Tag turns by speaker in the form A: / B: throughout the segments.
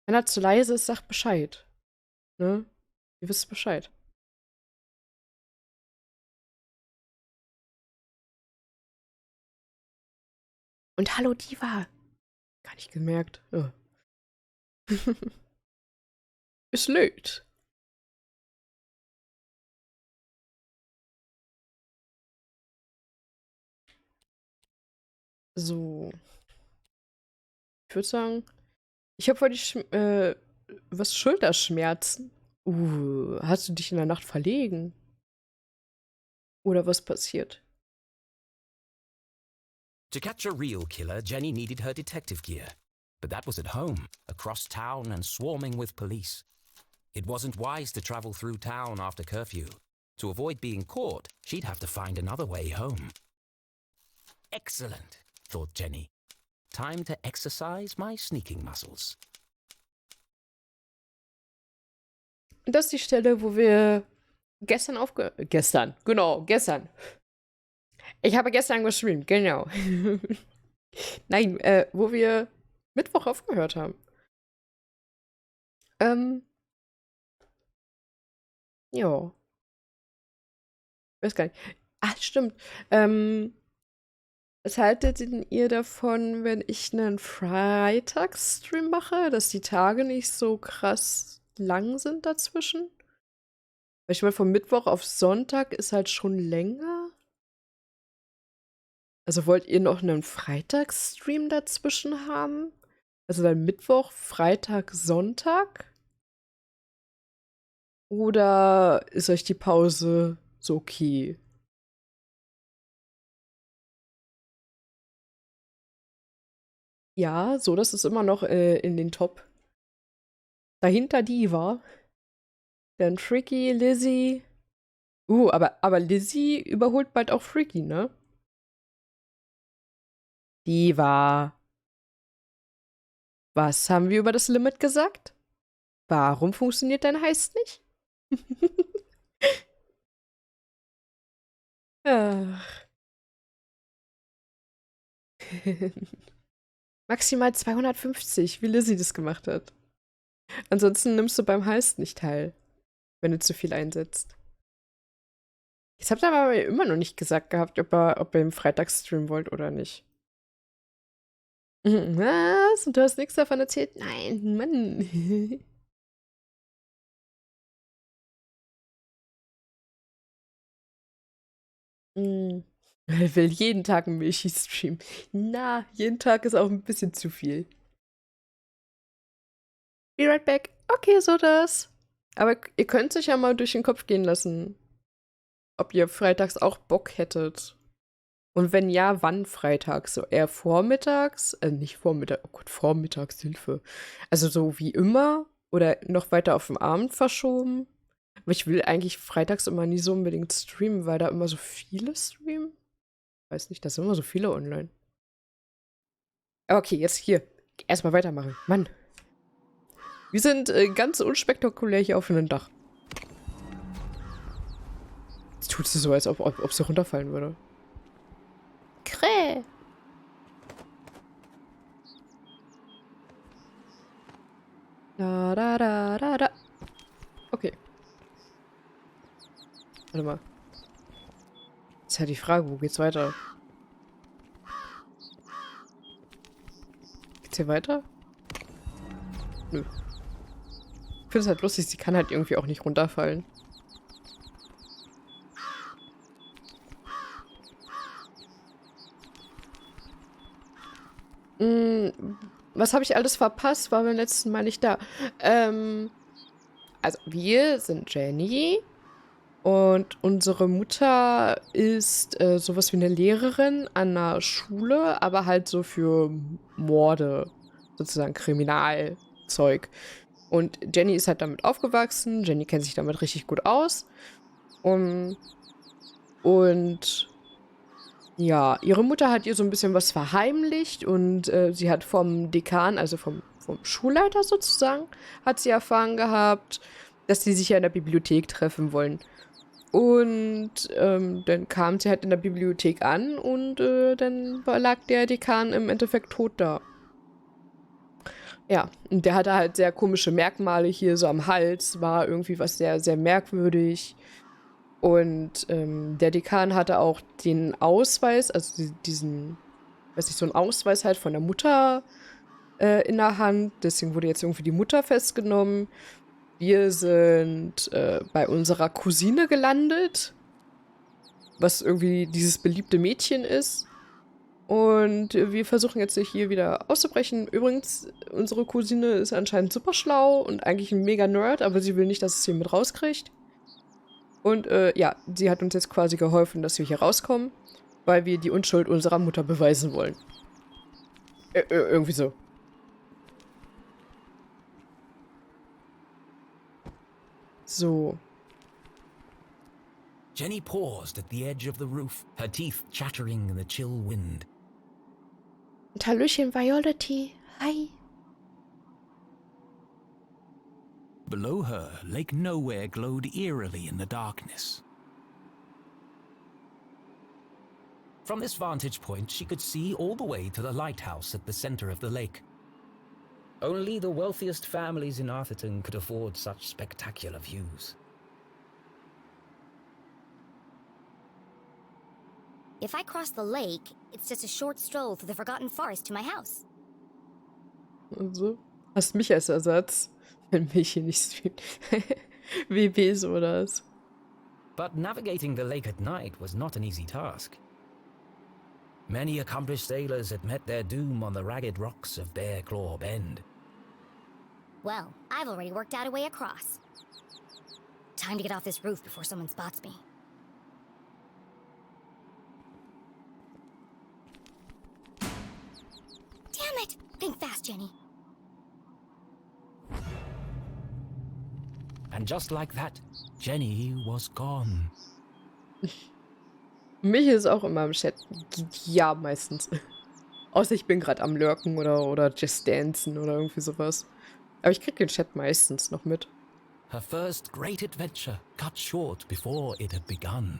A: Wenn er zu leise ist, sagt Bescheid. Ne? Ihr wisst Bescheid. Und hallo Diva. Gar nicht gemerkt. Ja. Ist late. So. Ich würde sagen, ich habe heute was Schulterschmerzen. Hast du dich in der Nacht verlegen? Oder was passiert?
B: To catch a real killer, Jenny needed her detective gear. But that was at home, across town and swarming with police. It wasn't wise to travel through town after curfew. To avoid being caught, she'd have to find another way home. Excellent, thought Jenny. Time to exercise my sneaking muscles.
A: Und das ist die Stelle, wo wir gestern, genau, gestern. Ich habe gestern gestreamt, genau. Nein, wo wir Mittwoch aufgehört haben. Ja. Weiß gar nicht. Ach, stimmt. Was haltet denn ihr davon, wenn ich einen Freitagsstream mache, dass die Tage nicht so krass lang sind dazwischen? Weil ich meine, von Mittwoch auf Sonntag ist halt schon länger. Also wollt ihr noch einen Freitagsstream dazwischen haben? Also dann Mittwoch, Freitag, Sonntag? Oder ist euch die Pause so okay? Ja, so, das ist immer noch in den Top. Dahinter Diva. Dann Freaky, Lizzie. Aber Lizzie überholt bald auch Freaky, ne? Diva. Was haben wir über das Limit gesagt? Warum funktioniert dein Heist nicht? Ach. Maximal 250, wie Lizzie das gemacht hat. Ansonsten nimmst du beim Heist nicht teil, wenn du zu viel einsetzt. Jetzt habt ihr aber immer noch nicht gesagt gehabt, ob ihr im Freitagsstream wollt oder nicht. Was? Und du hast nichts davon erzählt? Nein, Mann. Er will jeden Tag einen Milchi-Stream. Na, jeden Tag ist auch ein bisschen zu viel. Be right back. Okay, so das. Aber ihr könnt sich ja mal durch den Kopf gehen lassen, ob ihr freitags auch Bock hättet. Und wenn ja, wann freitags? So eher vormittags? Nicht Vormittag, oh Gott, vormittags, Hilfe. Also so wie immer oder noch weiter auf den Abend verschoben? Aber ich will eigentlich freitags immer nie so unbedingt streamen, weil da immer so viele streamen. Weiß nicht, da sind immer so viele online. Okay, jetzt hier. Erstmal weitermachen. Mann. Wir sind ganz unspektakulär hier auf einem Dach. Jetzt tut sie so, als ob sie runterfallen würde. Kräh. Da, da, da, da, da. Okay. Warte mal. Ist ja die Frage, wo geht's weiter? Geht's hier weiter? Nö. Ich finde es halt lustig, sie kann halt irgendwie auch nicht runterfallen. Was habe ich alles verpasst? War beim letzten Mal nicht da. Also wir sind Jenny und unsere Mutter ist sowas wie eine Lehrerin an einer Schule, aber halt so für Morde, sozusagen Kriminalzeug. Und Jenny ist halt damit aufgewachsen. Jenny kennt sich damit richtig gut aus. Und ja, ihre Mutter hat ihr so ein bisschen was verheimlicht und sie hat vom Dekan, also vom Schulleiter sozusagen, hat sie erfahren gehabt, dass die sich ja in der Bibliothek treffen wollen. Und dann kam sie halt in der Bibliothek an und dann lag der Dekan im Endeffekt tot da. Ja, und der hatte halt sehr komische Merkmale hier so am Hals, war irgendwie was sehr, sehr merkwürdig. Und der Dekan hatte auch den Ausweis, also diesen, weiß nicht, so einen Ausweis halt von der Mutter in der Hand. Deswegen wurde jetzt irgendwie die Mutter festgenommen. Wir sind bei unserer Cousine gelandet, was irgendwie dieses beliebte Mädchen ist. Und wir versuchen jetzt hier wieder auszubrechen. Übrigens, unsere Cousine ist anscheinend super schlau und eigentlich ein mega Nerd, aber sie will nicht, dass es hier mit rauskriegt. Und ja, sie hat uns jetzt quasi geholfen, dass wir hier rauskommen, weil wir die Unschuld unserer Mutter beweisen wollen. Irgendwie so. So.
B: Jenny paused at the edge of the roof, her teeth chattering in the chill wind.
A: Und Hallöchen, Violety. Hi.
B: Below her, Lake Nowhere glowed eerily in the darkness. From this vantage point, she could see all the way to the lighthouse at the center of the lake. Only the wealthiest families in Arthurton could afford such spectacular views.
C: If I cross the lake, it's just a short stroll through the forgotten forest to my house.
A: Also, hast mich als Ersatz, wenn mich hier nicht streamt. WB so das.
B: But navigating the lake at night was not an easy task. Many accomplished sailors had met their doom on the ragged rocks of Bear Claw Bend.
C: Well, I've already worked out a way across. Time to get off this roof before someone spots me. Damn it! Think fast, Jenny.
B: And just like that, Jenny was gone.
A: Mich ist auch immer im Chat. Ja, meistens. Außer ich bin gerade am Lurken oder just dancen oder irgendwie sowas. Aber ich krieg den Chat meistens noch mit.
B: Her first great adventure cut short before it had begun.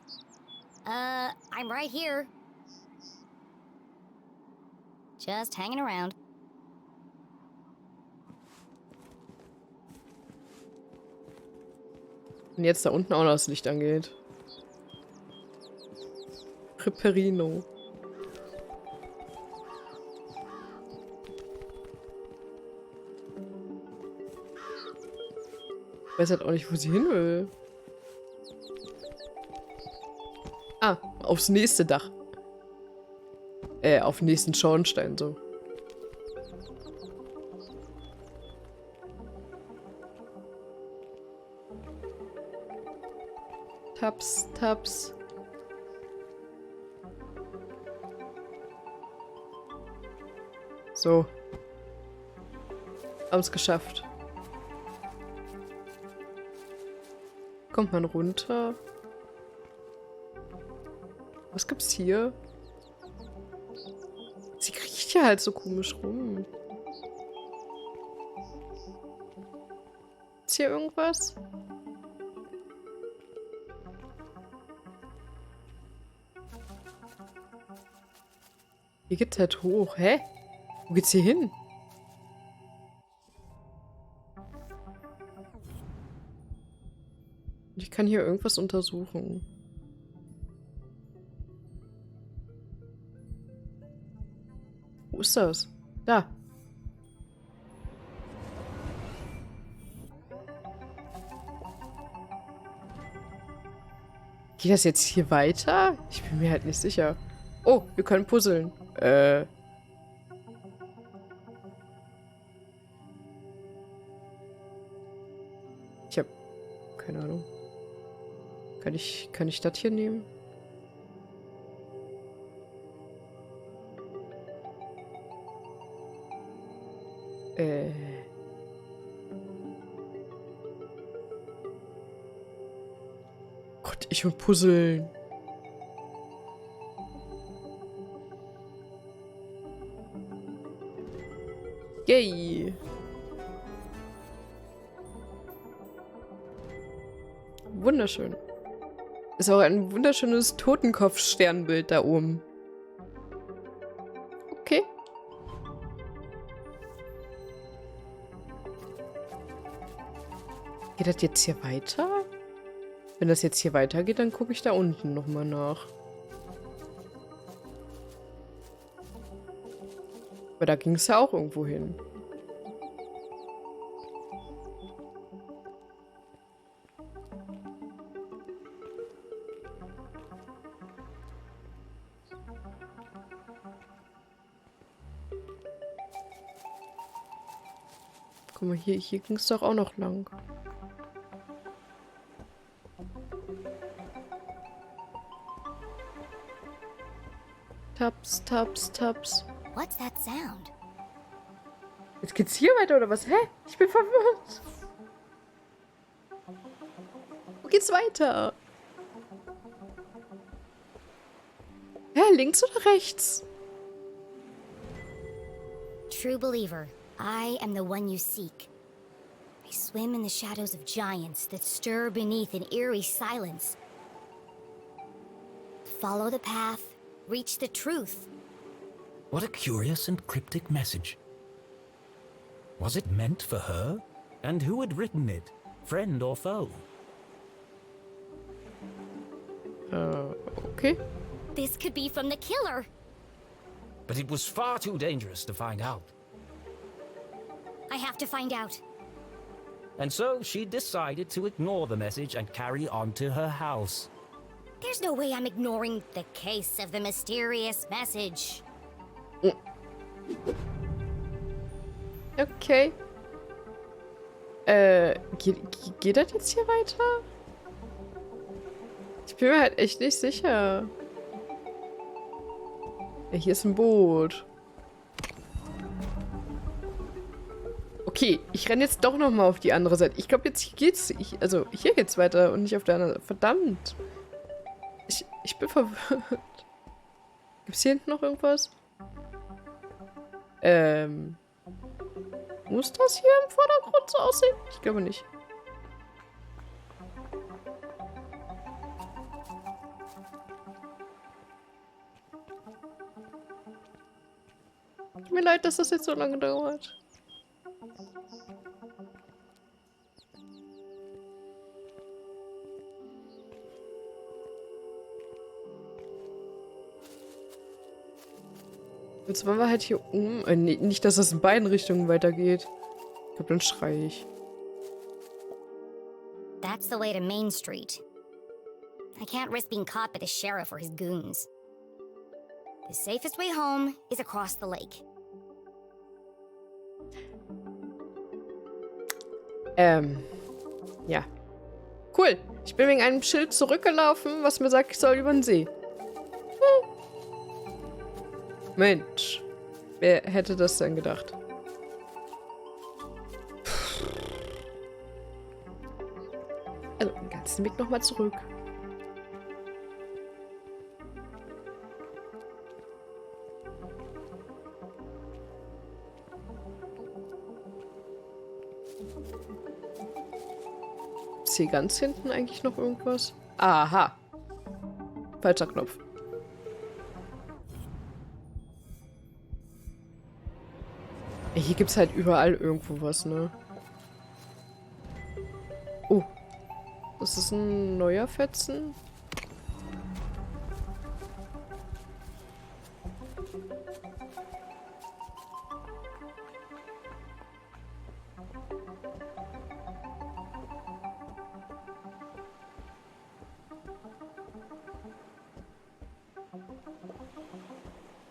C: I'm right here. Just hanging around.
A: Und jetzt da unten auch noch das Licht angeht. Ripperino. Ich weiß halt auch nicht, wo sie hin will. Ah, aufs nächste Dach. Auf den nächsten Schornstein, so. Taps, taps. So. Haben es geschafft. Kommt man runter? Was gibt's hier? Sie kriecht ja halt so komisch rum. Ist hier irgendwas? Hier geht's halt hoch. Hä? Wo geht's hier hin? Ich kann hier irgendwas untersuchen. Wo ist das? Da. Geht das jetzt hier weiter? Ich bin mir halt nicht sicher. Oh, wir können puzzeln. Ich hab keine Ahnung. Kann ich das hier nehmen? Gott, ich will puzzeln. Yay. Wunderschön. Ist auch ein wunderschönes Totenkopf-Sternbild da oben. Okay. Geht das jetzt hier weiter? Wenn das jetzt hier weitergeht, dann gucke ich da unten nochmal nach. Aber da ging es ja auch irgendwo hin. Guck mal, hier ging es doch auch noch lang. Taps, taps, taps.
C: What's that sound?
A: Jetzt geht's hier weiter, oder was? Hä? Ich bin verwirrt. Wo geht's weiter? Hä, links oder rechts?
C: True believer, I am the one you seek. I swim in the shadows of giants that stir beneath an eerie silence. Follow the path, reach the truth.
B: What a curious and cryptic message. Was it meant for her? And who had written it? Friend or foe?
A: Okay.
C: This could be from the killer.
B: But it was far too dangerous to find out.
C: I have to find out.
B: And so she decided to ignore the message and carry on to her house.
C: There's no way I'm ignoring the case of the mysterious message.
A: Okay. Geht das jetzt hier weiter? Ich bin mir halt echt nicht sicher. Ja, hier ist ein Boot. Okay, ich renne jetzt doch nochmal auf die andere Seite. Ich glaube, jetzt geht's. Also, hier geht's weiter und nicht auf der anderen Seite. Verdammt. Ich bin verwirrt. Gibt's hier hinten noch irgendwas? Muss das hier im Vordergrund so aussehen? Ich glaube nicht. Tut mir leid, dass das jetzt so lange dauert. Jetzt wollen wir halt hier um. Nee, nicht, dass das in beiden Richtungen weitergeht. Ich glaube, dann schreie ich.
C: That's the way to Main Street. I can't risk being caught by the sheriff or his goons. The safest way home is across the lake.
A: Ja. Cool. Ich bin wegen einem Schild zurückgelaufen, was mir sagt, ich soll über den See. Mensch. Wer hätte das denn gedacht? Also, den ganzen Weg nochmal zurück. Ist hier ganz hinten eigentlich noch irgendwas? Aha. Falscher Knopf. Hier gibt's halt überall irgendwo was, ne? Oh. Das ist ein neuer Fetzen.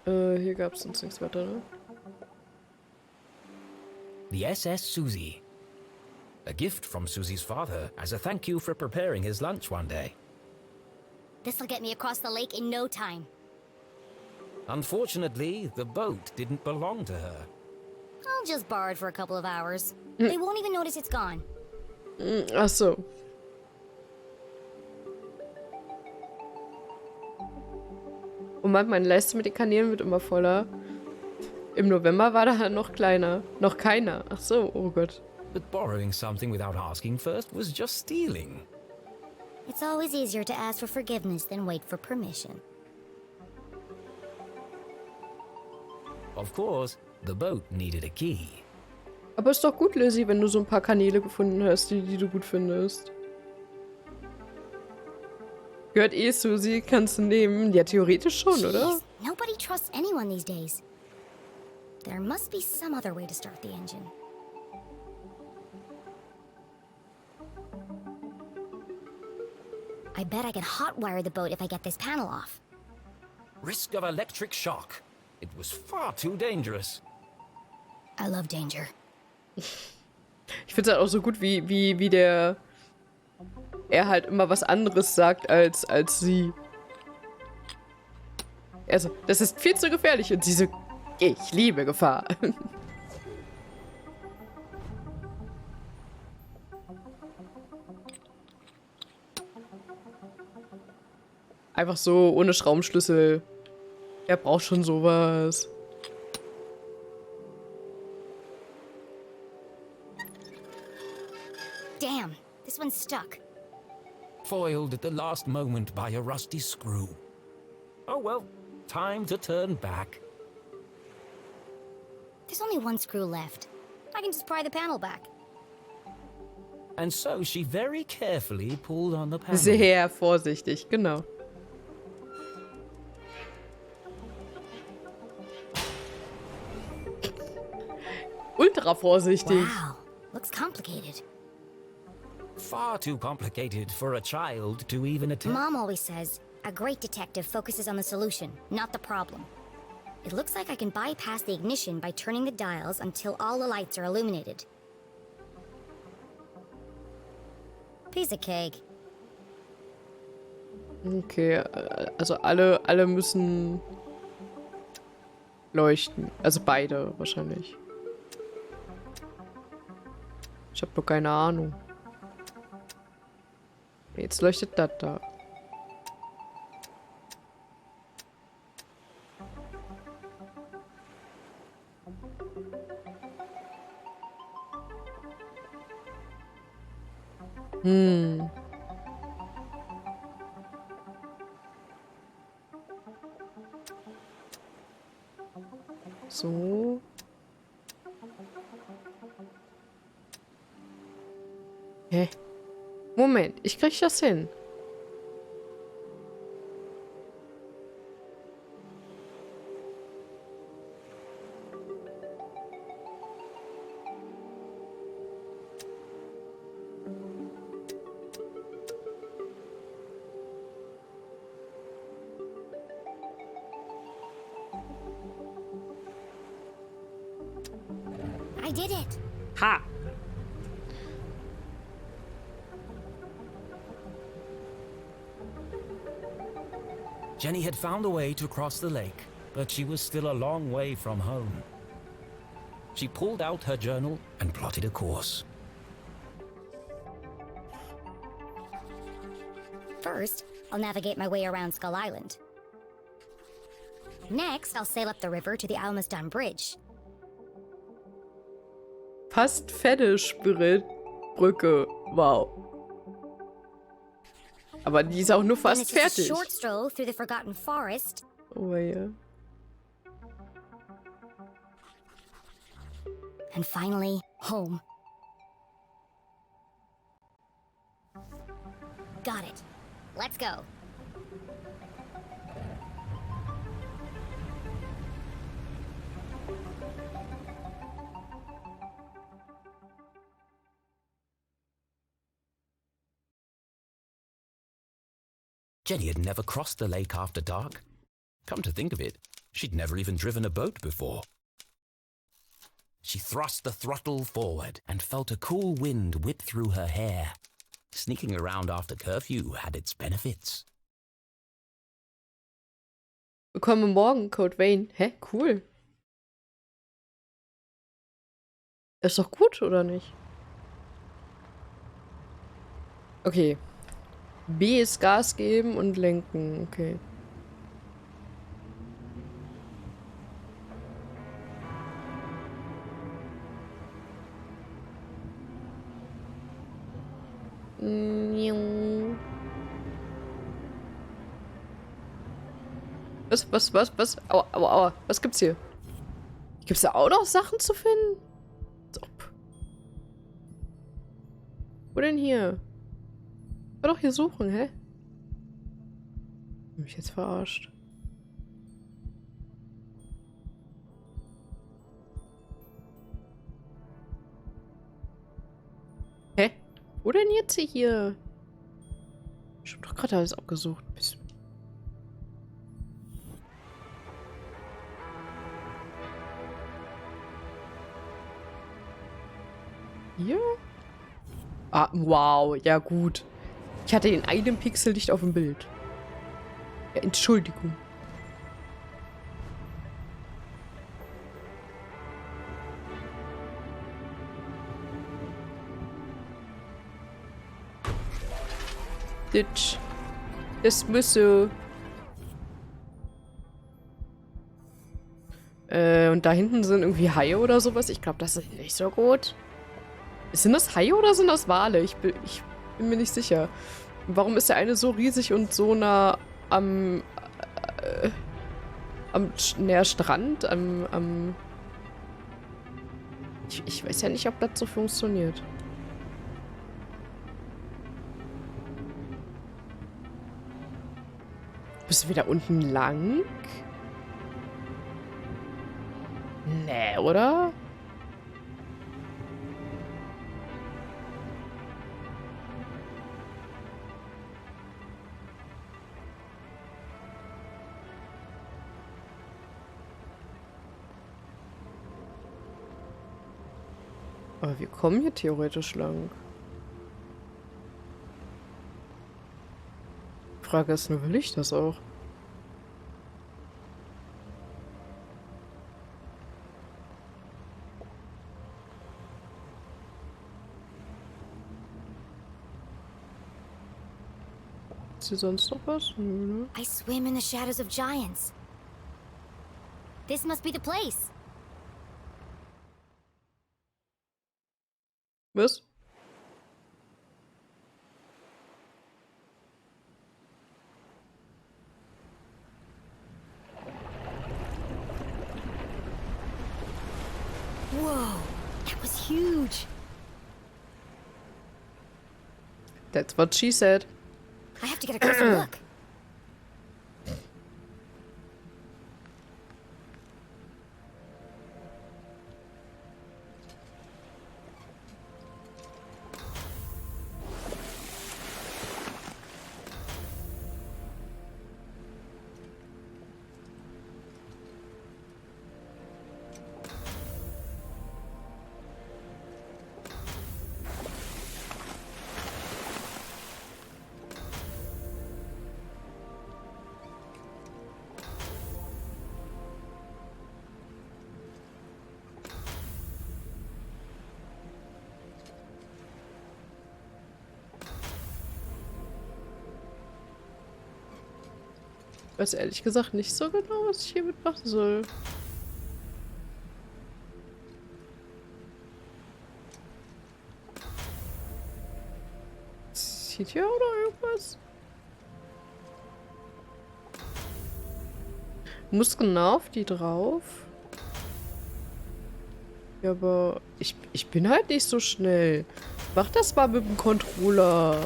A: Hier gab's sonst nichts weiter, ne?
B: The SS Susie. A gift from Susie's father as a thank you for preparing his lunch one day.
C: This'll get me across the lake in no time.
B: Unfortunately, the boat didn't belong to her.
C: I'll just borrow it for a couple of hours. They won't even notice it's gone.
A: Ach so. Oh Mann, meine Leiste mit den Kanälen wird immer voller. Im November war da noch kleiner. Noch keiner. Ach so, oh Gott.
B: But borrowing something without asking first was just stealing.
C: It's always easier to ask for forgiveness than wait for permission.
B: Of course, the boat needed a key.
A: Aber ist doch gut, Lizzie, wenn du so ein paar Kanäle gefunden hast, die du gut findest. Gehört eh Susi, kannst du nehmen. Ja, theoretisch schon, oder?
C: Jeez, nobody trusts anyone these days. There must be some other way to start the engine. I bet I can hotwire the boat if I get this panel off.
B: Risk of electric shock. It was far too dangerous.
C: I love danger.
A: Ich finde es halt auch so gut, wie er halt immer was anderes sagt als sie. Also, das ist viel zu gefährlich. Und sie so, ich liebe Gefahr. Einfach so, ohne Schraubenschlüssel. Er braucht schon sowas.
C: Damn, this one's stuck.
B: Foiled at the last moment by a rusty screw. Oh well, time to turn back.
C: There's only one screw left. I can just pry the panel back.
B: And so she very carefully pulled on the panel.
A: Sehr vorsichtig, genau. Ultra vorsichtig.
C: Wow, looks complicated.
B: Far too complicated for a child to even attempt.
C: Mom always says, a great detective focuses on the solution, not the problem. It looks like I can bypass the ignition by turning the dials until all the lights are illuminated. Piece of cake.
A: Okay, also alle müssen leuchten. Also beide wahrscheinlich. Ich habe noch keine Ahnung. Jetzt leuchtet das da. So. Hä? Moment, ich krieg das hin.
C: I did it!
A: Ha!
B: Jenny had found a way to cross the lake, but she was still a long way from home. She pulled out her journal and plotted a course.
C: First, I'll navigate my way around Skull Island. Next, I'll sail up the river to the Almaston Bridge.
A: Fast Brücke. Wow. Aber die ist auch nur
C: Then
A: fast
C: it's just a
A: fertig.
C: short stroll through the Forgotten Forest.
A: Oh ja.
C: And finally, home. Got it. Let's go.
B: Jenny had never crossed the lake after dark. Come to think of it, she'd never even driven a boat before. She thrust the throttle forward and felt a cool wind whip through her hair. Sneaking around after curfew had its benefits.
A: Bekomme morgen Code Vein. Hä? Cool. Ist doch gut, oder nicht? Okay. B ist Gas geben und lenken. Okay. Was? Aua. Was gibt's hier? Gibt's da auch noch Sachen zu finden? Als ob. Wo denn hier? War doch hier suchen, hä? Mich jetzt verarscht. Hä? Wo denn jetzt hier? Ich hab doch gerade alles abgesucht. Hier? Ah, wow. Ja, gut. Ich hatte in einem Pixel nicht auf dem Bild. Ja, Entschuldigung. Das muss so. Und da hinten sind irgendwie Haie oder sowas. Ich glaube, das ist nicht so gut. Sind das Haie oder sind das Wale? Ich bin mir nicht sicher. Warum ist der eine so riesig und so nah am Strand? Ich weiß ja nicht, ob das so funktioniert. Bist du wieder unten lang? Nee, oder? Aber wir kommen hier theoretisch lang. Die Frage ist nur, will ich das auch? Ist hier sonst noch was? Nö, ne?
C: I swim in the shadows of giants. This must be the place.
A: Was?
C: Whoa, that was huge.
A: That's what she said.
C: I have to get a closer look.
A: Ich weiß ehrlich gesagt nicht so genau, was ich hier mitmachen soll. Sieht hier oder irgendwas? Muss genau auf die drauf. Ja, aber ich bin halt nicht so schnell. Mach das mal mit dem Controller.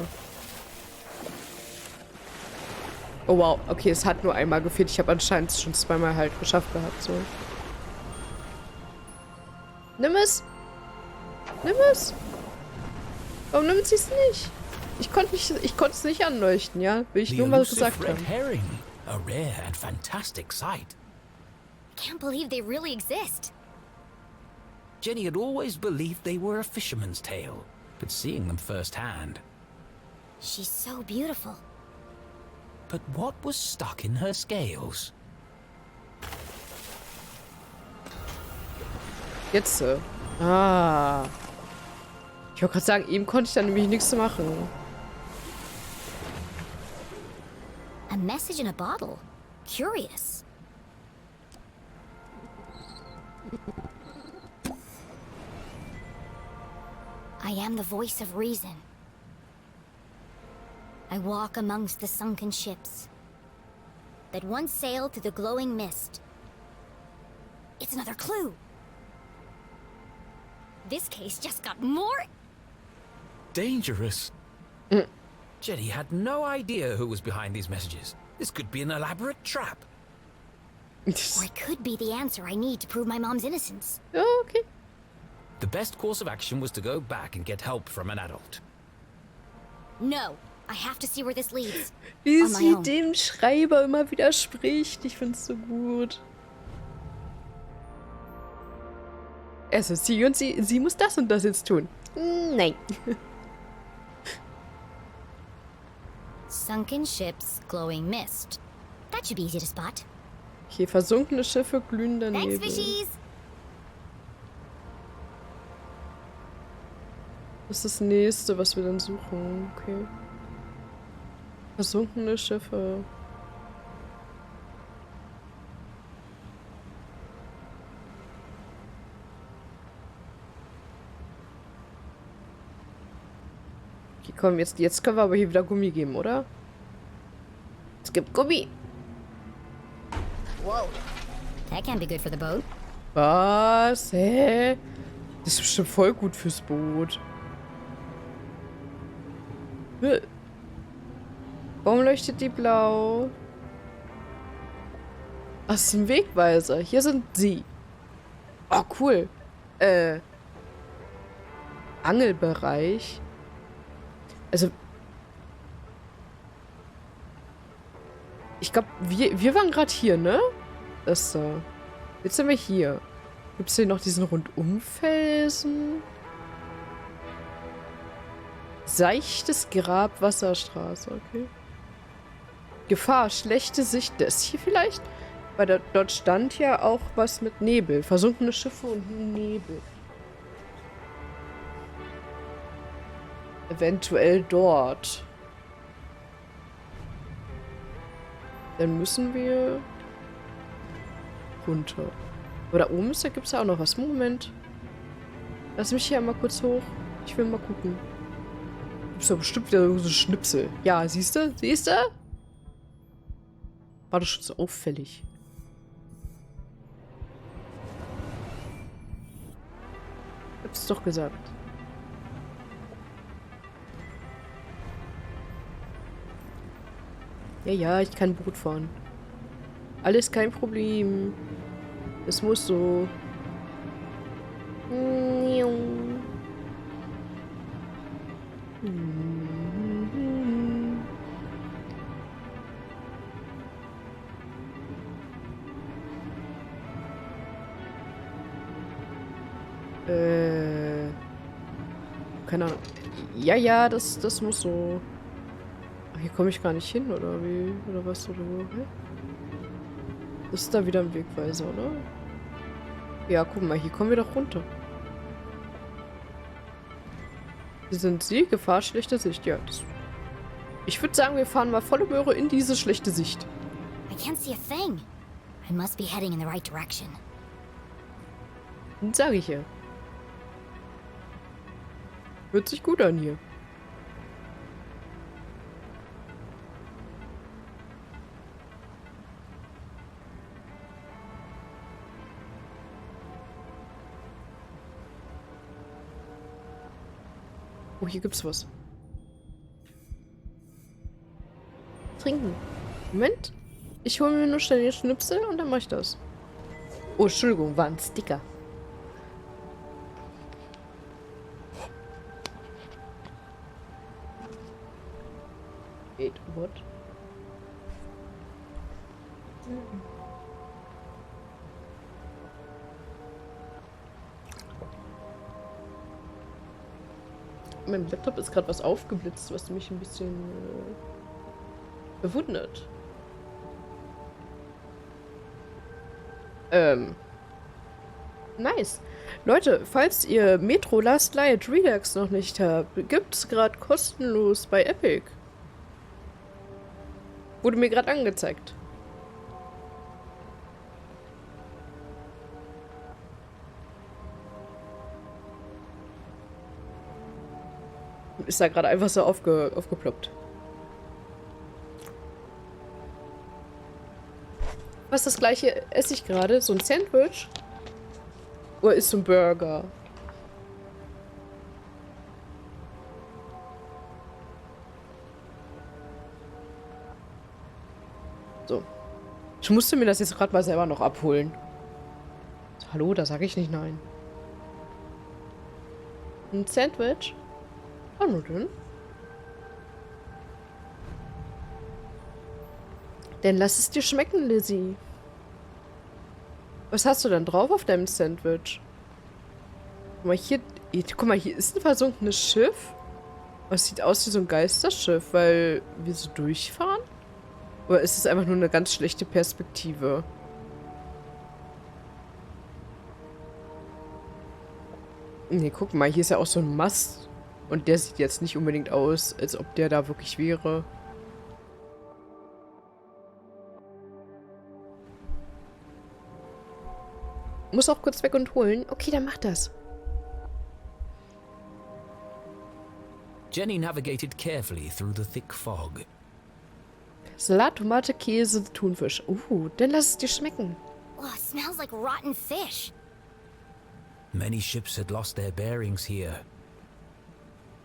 A: Oh wow, okay, es hat nur einmal gefehlt. Ich habe anscheinend es schon zweimal halt geschafft gehabt, so. Nimm es! Nimm es! Warum nimmt sie es nicht? Ich konnte es nicht anleuchten, ja? Will ich
B: The
A: nur mal
B: elusive
A: gesagt
B: red
A: haben.
B: herring, a rare and fantastic sight.
C: I can't believe they really exist.
B: Jenny had always believed they were a fisherman's tale, but seeing them firsthand.
C: She's so beautiful.
B: But what was stuck in her scales?
A: Jetzt. Ah. Ich wollte gerade sagen, eben konnte ich da nämlich nichts machen.
C: A message in a bottle. Curious. I am the voice of reason. I walk amongst the sunken ships that once sailed through the glowing mist. It's another clue. This case just got more
B: dangerous. Jenny had no idea who was behind these messages. This could be an elaborate trap.
C: Or it could be the answer I need to prove my mom's innocence.
A: Okay.
B: The best course of action was to go back and get help from an adult.
C: No, I have to see where this leads.
A: Wie
C: On my
A: sie
C: own.
A: dem Schreiber immer widerspricht. Ich find's so gut. Es ist sie und sie muss das und das jetzt tun. Nein.
C: Sunken ships, glowing mist. That should be easy to spot.
A: Okay, versunkene Schiffe, glühender
C: Thanks,
A: Nebel.
C: fishies!
A: Das ist das nächste, was wir dann suchen. Okay. Versunkene Schiffe. Okay, komm, jetzt können wir aber hier wieder Gummi geben, oder? Es gibt Gummi.
C: Whoa. That can't be good for the boat.
A: Was? Hä? Das ist bestimmt voll gut fürs Boot. Warum leuchtet die blau? Ach, das ist ein Wegweiser. Hier sind sie. Oh, cool. Angelbereich. Also, ich glaube, wir waren gerade hier, ne? Das da. Jetzt sind wir hier. Gibt es hier noch diesen Rundumfelsen? Seichtes Grab, Wasserstraße, okay. Gefahr, schlechte Sicht. Das ist hier vielleicht? Weil dort stand ja auch was mit Nebel. Versunkene Schiffe und Nebel. Eventuell dort. Dann müssen wir runter. Oder oben ist, da gibt es ja auch noch was. Moment. Lass mich hier einmal kurz hoch. Ich will mal gucken. Gibt's doch bestimmt wieder so Schnipsel. Ja, siehst du? Siehst du? War doch schon so auffällig. Hab's doch gesagt. Ja, ich kann Boot fahren. Alles kein Problem. Es muss so. Keine Ahnung. Ja, das muss so. Ach, hier komme ich gar nicht hin, oder wie? Oder was? Oder wo? Hä? Das ist da wieder ein Wegweiser, oder? Ja, guck mal, hier kommen wir doch runter. Hier sind sie. Gefahr, schlechte Sicht. Ja, das. Ich würde sagen, wir fahren mal volle Möhre in diese schlechte Sicht.
C: I can't see a thing. I must be heading in the right direction.
A: Sag ich ja. Hört sich gut an hier. Oh, hier gibt's was. Trinken. Moment. Ich hole mir nur schnell den Schnipsel und dann mach ich das. Oh, Entschuldigung, war ein Sticker. Wait, what? Mein Laptop ist gerade was aufgeblitzt, was mich ein bisschen bewundert. Nice. Leute, falls ihr Metro Last Light Redux noch nicht habt, gibt's gerade kostenlos bei Epic. Wurde mir gerade angezeigt. Ist da gerade einfach so aufgeploppt. Was das gleiche esse ich gerade? So ein Sandwich? Oder ist so ein Burger? So. Ich musste mir das jetzt gerade mal selber noch abholen. So, hallo, da sage ich nicht nein. Ein Sandwich? Oh, nur dünn. Dann lass es dir schmecken, Lizzie. Was hast du denn drauf auf deinem Sandwich? Guck mal, hier ist ein versunkenes Schiff. Es sieht aus wie so ein Geisterschiff, weil wir so durchfahren? Oder ist es einfach nur eine ganz schlechte Perspektive? Nee, guck mal, hier ist ja auch so ein Mast. Und der sieht jetzt nicht unbedingt aus, als ob der da wirklich wäre. Muss auch kurz weg und holen. Okay, dann mach das.
B: Jenny navigated carefully through the thick fog.
A: Salat, Tomate, Käse, Thunfisch. Dann lass es dir schmecken.
C: Oh, it smells like rotten fish.
B: Many ships had lost their bearings here,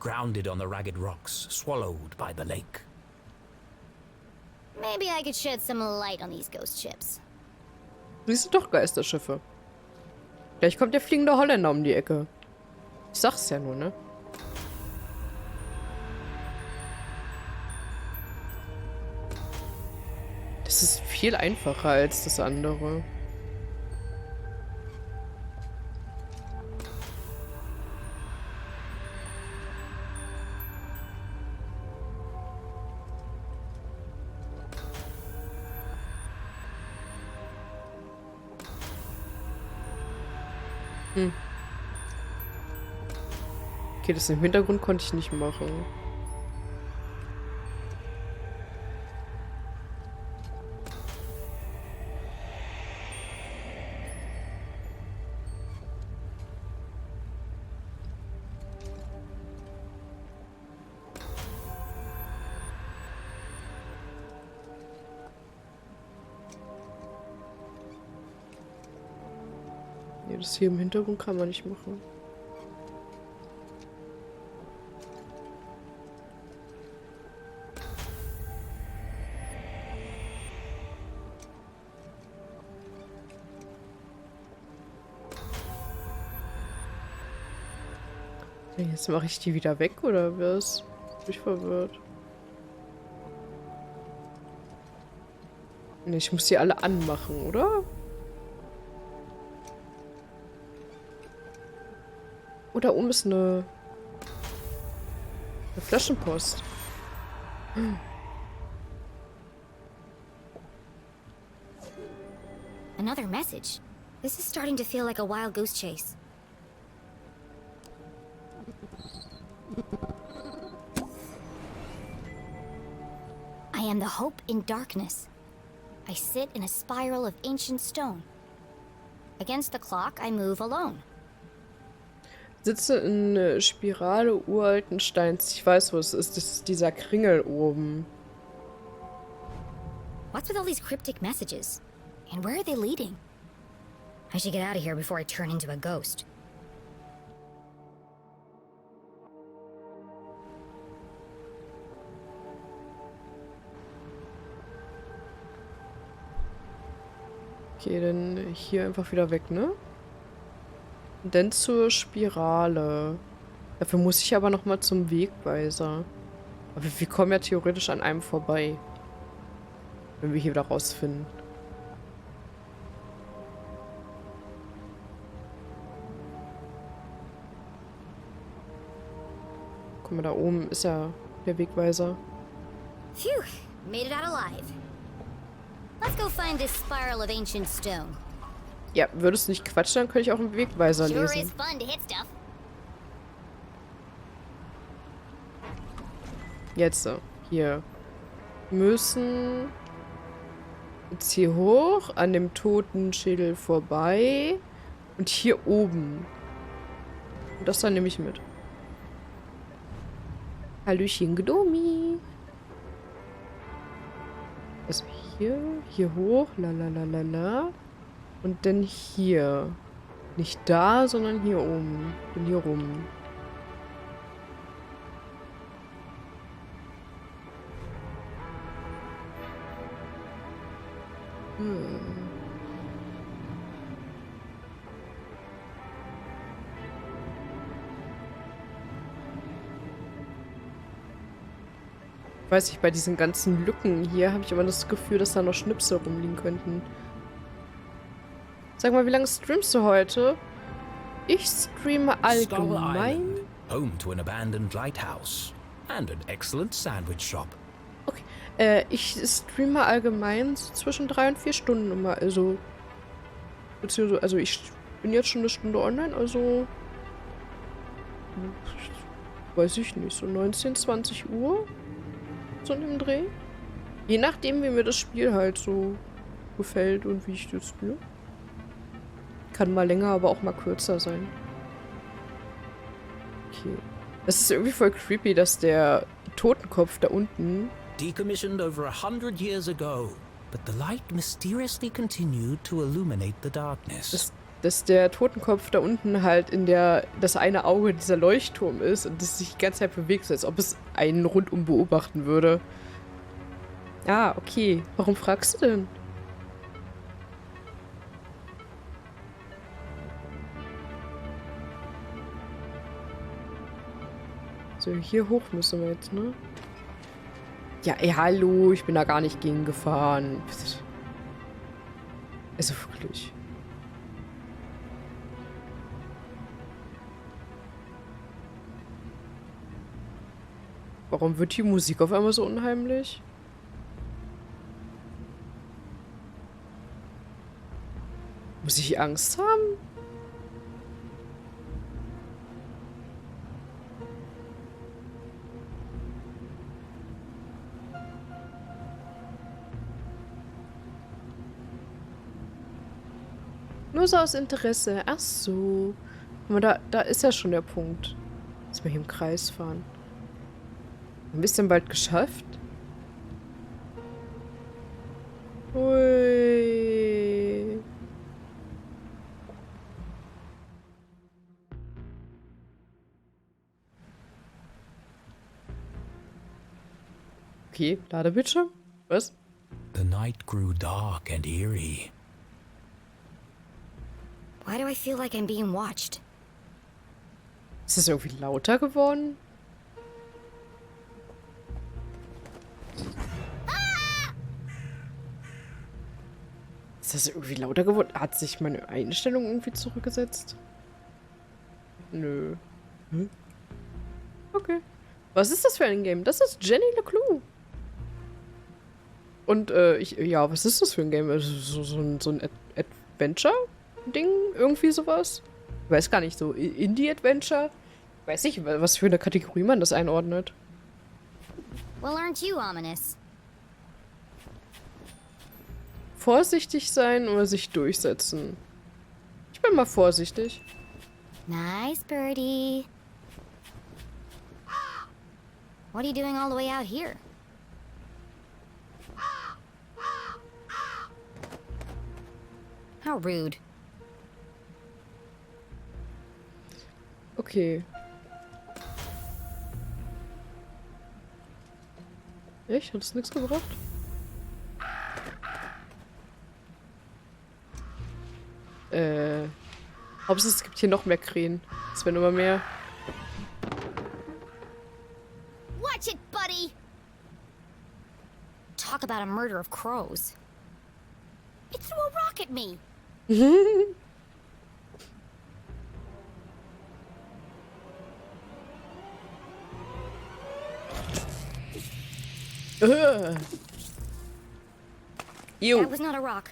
B: grounded on the ragged rocks, swallowed by the lake.
C: Maybe I could shed some light on these ghost ships.
A: Siehst du doch Geisterschiffe. Gleich kommt der fliegende Holländer um die Ecke. Ich sag's ja nur, ne? Das ist viel einfacher als das andere. Okay, das im Hintergrund konnte ich nicht machen. Nee, das hier im Hintergrund kann man nicht machen. Jetzt mache ich die wieder weg, oder was? Bin ich verwirrt. Ne, ich muss die alle anmachen, oder? Oh, da oben ist eine Flaschenpost.
C: Another message. This is starting to feel like a wild goose chase. I am the hope in darkness. I sit in a spiral of ancient stone. Against the clock, I move alone.
A: Sitze in einer Spirale uralten Steins. Ich weiß, wo es ist. Das ist dieser Kringel oben.
C: What's with all these cryptic messages? And where are they leading? I should get out of here before I turn into a ghost.
A: Okay, dann hier einfach wieder weg, ne? Und dann zur Spirale. Dafür muss ich aber nochmal zum Wegweiser. Aber wir kommen ja theoretisch an einem vorbei. Wenn wir hier wieder rausfinden. Guck mal, da oben ist ja der Wegweiser.
C: Phew, made it out alive. Let's go find this spiral of ancient stone.
A: Ja, würdest du nicht quatschen, dann könnte ich auch einen Wegweiser
C: Sure
A: lesen.
C: is fun to hit stuff.
A: Jetzt so. Hier. Müssen jetzt hier hoch, an dem Totenschädel vorbei. Und hier oben. Und das dann nehme ich mit. Hallöchen, Gnomi. Also hier hoch, la. Und dann hier. Nicht da, sondern hier oben. Und hier rum. Hm. Weiß ich, bei diesen ganzen Lücken hier habe ich immer das Gefühl, dass da noch Schnipsel rumliegen könnten. Sag mal, wie lange streamst du heute? Ich streame
B: Skull
A: allgemein.
B: Island, home to an abandoned lighthouse and an excellent sandwich shop.
A: Okay. Ich streame allgemein so zwischen 3 und 4 Stunden immer. Also. Beziehungsweise, also ich bin jetzt schon eine Stunde online, also. Weiß ich nicht, so 19, 20 Uhr. So in dem Dreh. Je nachdem, wie mir das Spiel halt so gefällt und wie ich das spiele. Kann mal länger, aber auch mal kürzer sein. Okay. Das ist irgendwie voll creepy, dass der Totenkopf da unten...
B: Decommissioned over 100 years ago, but the light mysteriously continued to illuminate the darkness.
A: Dass der Totenkopf da unten halt in das eine Auge dieser Leuchtturm ist und das sich die ganze Zeit bewegt, so als ob es einen rundum beobachten würde. Ah, okay. Warum fragst du denn? So, hier hoch müssen wir jetzt, ne? Ja, ey, hallo, ich bin da gar nicht gegen gefahren. Also wirklich. Warum wird die Musik auf einmal so unheimlich? Muss ich Angst haben? Nur so aus Interesse. Ach so. Aber da ist ja schon der Punkt. Dass wir hier im Kreis fahren. Ein bisschen bald geschafft. Ui. Okay, Ladebildschirm? Was?
B: The night grew dark and eerie.
C: Why do I feel like I'm being watched?
A: Ist das irgendwie lauter geworden? Ist das irgendwie lauter geworden? Hat sich meine Einstellung irgendwie zurückgesetzt? Nö. Hm? Okay. Was ist das für ein Game? Das ist LeClue. Und, ja, was ist das für ein Game? So ein Adventure-Ding? Irgendwie sowas? Ich weiß gar nicht, so Indie-Adventure? Weiß nicht, was für eine Kategorie man das einordnet.
C: Well, aren't you ominous?
A: Vorsichtig sein oder sich durchsetzen? Ich bin mal vorsichtig.
C: Nice birdie. What are you doing all the way out here? How rude.
A: Okay. Echt? Hat es nichts gebracht? Hauptsache es gibt hier noch mehr Krähen. Es werden immer mehr.
C: Watch it, buddy! Talk about a murder of crows. It threw a rock at me.
A: Ew.
C: That was not a rock.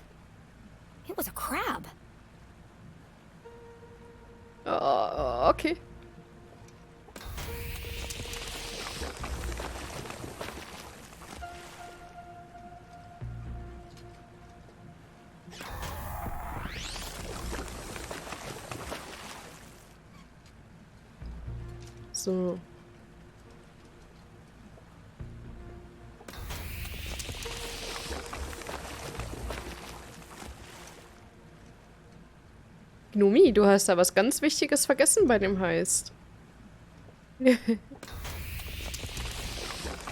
C: It was a crab.
A: Okay. So. Gnumi, du hast da was ganz Wichtiges vergessen bei dem Heist.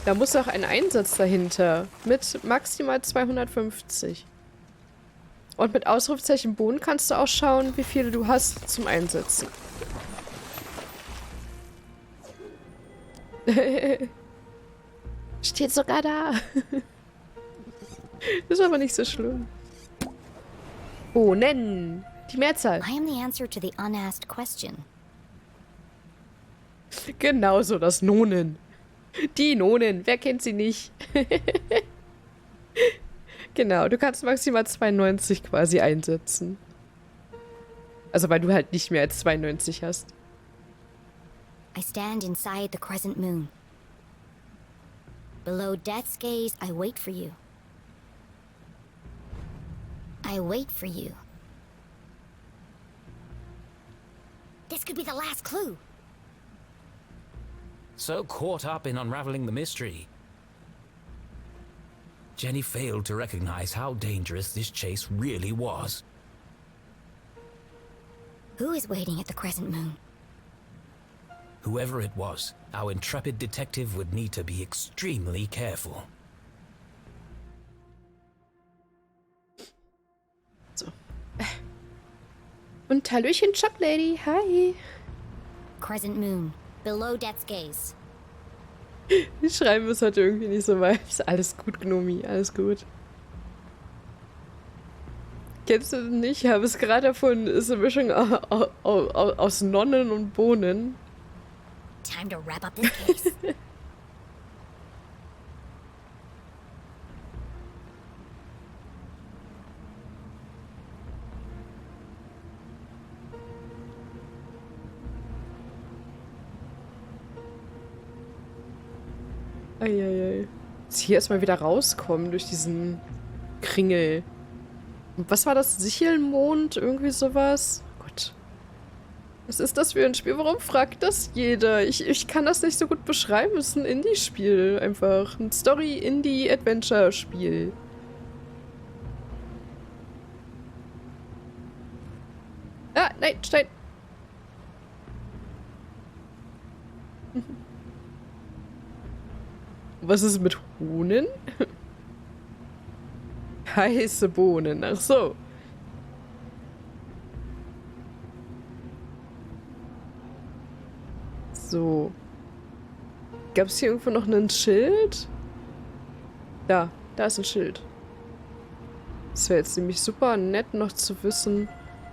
A: Da muss auch ein Einsatz dahinter. Mit maximal 250. Und mit Ausrufezeichen Bohnen kannst du auch schauen, wie viele du hast zum Einsetzen. Steht sogar da. Ist aber nicht so schlimm. Bohnen. Die Mehrzahl.
C: I am the answer to the unasked question.
A: Genauso das Nonen. Die Nonen. Wer kennt sie nicht? Genau, du kannst maximal 92 quasi einsetzen. Also weil du halt nicht mehr als 92 hast.
C: I stand inside the crescent moon. Below death's gaze, I wait for you. I wait for you. This could be the last clue.
B: So caught up in unraveling the mystery, Jenny failed to recognize how dangerous this chase really was.
C: Who is waiting at the crescent moon?
B: Whoever it was, our intrepid detective would need to be extremely careful.
A: So. Und Hallöchen, Choplady. Hi.
C: Crescent moon, below death's gaze.
A: Die schreiben es heute irgendwie nicht so weit. Ist alles gut, Gnomi. Alles gut. Kennst du den nicht? Ich habe es gerade erfunden. Ist eine Mischung aus Nonnen und Bohnen.
C: Time to wrap up this case.
A: Eieiei. Jetzt hier erstmal wieder rauskommen durch diesen Kringel. Und was war das? Sichelmond? Irgendwie sowas? Gott. Was ist das für ein Spiel? Warum fragt das jeder? Ich kann das nicht so gut beschreiben. Es ist ein Indie-Spiel einfach. Ein Story-Indie-Adventure-Spiel. Ah, nein, Stein. Was ist mit Bohnen? Heiße Bohnen, ach so. So. Gab es hier irgendwo noch ein Schild? Da ist ein Schild. Das wäre jetzt nämlich super nett noch zu wissen,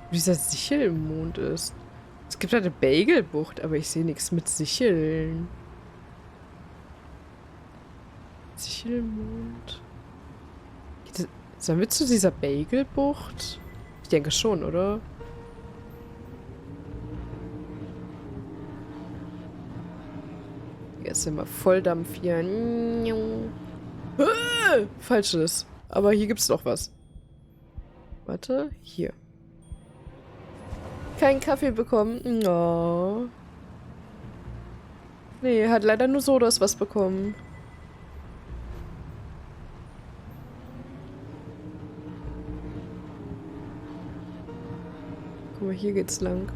A: wo dieser Sichelmond ist. Es gibt halt eine Bagelbucht, aber ich sehe nichts mit Sicheln. Sichelmond. Sollen wir zu dieser Bagelbucht? Ich denke schon, oder? Hier ist immer Volldampf hier. Falsches. Aber hier gibt's doch was. Warte, hier. Keinen Kaffee bekommen. Oh. Nee, hat leider nur so das was bekommen. Guck mal, hier geht's lang.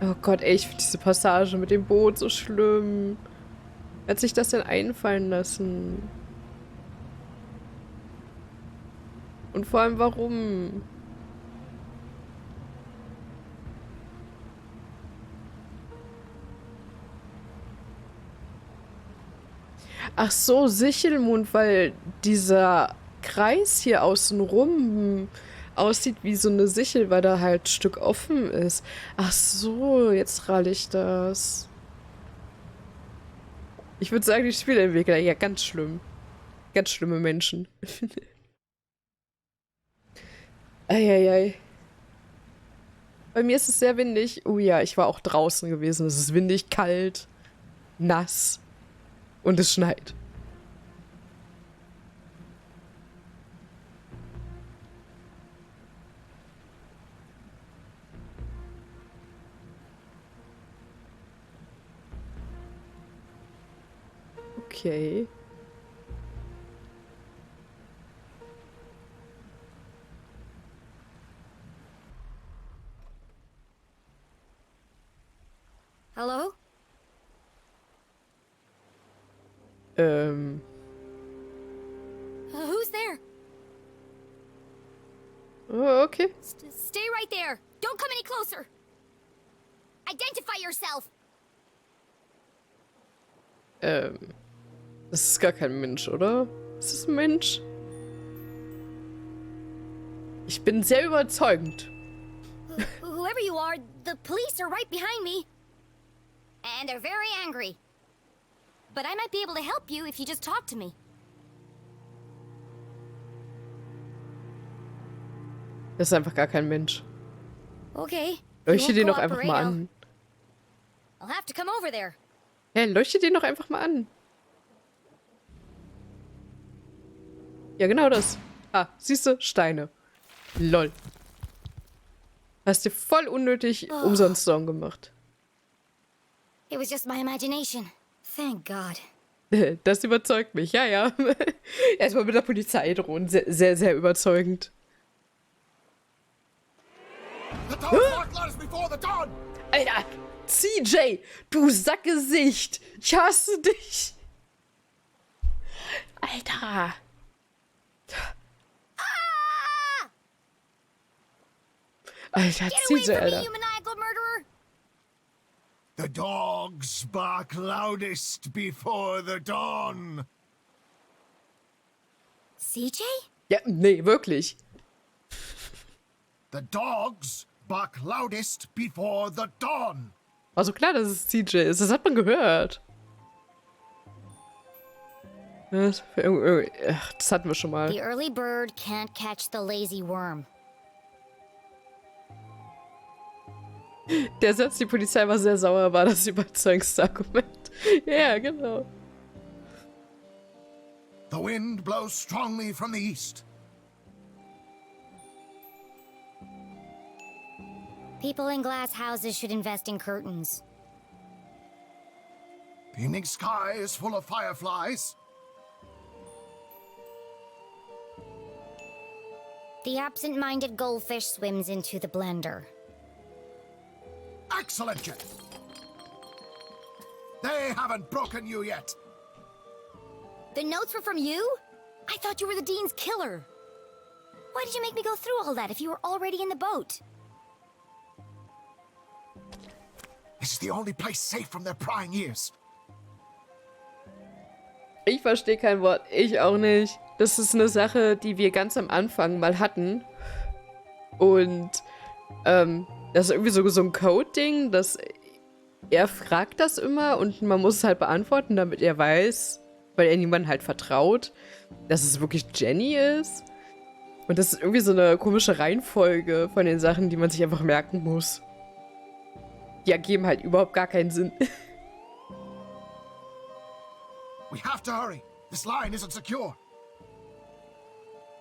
A: Oh Gott, ey, ich finde diese Passage mit dem Boot so schlimm. Wer hat sich das denn einfallen lassen? Und vor allem, warum? Ach so, Sichelmond, weil dieser Kreis hier außenrum aussieht wie so eine Sichel, weil da halt ein Stück offen ist. Ach so, jetzt ralle ich das. Ich würde sagen, die Spieleentwickler, ja, ganz schlimm. Ganz schlimme Menschen. Eieiei. Bei mir ist es sehr windig. Oh ja, ich war auch draußen gewesen. Es ist windig, kalt, nass und es schneit. Okay.
C: Hello?
A: Okay.
C: Stay right there. Don't come any closer. Identify yourself.
A: Das ist gar kein Mensch, oder? Ist das ein Mensch? Ich bin sehr überzeugend.
C: Whoever you are, the police are right behind me. And they're very angry. But I might be able to help you if you just talk to me.
A: Das ist einfach gar kein Mensch.
C: Okay.
A: Leuchte den doch einfach mal an.
C: I'll have to come over there.
A: Ja, leuchte den doch einfach mal an. Ja, genau das. Ah, siehst du? Steine. Lol. Hast dir voll unnötig umsonst Sorgen gemacht.
C: It was just my imagination. Thank God.
A: Das überzeugt mich, ja, ja. Erstmal mit der Polizei drohen. Sehr, sehr, sehr überzeugend. Alter, CJ, du Sackgesicht. Ich hasse dich. Alter. Alter, CJ, Alter.
D: The dogs bark loudest before the dawn.
C: CJ?
A: Ja, nee, wirklich.
D: The dogs bark loudest before the dawn.
A: War so klar, dass es CJ ist. Das hat man gehört. Das hatten wir schon mal.
C: The early bird can't catch the lazy worm.
A: Der Satz, die Polizei war sehr sauer, war das überzeugendste Argument. Ja, genau.
D: The wind blows strongly from the east.
C: People in glass houses should invest in curtains.
D: The evening sky is full of fireflies.
C: The absent-minded goldfish swims into the blender.
D: Excellent, Jen. They haven't broken you yet.
C: The notes were from you? I thought you were the Dean's killer. Why did you make me go through all that if you were already in the boat?
D: This is the only place safe from their prying ears.
A: Ich verstehe kein Wort. Ich auch nicht. Das ist eine Sache, die wir ganz am Anfang mal hatten. Und, das ist irgendwie so ein Code-Ding, dass er fragt das immer und man muss es halt beantworten, damit er weiß, weil er niemandem halt vertraut, dass es wirklich Jenny ist. Und das ist irgendwie so eine komische Reihenfolge von den Sachen, die man sich einfach merken muss. Die ergeben halt überhaupt gar keinen Sinn.
D: We have to hurry. This line isn't secure.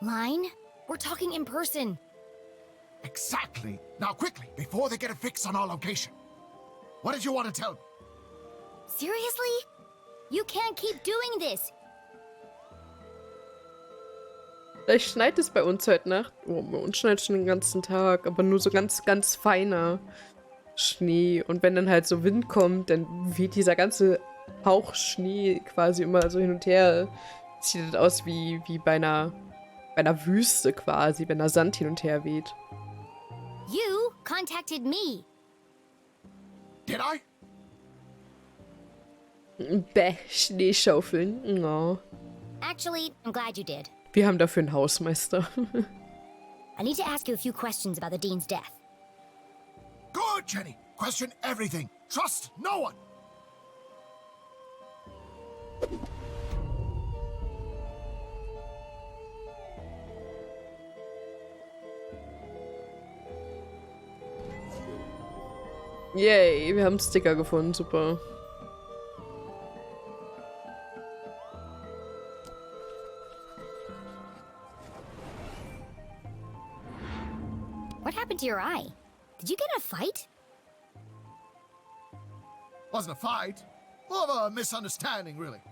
C: Line? We're talking in person.
D: Exactly. Now quickly, before they get a fix on our location. What did you want to tell me?
C: Seriously? You can't keep doing this.
A: Vielleicht schneit es bei uns heute Nacht. Oh, bei uns schneit schon den ganzen Tag, aber nur so ganz, ganz feiner Schnee. Und wenn dann halt so Wind kommt, dann weht dieser ganze Hauch Schnee quasi immer so hin und her. Sieht das aus wie bei einer Wüste quasi, wenn der Sand hin und her weht.
C: You contacted me.
D: Did I?
A: Bäh, Schneeschaufeln. No.
C: Actually, I'm glad you did.
A: Wir haben dafür einen Hausmeister.
C: I need to ask you a few questions about the Dean's death.
D: Good, Jenny. Question everything. Trust no one.
A: Yay, wir haben einen Sticker gefunden, super.
C: What happened to your eye? Did you get in a fight?
D: Wasn't a fight. More of a misunderstanding, really.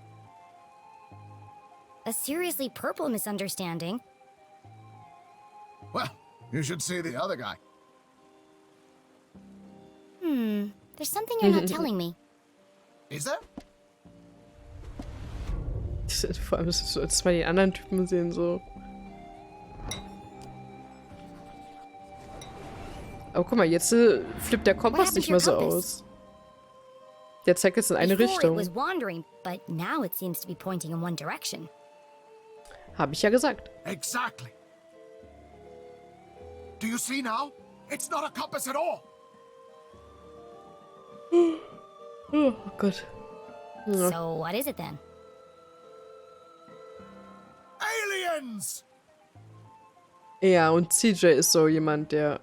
C: A seriously purple misunderstanding.
D: Well, you should see the other guy.
C: There's something you're not telling me.
D: Is there?
A: Vor allem ist es so, als mal die anderen Typen sehen, so. Aber guck mal, jetzt flippt der Kompass nicht mehr so aus. Der zeigt jetzt in eine Richtung. Habe ich ja gesagt.
D: Exactly. Do you see now? It's not a compass at all.
A: Oh Gott. Ja.
C: So what is it then?
D: Aliens!
A: Ja, und CJ ist so jemand, der,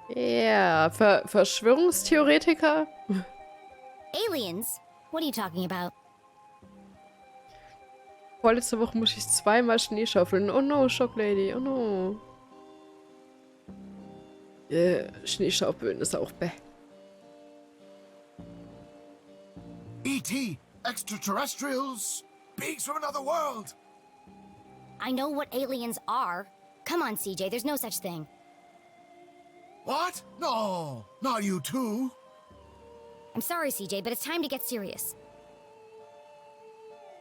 A: ja, Verschwörungstheoretiker?
C: Aliens? What are you talking about?
A: Vorletzte Woche muss ich zweimal Schnee schaufeln. Oh no, Shock Lady, oh no. Schneeschaufeln ist auch bäh.
D: E.T. Extraterrestrials? Beings from another world?
C: I know what aliens are. Come on, CJ, there's no such thing.
D: What? No, not you too.
C: I'm sorry, CJ, but it's time to get serious.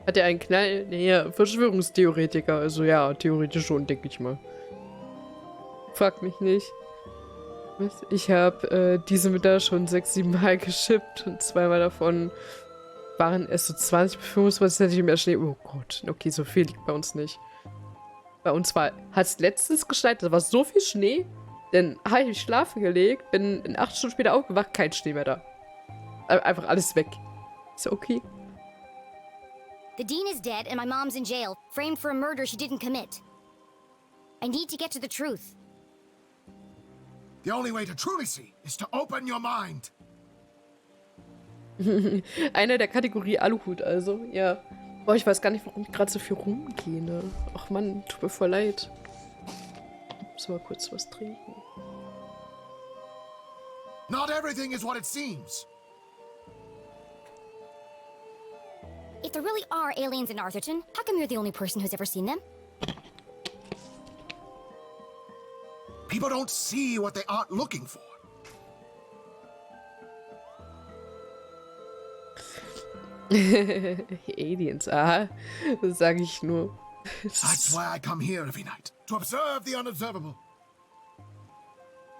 A: Hat er einen Knall? Nee, Verschwörungstheoretiker. Also ja, theoretisch schon, denke ich mal. Frag mich nicht. Was? Ich habe diese Mittag schon 6-7 Mal geschippt und zweimal davon waren es so 20 bis 25 Zentimeter Schnee. Oh Gott, okay, so viel liegt bei uns nicht. Bei uns hat es letztens geschneit, da war so viel Schnee, dann habe ich mich schlafen gelegt, bin in 8 Stunden später aufgewacht, kein Schnee mehr da. Einfach alles weg. Ist ja okay.
C: The dean is dead and my mom's in jail, framed for a murder she didn't commit. I need to get to the truth.
D: The only way to truly see is to open your mind.
A: Einer der Kategorie Aluhut also, ja. Boah, ich weiß gar nicht, warum ich gerade so viel rumgehe, ne? Ach Mann, tut mir voll leid. Muss mal kurz was trinken.
D: Not everything is what it seems.
C: If there really are aliens in Arthurton, how come you're the only person who's ever seen them?
D: People don't see what they aren't looking for.
A: Aliens, aha. Das sage ich nur.
D: That's why I come here every night, to observe the unobservable.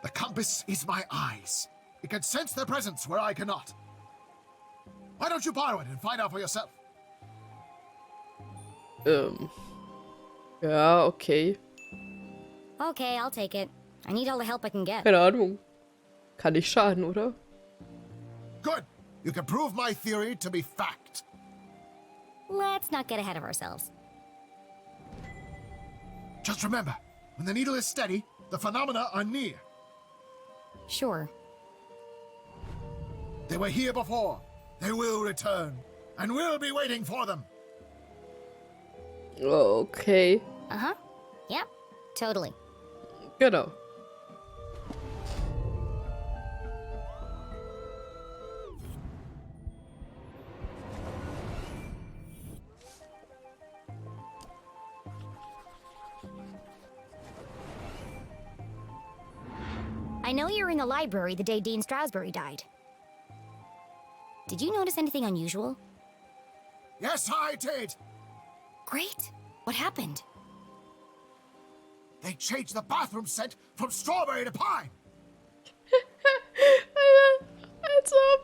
D: The compass is my eyes. It can sense their presence where I cannot. Why don't you borrow it and find out for yourself?
A: Ja, okay.
C: Okay, I'll take it. I need all the help I can get.
A: Keine Ahnung. Kann nicht schaden, oder?
D: Good. You can prove my theory to be fact.
C: Let's not get ahead of ourselves.
D: Just remember, when the needle is steady, the phenomena are near.
C: Sure.
D: They were here before. They will return. And we'll be waiting for them.
A: Okay.
C: Uh-huh. Yep, totally.
A: Genau.
C: I know you were in the library the day Dean Strasberry died. Did you notice anything unusual?
D: Yes, I did.
C: Great. What happened?
D: They changed the bathroom scent from strawberry to pine.
A: Als ob.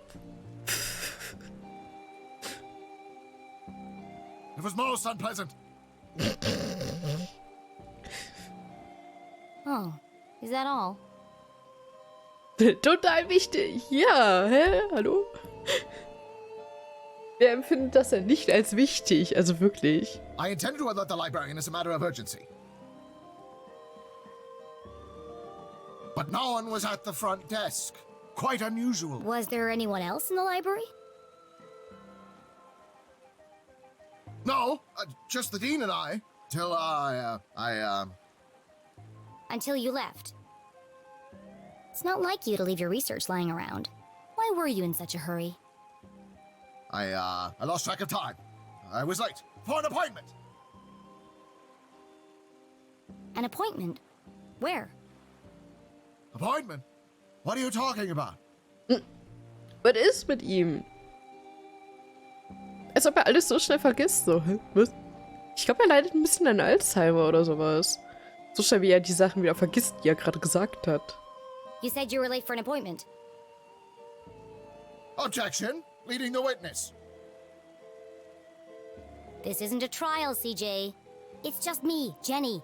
D: It was most unpleasant.
C: Oh, is that all?
A: Total wichtig. Ja, hä? Hallo? Wer empfindet das denn nicht als wichtig? Also wirklich.
D: I intended to alert the librarian as a matter of urgency. But no one was at the front desk. Quite unusual.
C: Was there anyone else in the library?
D: No, just the dean and I. Till
C: Until you left. It's not like you to leave your research lying around. Why were you in such a hurry?
D: I lost track of time. I was late for an appointment.
C: An appointment? Where?
D: Appointment? What are you talking about?
A: Was ist mit ihm? Als ob er alles so schnell vergisst. So. Was? Ich glaube, er leidet ein bisschen an Alzheimer oder sowas. So schnell, wie er die Sachen wieder vergisst, die er gerade gesagt hat.
C: You said you were late for an appointment.
D: Objection. Leading the witness.
C: This isn't a trial, CJ. It's just me, Jenny.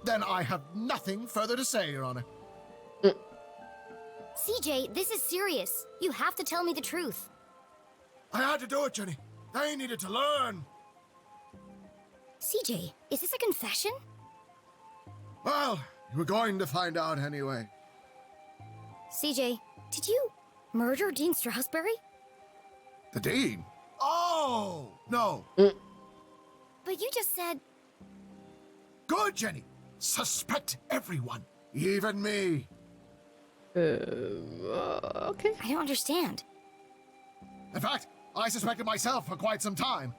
D: Then I have nothing further to say, Your Honor.
C: CJ, this is serious. You have to tell me the truth.
D: I had to do it, Jenny. They needed to learn.
C: CJ, is this a confession?
D: Well, you were going to find out anyway.
C: CJ, did you murder Dean Strasberry?
D: The Dean? Oh, no.
C: But you just said...
D: Good, Jenny. Suspect everyone, even me.
A: Okay.
C: I don't understand.
D: In fact, I suspected myself for quite some time.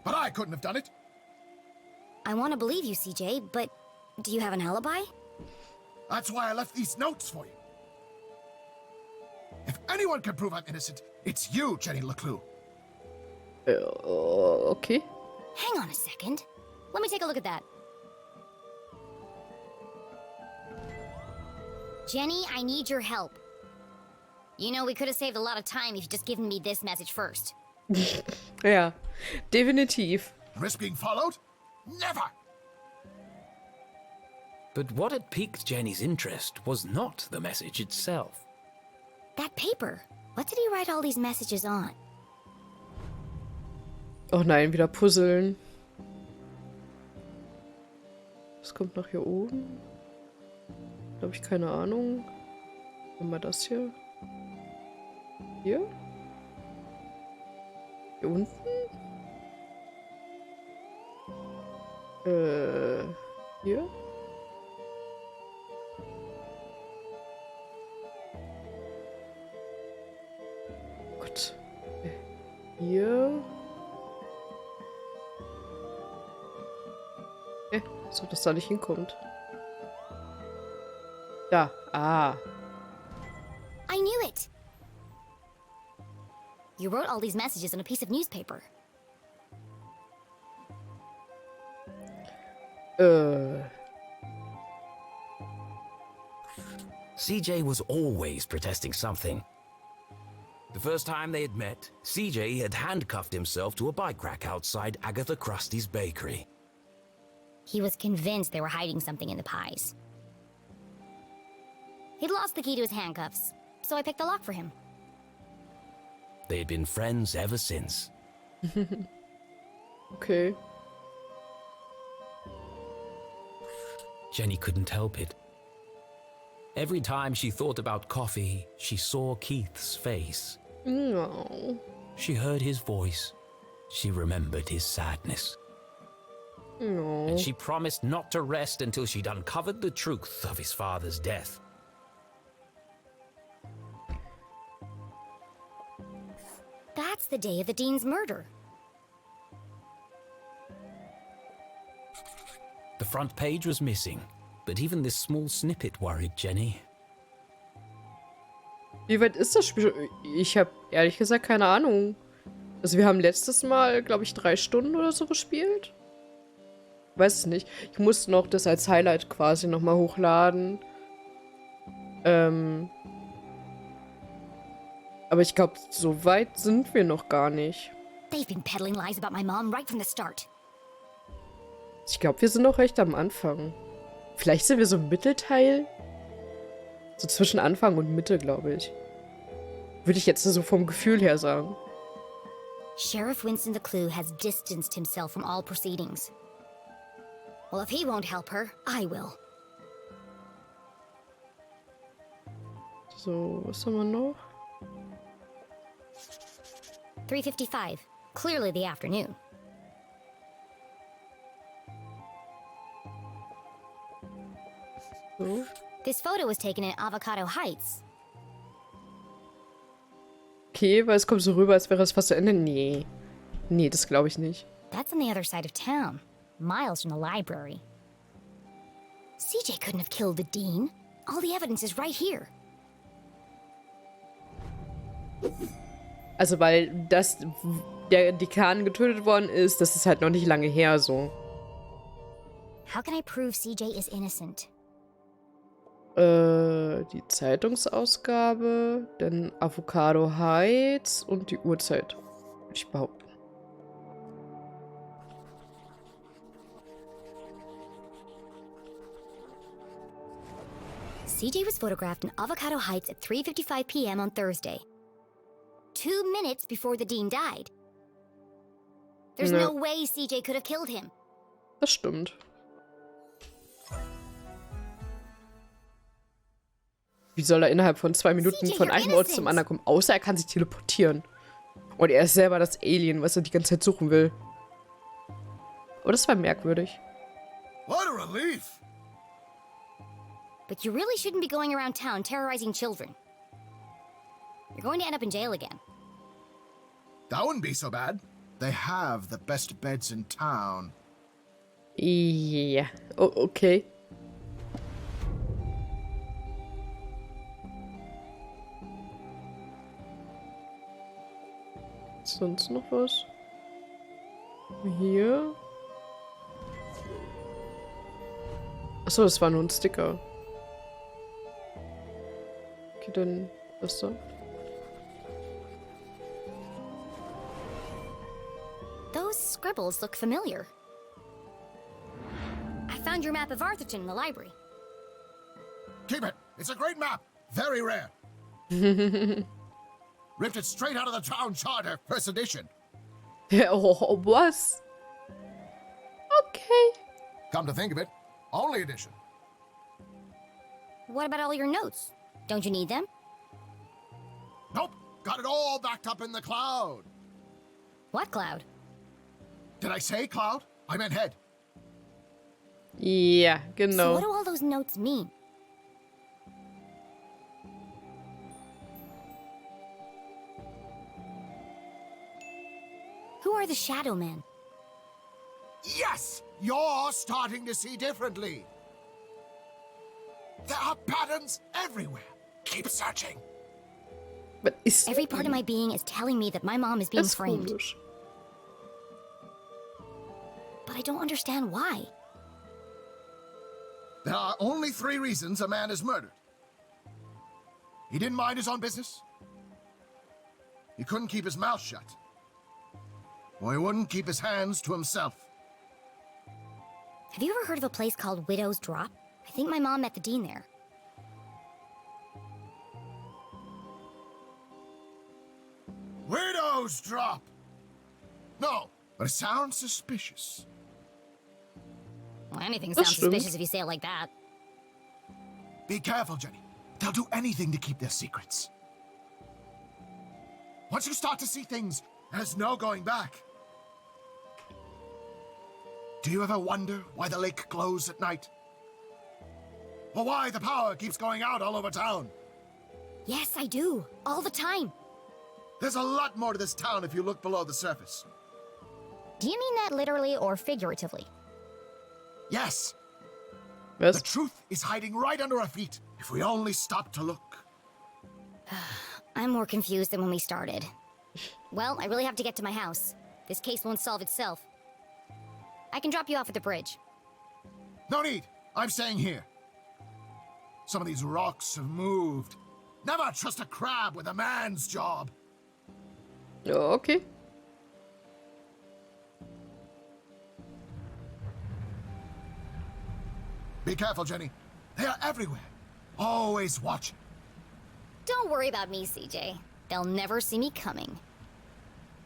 D: But I couldn't have done it.
C: I want to believe you, CJ, but do you have an alibi?
D: That's why I left these notes for you. If anyone can prove I'm innocent, it's you, Jenny LeClue.
A: Okay.
C: Hang on a second. Let me take a look at that. Jenny, I need your help. You know, we could have saved a lot of time if you'd just given me this message first.
A: Ja, definitiv.
D: Risk being followed? Never!
B: But what had piqued Jenny's interest was not the message itself.
C: That paper. What did he write all these messages on?
A: Oh nein, wieder puzzeln. Was kommt noch hier oben? Da habe ich keine Ahnung. Nehmen wir das hier. Hier? Hier unten? Hier? Gut. Hier. So, dass da nicht hinkommt. Da. Ah.
C: I knew it! You wrote all these messages on a piece of newspaper.
B: CJ was always protesting something. The first time they had met, CJ had handcuffed himself to a bike rack outside Agatha Krusty's bakery.
C: He was convinced they were hiding something in the pies. He'd lost the key to his handcuffs, so I picked the lock for him.
B: They had been friends ever since.
A: Okay.
B: Jenny couldn't help it. Every time she thought about coffee, she saw Keith's face.
A: No.
B: She heard his voice. She remembered his sadness.
A: No.
B: And she promised not to rest until she'd uncovered the truth of his father's death.
C: That's the day of the Dean's murder.
B: The front page was missing, but even this small snippet worried Jenny.
A: Wie weit ist das Spiel? Ich habe ehrlich gesagt keine Ahnung. Also wir haben letztes Mal, glaube ich, 3 Stunden oder so gespielt. Weiß es nicht. Ich musste noch das als Highlight quasi nochmal hochladen. Aber ich glaube, so weit sind wir noch gar nicht.
C: They've been peddling lies about my mom right from the start.
A: Ich glaube, wir sind noch recht am Anfang. Vielleicht sind wir so im Mittelteil? So zwischen Anfang und Mitte, glaube ich. Würde ich jetzt so vom Gefühl her sagen.
C: Sheriff Winston LeClue has distanced himself from all proceedings. Well, if he won't help her, I will.
A: So, was haben wir noch?
C: 3:55. Clearly the afternoon.
A: So.
C: This photo was taken in Avocado Heights.
A: Okay, weil es kommt so rüber, als wäre es fast zu Ende. Nee. Nee, das glaube ich nicht.
C: That's on the other side of town, miles from the library. CJ couldn't have killed the dean. All the evidence is right here.
A: Also, weil der Dekan getötet worden ist, das ist halt noch nicht lange her so.
C: How can I prove CJ is innocent?
A: Die Zeitungsausgabe, dann Avocado Heights und die Uhrzeit, würde ich behaupten.
C: CJ was photographed in Avocado Heights at 3:55 p.m. on Thursday. 2 minutes before the dean died. There's no way CJ could have killed him.
A: Das stimmt. Wie soll er innerhalb von 2 Minuten von einem Ort zum anderen kommen? Außer er kann sich teleportieren. Und er ist selber das Alien, was er die ganze Zeit suchen will. Aber das war merkwürdig.
D: What a relief!
C: But you really shouldn't be going around town terrorizing children. You're going to end up in jail again.
D: That wouldn't be so bad. They have the best beds in town.
A: Ja, okay. Sonst noch was? Hier. Achso, das war nur ein Sticker. Okay, dann das da.
C: Those scribbles look familiar. I found your map of Arthurton in the library.
D: Keep it. It's a great map. Very rare. Ripped it straight out of the town charter, first edition.
A: Oh, was? Okay.
D: Come to think of it, only edition.
C: What about all your notes? Don't you need them?
D: Nope. Got it all backed up in the cloud.
C: What cloud?
D: Did I say cloud? I meant head.
A: Ja,
C: So
A: genau.
C: what do all those notes mean? Who are the Shadow Men?
D: Yes! You're starting to see differently. There are patterns everywhere. Keep searching.
A: Was ist
C: Every part of my being is telling me that my mom is being
A: das
C: framed.
A: komisch?
C: But I don't understand why.
D: There are only 3 reasons a man is murdered. He didn't mind his own business. He couldn't keep his mouth shut. Or he wouldn't keep his hands to himself.
C: Have you ever heard of a place called Widow's Drop? I think my mom met the dean there.
D: Widow's drop! No, but it sounds suspicious.
C: Well, anything
A: Das
C: sounds
A: stimmt.
C: suspicious if you say it like that.
D: Be careful, Jenny. They'll do anything to keep their secrets. Once you start to see things, there's no going back. Do you ever wonder why the lake glows at night? Or why the power keeps going out all over town?
C: Yes, I do. All the time.
D: There's a lot more to this town if you look below the surface.
C: Do you mean that literally or figuratively?
D: Yes,
A: Was?
D: the truth is hiding right under our feet if we only stop to look.
C: I'm more confused than when we started. Well, I really have to get to my house. This case won't solve itself. I can drop you off at the bridge.
D: No need. I'm staying here. Some of these rocks have moved. Never trust a crab with a man's job.
A: Ja, okay.
D: Be careful, Jenny. They are everywhere. Always watching.
C: Don't worry about me, CJ. They'll never see me coming.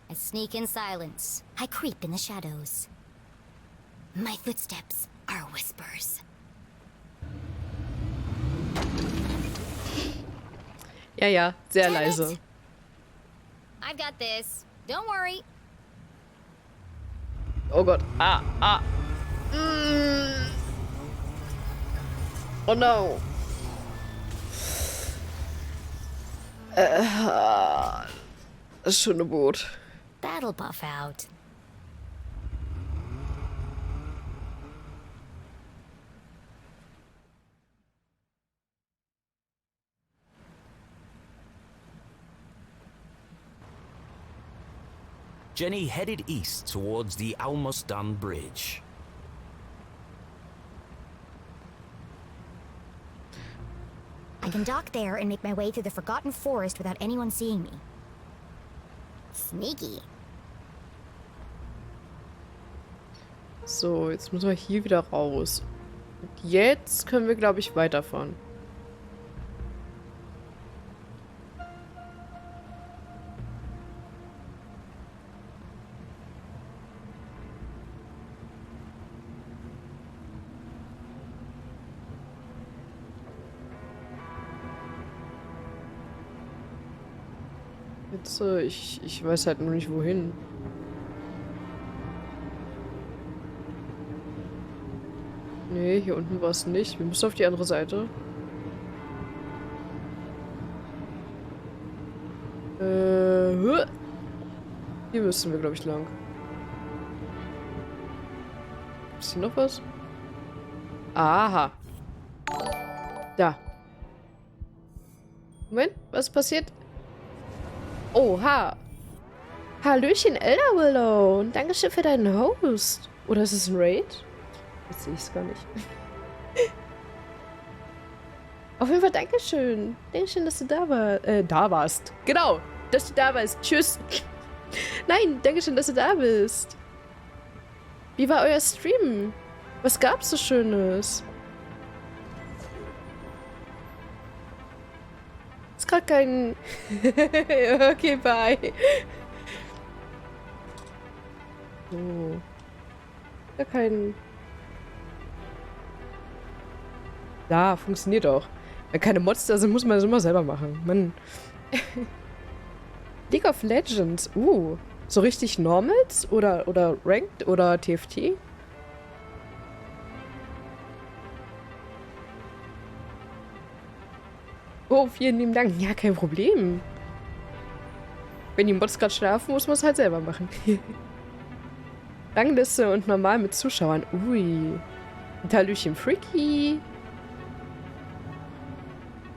C: I sneak in silence. I creep in the shadows. My footsteps are whispers.
A: Ja, ja, sehr
C: Damn
A: leise.
C: it. I've got this. Don't worry.
A: Oh Gott. Ah, ah. Mm. Oh no. Das schöne Boot.
C: That'll buff out.
B: – – – – – – – – – – – – – – – – – – – – – – – – – – – – – – – – – – – – – – – – – – – – – – – – – – – – – – – – – – – – – – – – – – – – – – – – – – – – – – – – – – – – – – – – – – – – – – – – – – – – – – – – – – – – – – – – – – – – – Jenny headed east towards the almost done bridge.
C: I can dock there and make my way through the forgotten forest without anyone seeing me. Sneaky.
A: So, jetzt müssen wir hier wieder raus. Und jetzt können wir, glaube ich, weiterfahren. Jetzt, ich weiß halt nur nicht, wohin. Nee, hier unten war es nicht. Wir müssen auf die andere Seite. Hier müssen wir, glaube ich, lang. Ist hier noch was? Aha. Da. Moment, was passiert? Oha. Hallöchen, Elder Willow. Und Dankeschön für deinen Host. Oder ist es ein Raid? Jetzt sehe ich es gar nicht. Auf jeden Fall Dankeschön. Dankeschön, dass du da warst. Genau, dass du da warst. Tschüss. Nein, Dankeschön, dass du da bist. Wie war euer Stream? Was gab's so Schönes? Ist gerade kein... Okay, bye. So. Gar kein... Ja, funktioniert auch. Wenn keine Mods da sind, muss man das immer selber machen. Mann. League of Legends. So richtig Normals? Oder Ranked? Oder TFT? Oh, vielen lieben Dank. Ja, kein Problem. Wenn die Mods gerade schlafen, muss man es halt selber machen. Rangliste und normal mit Zuschauern. Ui. Und Hallöchen Freaky.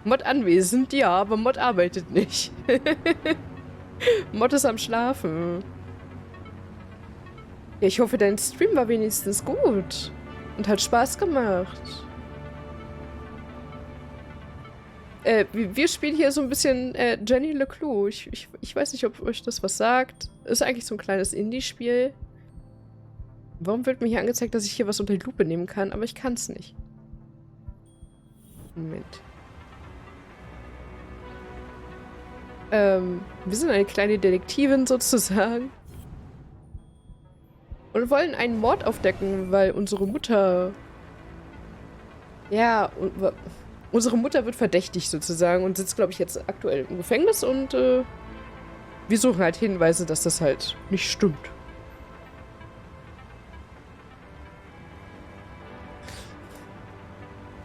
A: Mod anwesend, ja, aber Mod arbeitet nicht. Mod ist am Schlafen. Ja, ich hoffe, dein Stream war wenigstens gut. Und hat Spaß gemacht. Wir spielen hier so ein bisschen Jennys LeClue. Ich weiß nicht, ob euch das was sagt. Ist eigentlich so ein kleines Indie-Spiel. Warum wird mir hier angezeigt, dass ich hier was unter die Lupe nehmen kann? Aber ich kann es nicht. Moment. Wir sind eine kleine Detektivin sozusagen. Und wollen einen Mord aufdecken, weil unsere Mutter... Ja, unsere Mutter wird verdächtig sozusagen und sitzt, glaube ich, jetzt aktuell im Gefängnis und wir suchen halt Hinweise, dass das halt nicht stimmt.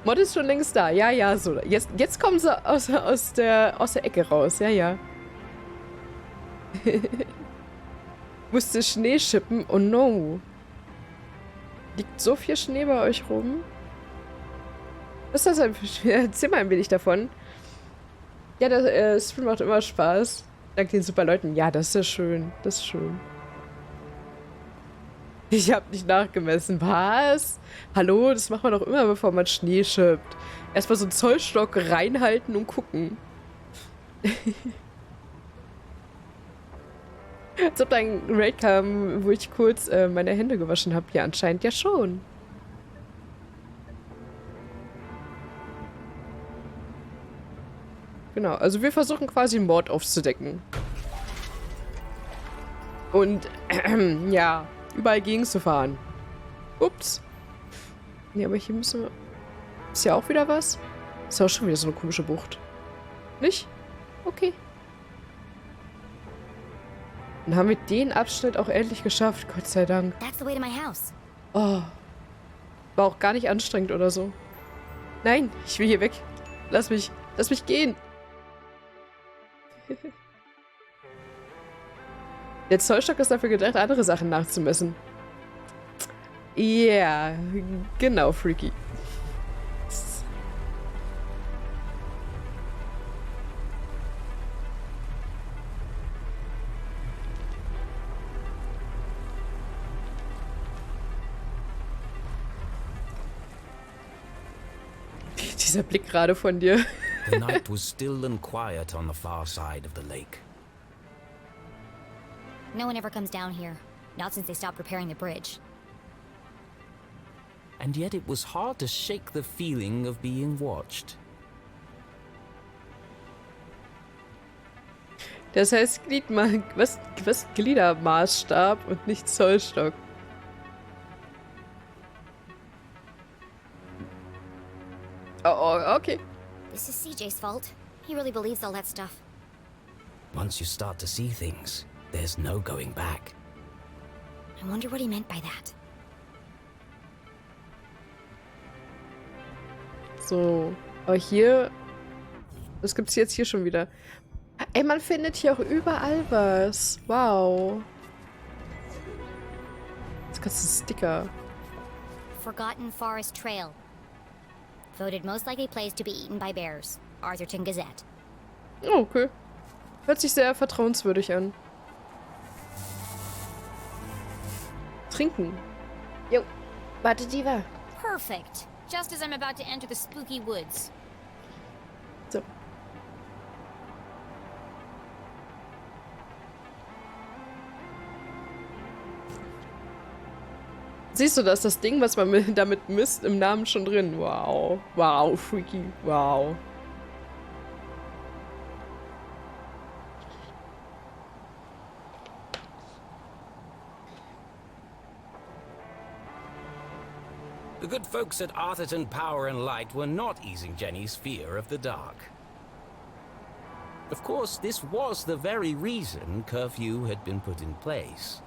A: Mod ist schon längst da. Ja, ja, so. Jetzt kommen sie aus der Ecke raus. Ja, ja. Musste Schnee schippen. Oh no. Liegt so viel Schnee bei euch rum? Was ist das denn für Schnee? Erzähl mal ein wenig davon. Ja, der Stream macht immer Spaß. Dank den super Leuten. Ja, das ist ja schön. Das ist schön. Ich habe nicht nachgemessen. Was? Hallo? Das macht man doch immer, bevor man Schnee schippt. Erstmal so einen Zollstock reinhalten und gucken. Als ob da ein Raid kam, wo ich kurz meine Hände gewaschen habe. Ja, anscheinend ja schon. Genau, also wir versuchen quasi einen Mord aufzudecken. Und, ja... Überall gegenzufahren. Ups. Nee, aber hier müssen wir... Ist ja auch wieder was? Ist ja auch schon wieder so eine komische Bucht. Nicht? Okay. Dann haben wir den Abschnitt auch endlich geschafft. Gott sei Dank.
C: That's the way to my house.
A: Oh. War auch gar nicht anstrengend oder so. Nein, ich will hier weg. Lass mich gehen. Der Zollstock ist dafür gedacht, andere Sachen nachzumessen. Ja, yeah, genau, Freaky. Dieser Blick gerade von dir.
B: The night was still and quiet on the far side of the lake.
C: No one ever comes down here. Not since they stopped repairing the bridge.
B: And yet it was hard to shake the feeling of being watched.
A: Das heißt Gliedermaßstab und nicht Zollstock. Oh, okay.
C: This is CJ's fault. He really believes all that stuff.
B: Once you start to see things, there's no going back.
C: I wonder what he meant by that.
A: So, aber hier... Was gibt's jetzt hier schon wieder? Ey, man findet hier auch überall was. Wow. Jetzt kannst du Sticker.
C: Forgotten Forest Trail. Voted most likely place to be eaten by bears. Arthurton Gazette.
A: Oh, okay. Hört sich sehr vertrauenswürdig an. Trinken. Jo, warte, Diva.
C: Perfect. Just as I'm about to enter the spooky woods.
A: So. Siehst du, da ist das Ding, was man damit misst, im Namen schon drin. Wow. Wow, freaky. Wow.
B: The good folks at Arthurton Power and Light were not easing Jenny's fear of the dark. Of course, this was the very reason curfew had been put in place.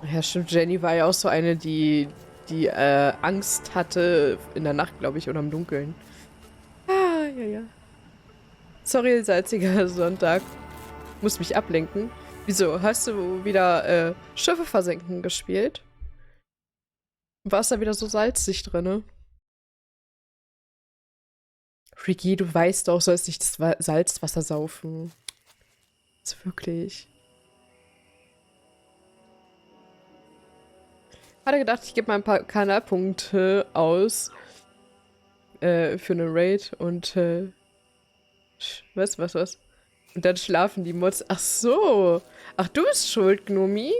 A: Ja, stimmt. Jenny war ja auch so eine, die Angst hatte in der Nacht, glaube ich, oder im Dunkeln. Ah, ja, ja. Sorry, salziger Sonntag. Muss mich ablenken. Wieso? Hast du wieder Schiffe versenken gespielt? War es da wieder so salzig drin? Ricky, du weißt doch, sollst nicht das Salzwasser saufen. Das wirklich. Hatte gedacht, ich gebe mal ein paar Kanalpunkte aus für eine Raid und was? Und dann schlafen die Mods. Ach so. Ach, du bist schuld, Gnomi.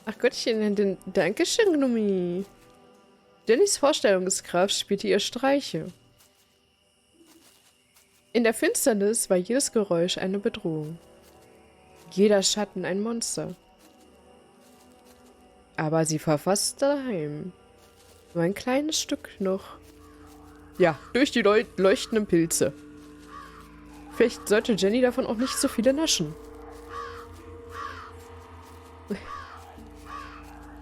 A: Ach Gottchen, Dankeschön, Gnomi. Jennys Vorstellungskraft spielte ihr Streiche. In der Finsternis war jedes Geräusch eine Bedrohung. Jeder Schatten ein Monster. Aber sie war fast daheim. Nur ein kleines Stück noch. Ja, durch die leuchtenden Pilze. Vielleicht sollte Jenny davon auch nicht so viele naschen.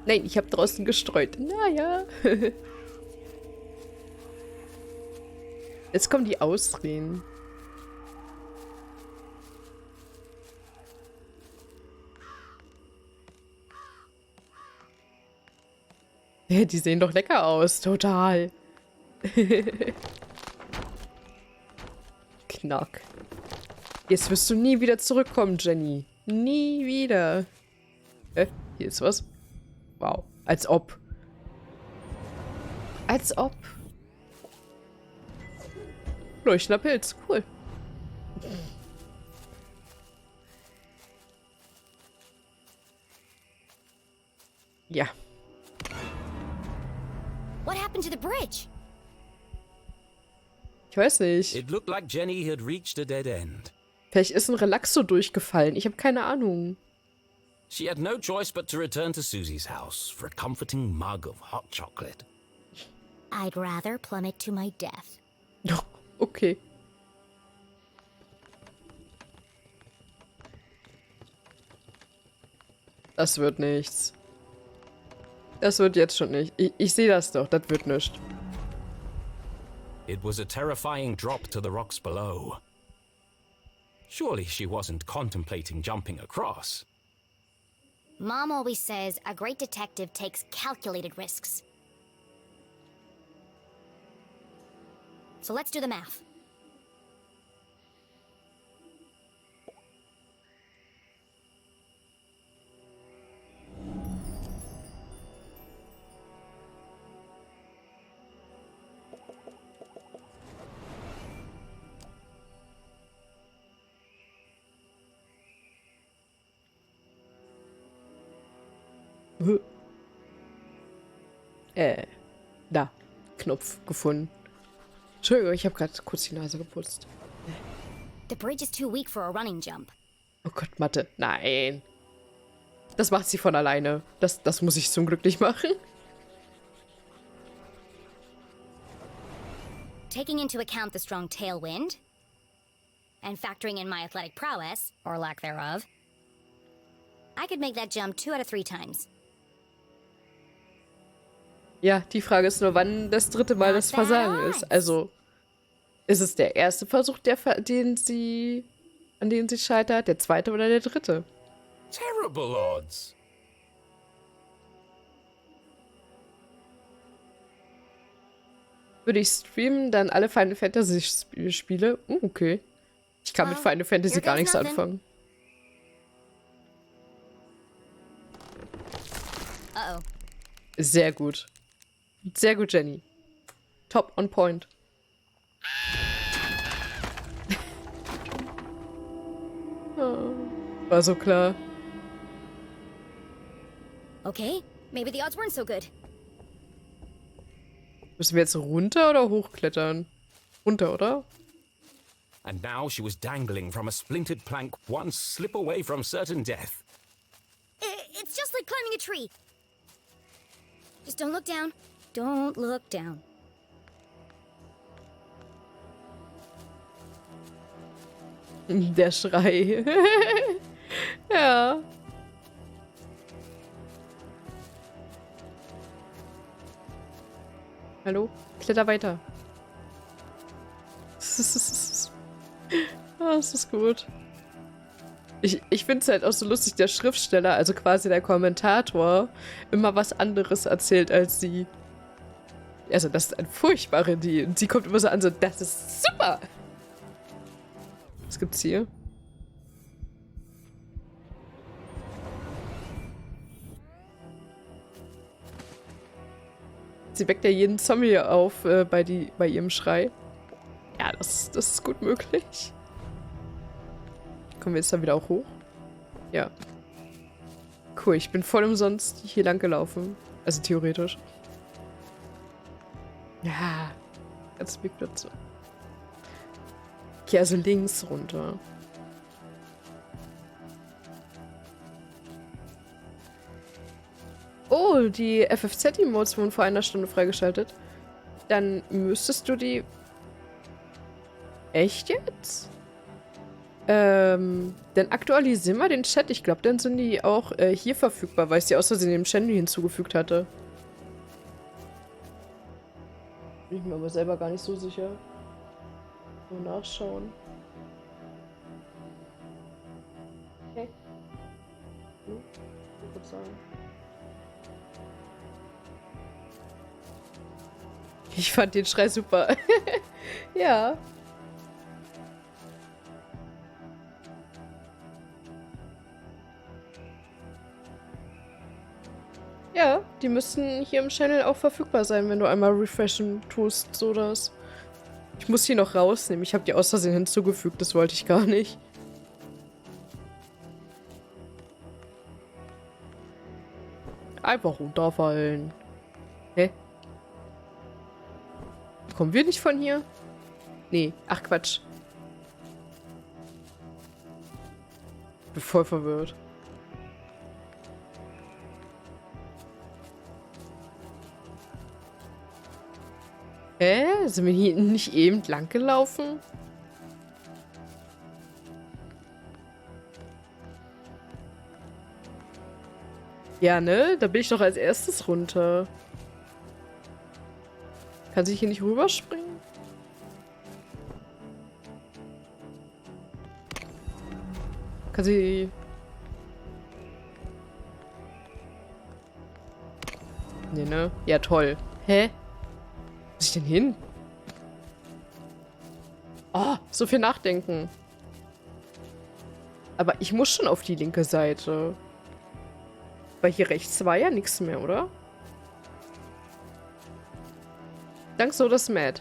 A: Nein, ich habe draußen gestreut. Naja. Jetzt kommen die Ausreden. Die sehen doch lecker aus. Total. Knack. Jetzt wirst du nie wieder zurückkommen, Jenny. Nie wieder. Hier ist was. Wow. Als ob. Als ob. Leuchtender Pilz. Cool. Ja.
C: What happened to the bridge?
A: Ich weiß nicht.
B: It looked like Jenny had reached a dead end.
A: Vielleicht ist ein Relaxo durchgefallen. Ich habe keine Ahnung.
B: She had no choice but to return to Susie's house for a comforting mug of hot chocolate.
C: I'd rather plummet to my death.
A: Okay. Das wird nichts. Das wird jetzt schon nicht. Ich sehe das doch. Das wird nichts.
B: It was a terrifying drop to the rocks below. Surely she wasn't contemplating jumping across.
C: Mom always says a great detective takes calculated risks. So let's do the math.
A: Da. Knopf gefunden. Entschuldigung, ich habe gerade kurz die Nase geputzt.
C: The bridge is too weak for a running jump.
A: Oh Gott, Mathe. Nein. Das macht sie von alleine. Das muss ich zum Glück nicht machen.
C: Taking into account the strong tailwind, and factoring in my athletic prowess, or lack thereof, I could make that jump 2 out of 3 times.
A: Ja, die Frage ist nur, wann das dritte Mal das Versagen ist. Also, ist es der erste Versuch, an den sie scheitert, der zweite oder der dritte?
B: Terrible odds.
A: Würde ich streamen, dann alle Final Fantasy Spiele? Okay. Ich kann mit Final Fantasy gar nichts anfangen.
C: Uh-oh.
A: Sehr gut. Sehr gut, Jenny. Top on point. Oh, war so klar.
C: Okay, maybe the odds weren't so good.
A: Müssen wir jetzt runter oder hochklettern? Runter, oder?
B: And now she was dangling from a splintered plank, one slip away from certain death.
C: It's just like climbing a tree. Just don't look down. Don't look down.
A: Der Schrei. Ja. Hallo? Kletter weiter. Ah, das ist gut. Ich finde es halt auch so lustig, der Schriftsteller, also quasi der Kommentator, immer was anderes erzählt als sie. Also, das ist eine furchtbare Idee. Und sie kommt immer so an, so, das ist super! Was gibt's hier? Sie weckt ja jeden Zombie auf bei ihrem Schrei. Ja, das ist gut möglich. Kommen wir jetzt dann wieder auch hoch? Ja. Cool, ich bin voll umsonst hier lang gelaufen. Also theoretisch. Ja, ganz viel Plätze. Okay, also links runter. Oh, die FFZ-Emotes wurden vor einer Stunde freigeschaltet. Dann müsstest du die... Echt jetzt? Dann aktualisier mal den Chat. Ich glaube, dann sind die auch hier verfügbar, weil ich sie aus Versehen dem Channel hinzugefügt hatte. Bin ich mir aber selber gar nicht so sicher. Nur nachschauen. Okay. Ich würde sagen. Ich fand den Schrei super. Ja. Ja, die müssten hier im Channel auch verfügbar sein, wenn du einmal refreshen tust, so das. Ich muss die noch rausnehmen. Ich habe die aus Versehen hinzugefügt, das wollte ich gar nicht. Einfach runterfallen. Hä? Kommen wir nicht von hier? Nee. Ach, Quatsch. Bin voll verwirrt. Sind wir hier nicht eben lang gelaufen? Ja, ne? Da bin ich doch als erstes runter. Kann sie hier nicht rüberspringen? Kann sie... Nee, ne? Ja, toll. Hä? Wo muss ich denn hin? Oh, so viel nachdenken. Aber ich muss schon auf die linke Seite. Weil hier rechts war ja nichts mehr, oder? Dank so das Mad.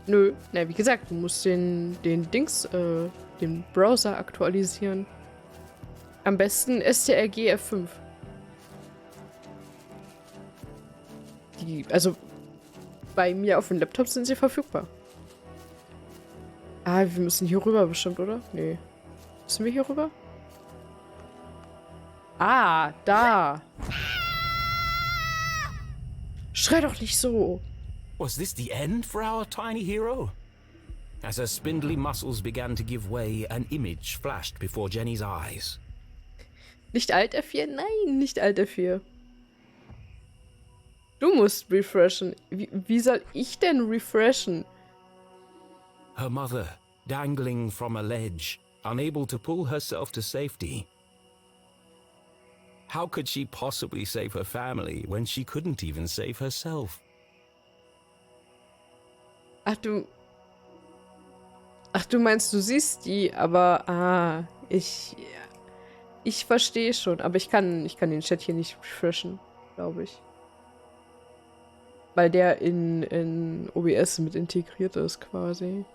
A: Nö, na wie gesagt, du musst den Browser aktualisieren. Am besten STRG F5. Also bei mir auf dem Laptop sind sie verfügbar. Ah, wir müssen hier rüber bestimmt, oder? Nee. Müssen wir hier rüber? Ah, da. Schrei doch nicht so.
B: Was this the end for our tiny hero? As her spindly muscles began to give way, an image flashed before Jenny's eyes.
A: Nicht Alt F4? Nein, nicht Alt F4. Du musst refreshen. Wie soll ich denn refreshen?
B: Her mother, dangling from a ledge, unable to pull herself to safety. How could she possibly save her family when she couldn't even save herself?
A: Ach, du meinst, du siehst die, aber, ich verstehe schon, aber ich kann den Chat hier nicht refreshen, glaube ich. Weil der in OBS mit integriert ist, quasi.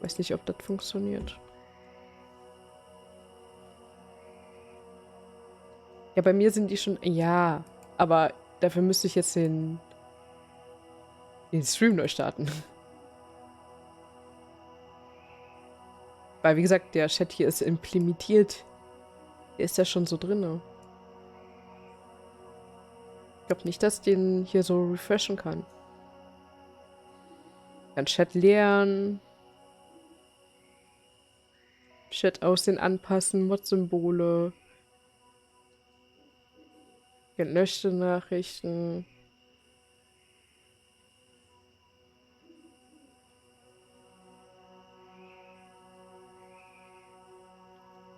A: Weiß nicht, ob das funktioniert. Ja, bei mir sind die schon, ja, aber dafür müsste ich jetzt den Stream neu starten. Weil, wie gesagt, der Chat hier ist implementiert. Der ist ja schon so drin. Ich glaube nicht, dass ich den hier so refreshen kann. Kann Chat leeren. Chat aussehen anpassen, Mod-Symbole. Gelöschte Nachrichten.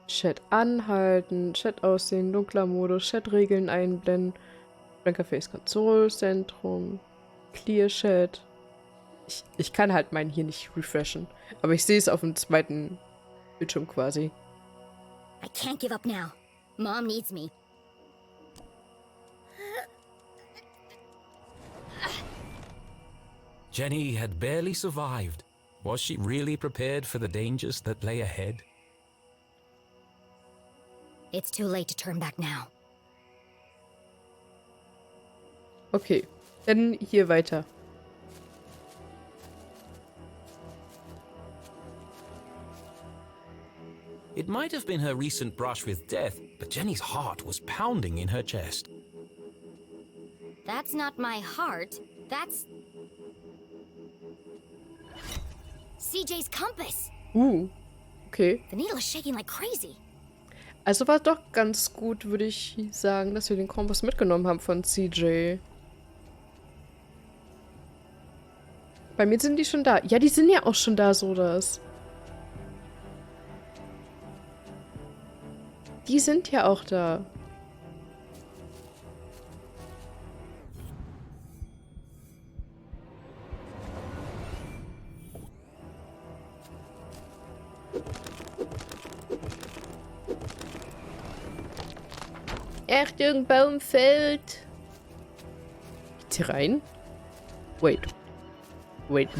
A: Chat anhalten, Chat aussehen, dunkler Modus, Chat-Regeln einblenden, blanker Face-Control-Zentrum, Clear Chat. Ich kann halt meinen hier nicht refreshen, aber ich sehe es auf dem zweiten Bildschirm quasi.
C: I can't give up now. Mom needs me.
B: Jenny had barely survived. Was she really prepared for the dangers that lay ahead?
C: It's too late to turn back now.
A: Okay, dann hier weiter.
B: It might have been her recent brush with death, but Jenny's heart was pounding in her chest.
C: That's not my heart. That's... CJ's compass.
A: Okay.
C: The needle is shaking like crazy.
A: Also war doch ganz gut, würde ich sagen, dass wir den Kompass mitgenommen haben von CJ. Bei mir sind die schon da. Ja, die sind ja auch schon da, so das. Die sind ja auch da. Achtung, Baum fällt. Geht's hier rein? Wait,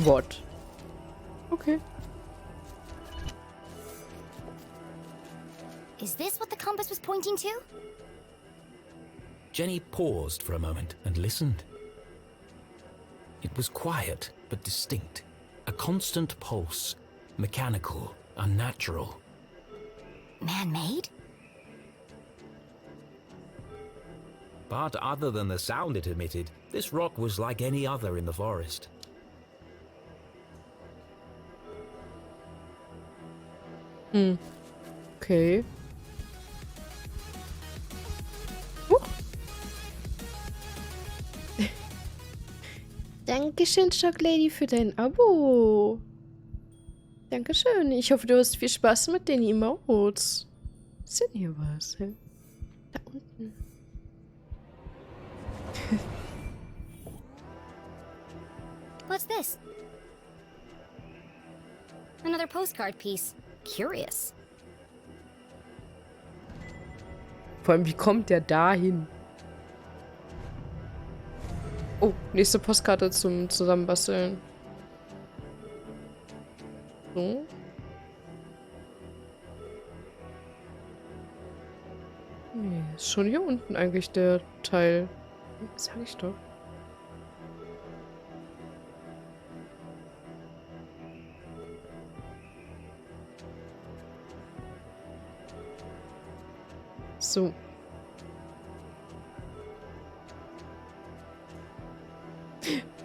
A: what? Okay.
C: Is this what the compass was pointing to?
B: Jenny paused for a moment and listened. It was quiet but distinct, a constant pulse, mechanical, unnatural.
C: Man-made?
B: But other than the sound it emitted, this rock was like any other in the forest.
A: Okay. Dankeschön, Chocklady, für dein Abo. Dankeschön. Ich hoffe, du hast viel Spaß mit den Emotes. Ist denn hier was? Da unten.
C: What's this? Another postcard piece. Curious.
A: Vor allem, wie kommt der da hin? Oh, nächste Postkarte zum Zusammenbasteln. So. Nee, ist schon hier unten eigentlich der Teil. Sag ich doch. So.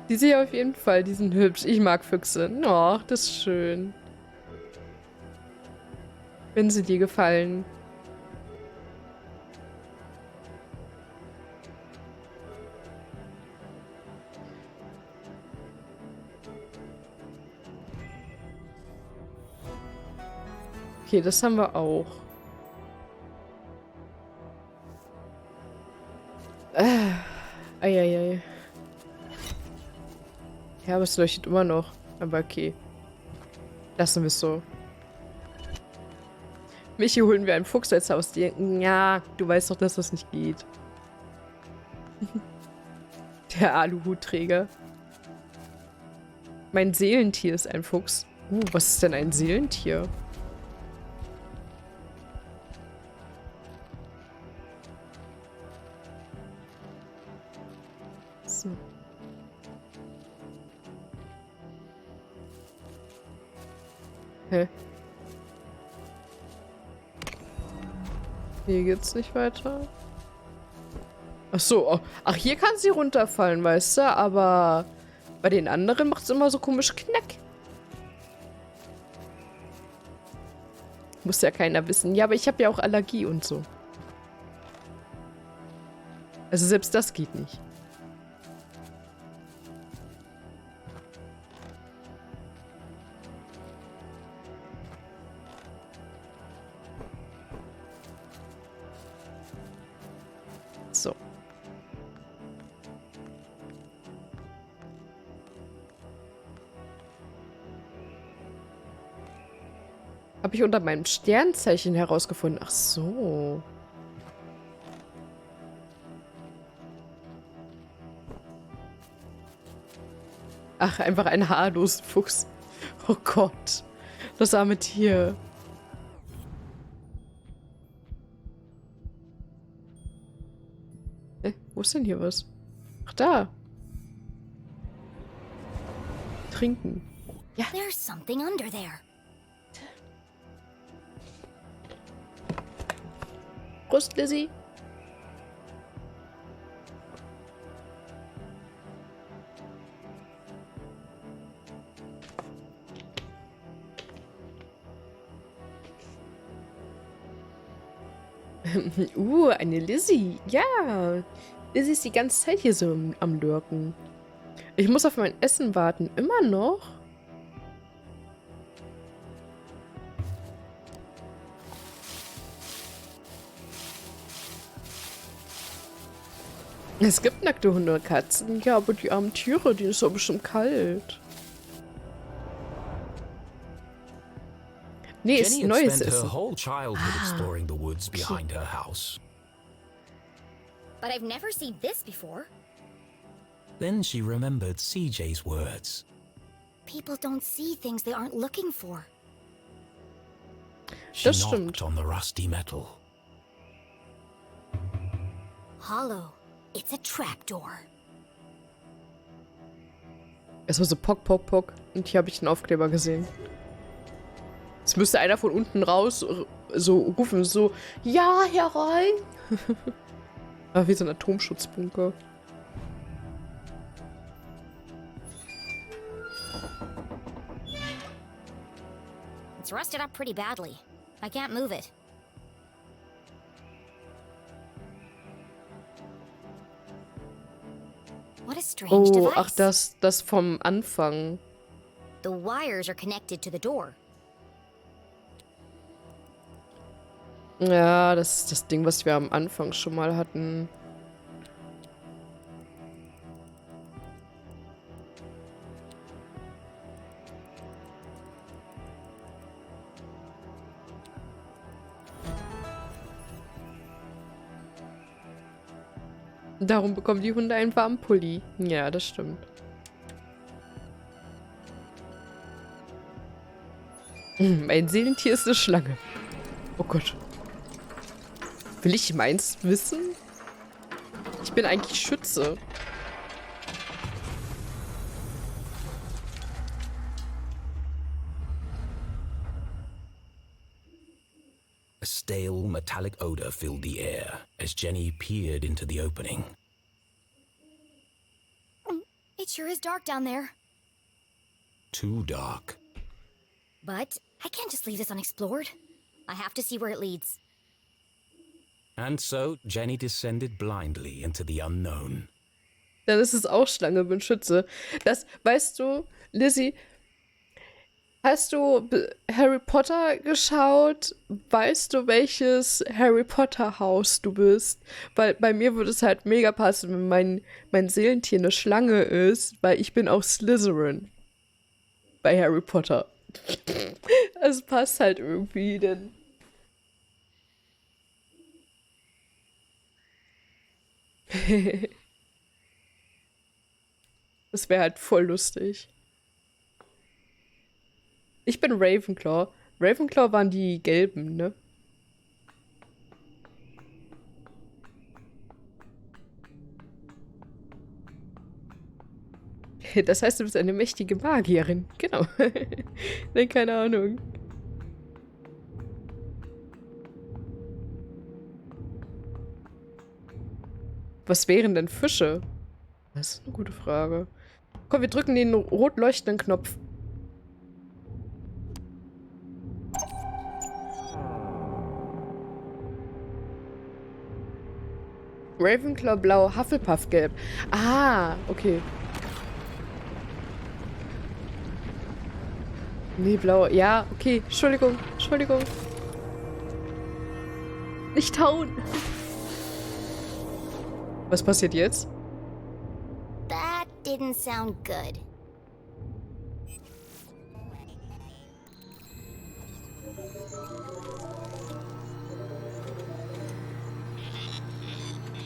A: Die sehe ich auf jeden Fall, die sind hübsch. Ich mag Füchse. Oh, das ist schön. Wenn sie dir gefallen. Okay, das haben wir auch. Eieiei. Ja, aber es leuchtet immer noch. Aber okay. Lassen wir es so. Michi, holen wir einen Fuchs als Haustier. Ja, du weißt doch, dass das nicht geht. Der Aluhutträger. Mein Seelentier ist ein Fuchs. Was ist denn ein Seelentier? So. Hä? Hier geht's nicht weiter. Ach so. Oh. Ach, hier kann sie runterfallen, weißt du? Aber bei den anderen macht es immer so komisch Knack. Muss ja keiner wissen. Ja, aber ich habe ja auch Allergie und so. Also selbst das geht nicht. So. Habe ich unter meinem Sternzeichen herausgefunden. Ach so. Ach, einfach ein haarloser Fuchs. Oh Gott. Das arme Tier. Wo ist denn hier was? Ach, da. Trinken. Ja.
C: There's something under there.
A: Prost, Lizzie. Eine Lizzie. Ja. Lizzie ist die ganze Zeit hier so am Lurken. Ich muss auf mein Essen warten. Immer noch? Es gibt nackte Hunde und Katzen. Ja, aber die armen Tiere, die ist doch bestimmt kalt. Nee, ist
B: Jenny had
A: neues
B: spent her
A: Essen.
B: whole childhood exploring the woods behind her house.
C: But I've never seen this before.
B: Then she remembered CJ's words.
C: People don't see things they aren't looking for.
B: She
A: Das
B: knocked
A: stimmt.
B: on the rusty metal.
C: Hollow. It's a trapdoor.
A: Es war so Pock, Pock, Pock. Und hier habe ich einen Aufkleber gesehen. Es müsste einer von unten raus so rufen, so, ja, herein. Aber wie so ein Atomschutzbunker.
C: It's rusted up pretty badly. I can't move it. What a strange
A: Oh,
C: device.
A: ach, das vom Anfang.
C: The wires are connected to the door.
A: Ja, das ist das Ding, was wir am Anfang schon mal hatten. Darum bekommen die Hunde einen warmen Pulli. Ja, das stimmt. Mein Seelentier ist eine Schlange. Oh Gott. Will ich meins wissen? Ich bin eigentlich Schütze.
B: A stale, metallic odor filled the air as Jenny peered into the opening.
C: It sure is dark down there.
B: Too dark.
C: But I can't just leave this unexplored. I have to see where it leads.
B: And so Jenny descended blindly into the unknown.
A: Dann ist es auch Schlange, bin Schütze. Das, weißt du, Lizzie, hast du Harry Potter geschaut? Weißt du, welches Harry Potter Haus du bist? Weil bei mir würde es halt mega passen, wenn mein Seelentier eine Schlange ist, weil ich bin auch Slytherin. Bei Harry Potter. Es passt halt irgendwie, denn... Das wäre halt voll lustig. Ich bin Ravenclaw. Ravenclaw waren die Gelben, ne? Das heißt, du bist eine mächtige Magierin. Genau. Ne, keine Ahnung. Was wären denn Fische? Das ist eine gute Frage. Komm, wir drücken den rot leuchtenden Knopf. Ravenclaw blau, Hufflepuff gelb. Ah, okay. Nee, blau. Ja, okay. Entschuldigung. Entschuldigung. Nicht hauen. Was passiert jetzt?
C: That didn't sound good.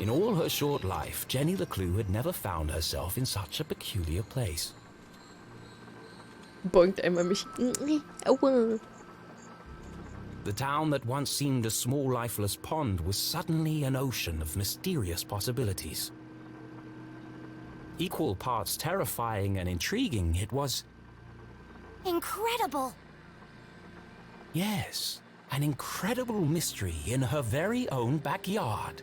B: In all her short life, Jenny LeClue had never found herself in such a peculiar place.
A: Boinkt einmal mich. Aua.
B: The town that once seemed a small, lifeless pond was suddenly an ocean of mysterious possibilities. Equal parts terrifying and intriguing, it was...
C: Incredible!
B: Yes, an incredible mystery in her very own backyard.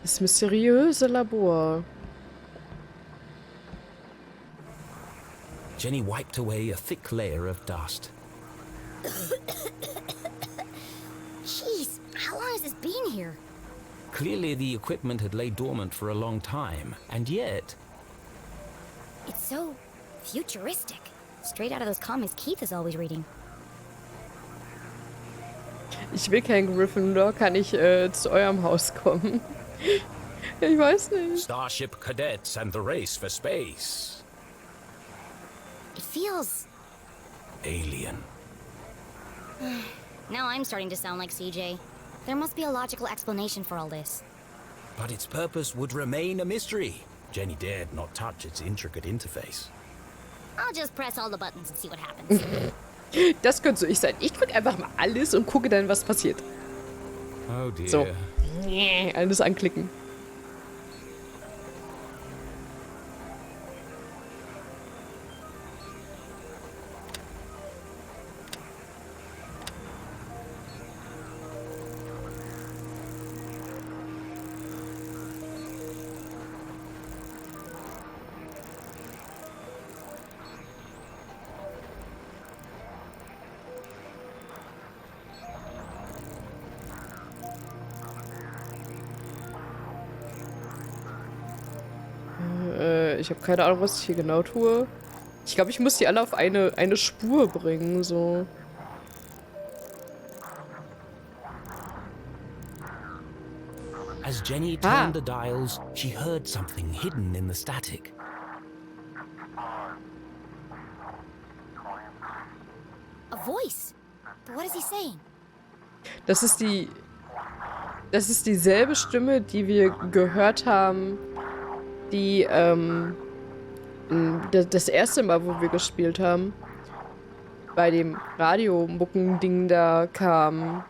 A: Das mysteriöse Labor.
B: Jenny wiped away a thick layer of dust.
C: Jeez, how long has this been here?
B: Clearly the equipment had laid dormant for a long time, and yet...
C: It's so futuristic. Straight out of those comics Keith is always reading.
A: Ich will kein Gryffindor, kann ich zu eurem Haus kommen? Ich weiß nicht.
B: Starship cadets and the race for space.
C: It feels...
B: Alien.
C: Now I'm starting to sound like CJ. There must be a logical explanation for all this.
B: But its purpose would remain a mystery. Jenny dared not touch its intricate interface.
C: I'll just press all the buttons and see what happens.
A: Das könnte so ich sein. Ich drücke einfach mal alles und gucke dann, was passiert.
B: Oh dear.
A: So. Alles anklicken. Ich habe keine Ahnung, was ich hier genau tue. Ich glaube, ich muss die alle auf eine Spur bringen, so.
B: As Jenny turned the dials, she heard something hidden in the static.
C: A voice? But what is he saying?
A: Das ist dieselbe Stimme, die wir gehört haben, die das erste Mal, wo wir gespielt haben. bei dem Radiomucken-Ding da kam,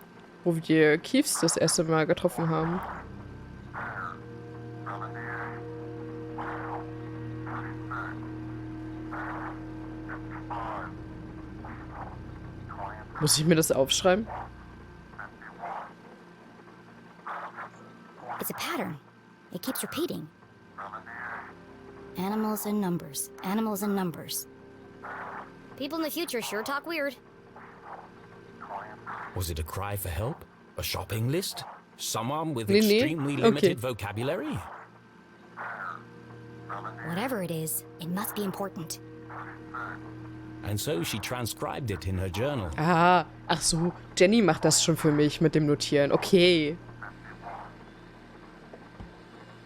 A: wo wir Kiefs das erste Mal getroffen haben. Muss ich mir das aufschreiben?
C: It's a pattern. It keeps repeating. Animals and numbers. Animals and numbers. People in the future sure talk weird.
B: Was it a cry for help? A shopping list? Someone with
A: Nee,
B: extremely
A: okay.
B: limited vocabulary?
C: Whatever it is, it must be important.
B: And so she transcribed it in her journal.
A: Ah, ach so, Jenny macht das schon für mich mit dem Notieren. Okay.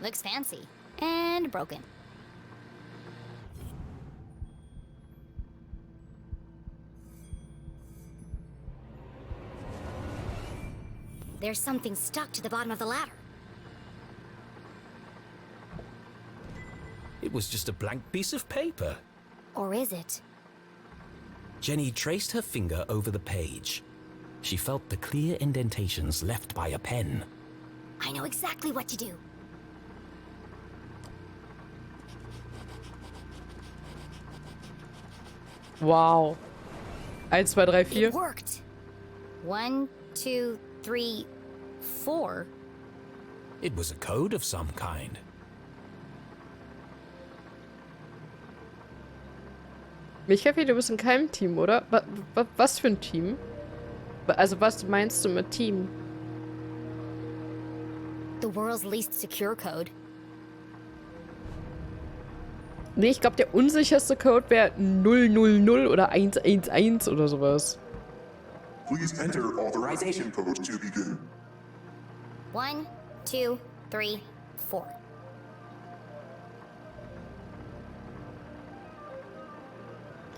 C: Looks fancy. And broken. There's something stuck to the bottom of the ladder.
B: It was just a blank piece of paper.
C: Or is it?
B: Jenny traced her finger over the page. She felt the clear indentations left by a pen.
C: I know exactly what to do.
A: Wow. 1, 2, 3, 4.
C: It worked. 1, 2, 3, 4.
B: It was a code of some kind.
A: Michael, du bist in keinem Team, oder? Was für ein Team? Also, was meinst du mit Team?
C: The world's least secure code.
A: Nee, ich glaube, der unsicherste Code wäre 000 oder 111 oder sowas.
E: Please enter authorization code to begin.
C: 1, 2, 3, 4.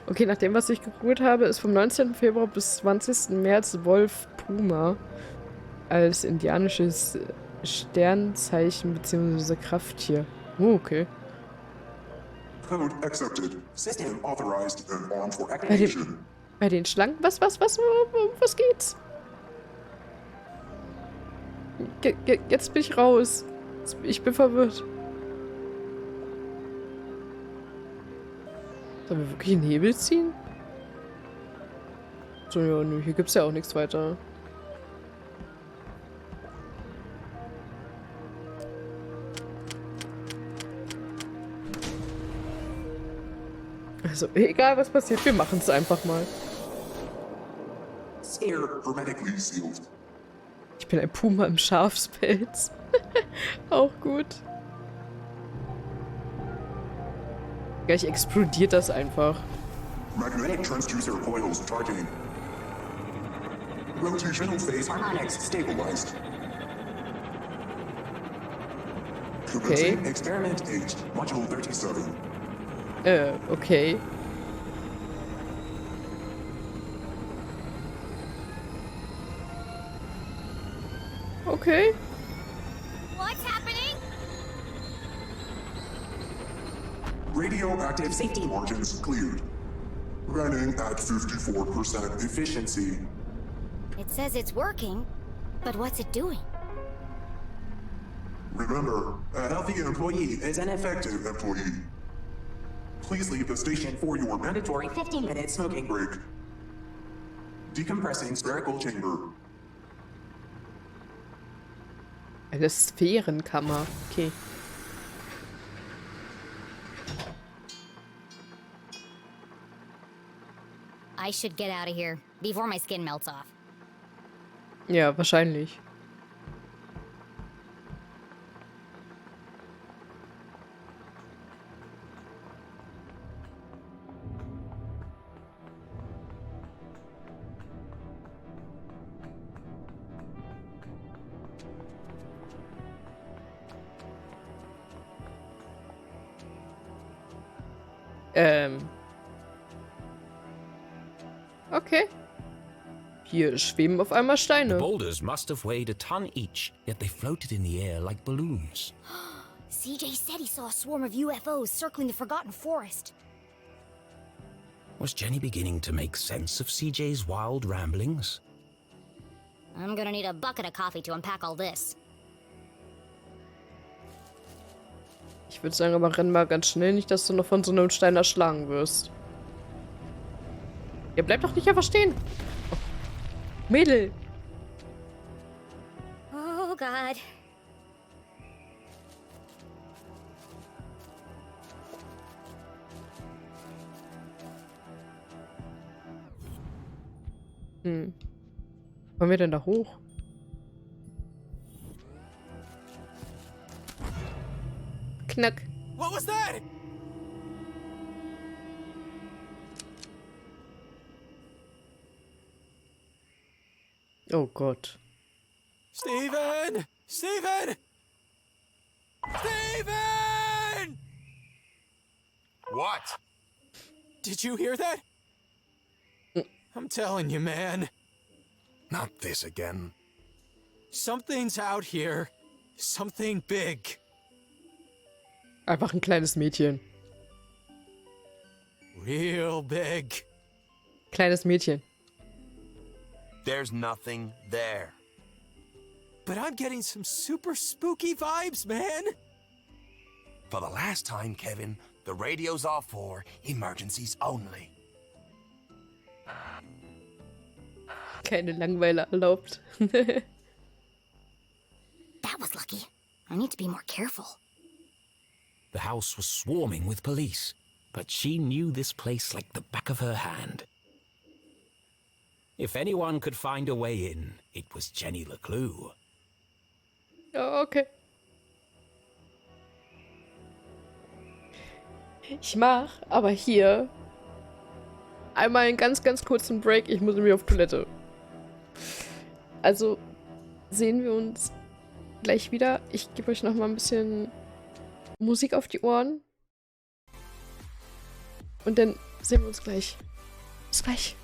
A: Okay, nach dem, was ich gegoogelt habe, ist vom 19. Februar bis 20. März Wolf Puma als indianisches Sternzeichen bzw. Krafttier. Oh, okay.
E: Code accepted. System authorized and armed for
A: Bei
E: activation.
A: den Schlangen? Was geht's? Jetzt bin ich raus. Ich bin verwirrt. Sollen wir wirklich einen Hebel ziehen? So, ja, nö, hier gibt's ja auch nichts weiter. Also, egal was passiert, wir machen es einfach mal.
E: Sphere hermetically sealed.
A: Ich bin ein Puma im Schafspelz. Auch gut. Gleich explodiert das einfach.
E: Magnetic transducer coils charging. Rotational phase harmonics stabilized. Commencing experiment 8, module 37.
A: Okay. Okay.
C: What's happening?
E: Radioactive safety margins cleared. Running at 54% efficiency.
C: It says it's working, but what's it doing?
E: Remember, a healthy employee is an effective employee. Please leave the station for your mandatory 15-minute smoking break. Decompressing spherical chamber.
A: Eine Sphärenkammer. Okay.
C: I should get out of here before my skin melts off.
A: Ja, wahrscheinlich. Okay. Hier schweben auf einmal
B: The
A: Steine.
B: boulders must have weighed a ton each, yet they floated in the air like balloons.
C: CJ said he saw a swarm of UFOs circling the Forgotten Forest.
B: Was Jenny beginning to make sense of CJ's wild ramblings?
C: I'm gonna need a bucket of coffee to unpack all this.
A: Ich würde sagen, aber renn mal ganz schnell, nicht, dass du noch von so einem Stein erschlagen wirst. Ihr bleibt doch nicht einfach stehen. Oh. Mädel.
C: Oh God.
A: Wollen wir denn da hoch? Knack.
F: What was that?
A: Oh Gott.
F: Steven! Steven! Steven!
G: What?
F: Did you hear that? I'm telling you, man.
G: Not this again.
F: Something's out here. Something big.
A: Einfach ein kleines Mädchen.
F: Real big.
A: Kleines Mädchen.
G: There's nothing there.
F: But I'm getting some super spooky vibes, man.
G: For the last time, Kevin, the radio's off for emergencies only.
A: Keine Langweile erlaubt.
C: That was lucky. I need to be more careful.
B: The house was swarming with police, but she knew this place like the back of her hand. If anyone could find a way in, it was Jenny LeClue.
A: Ja, okay. Ich mach aber hier einmal einen ganz, ganz kurzen Break. Ich muss nämlich auf Toilette. Also sehen wir uns gleich wieder. Ich gebe euch noch mal ein bisschen Musik auf die Ohren. Und dann sehen wir uns gleich. Bis gleich.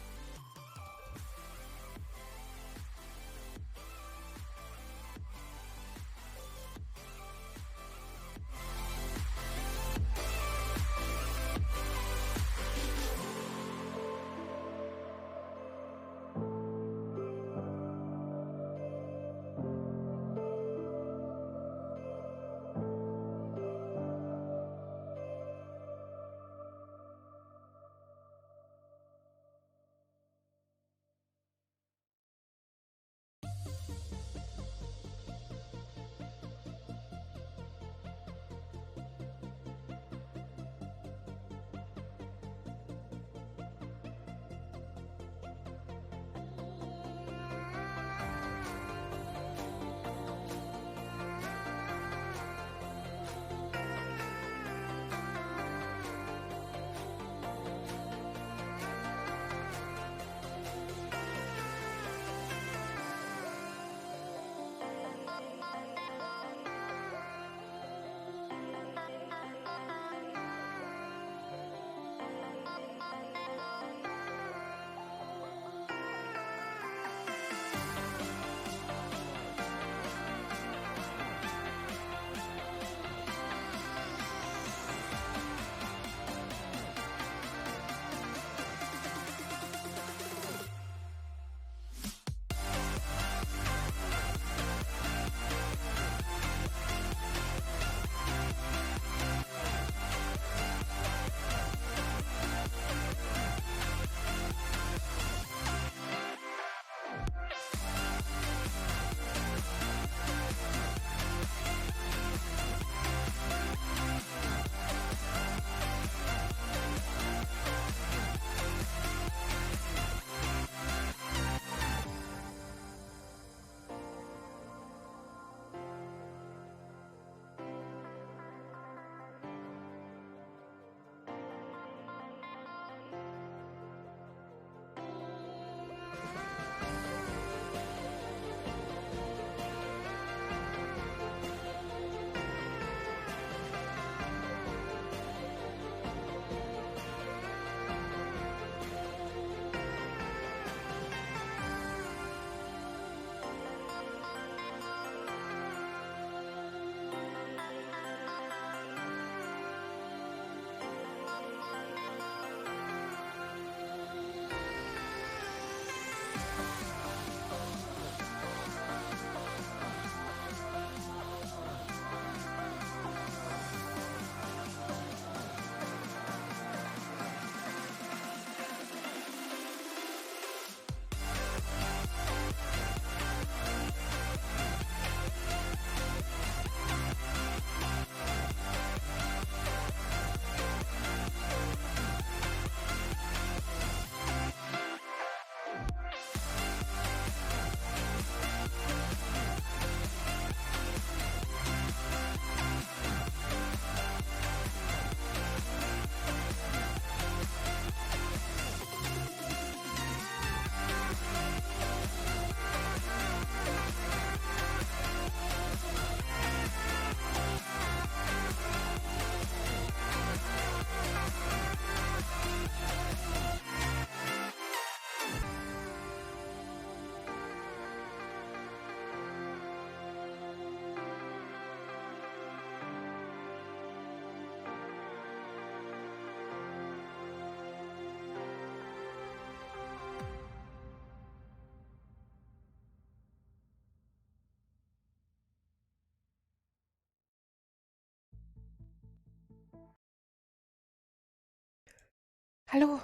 A: Hallo,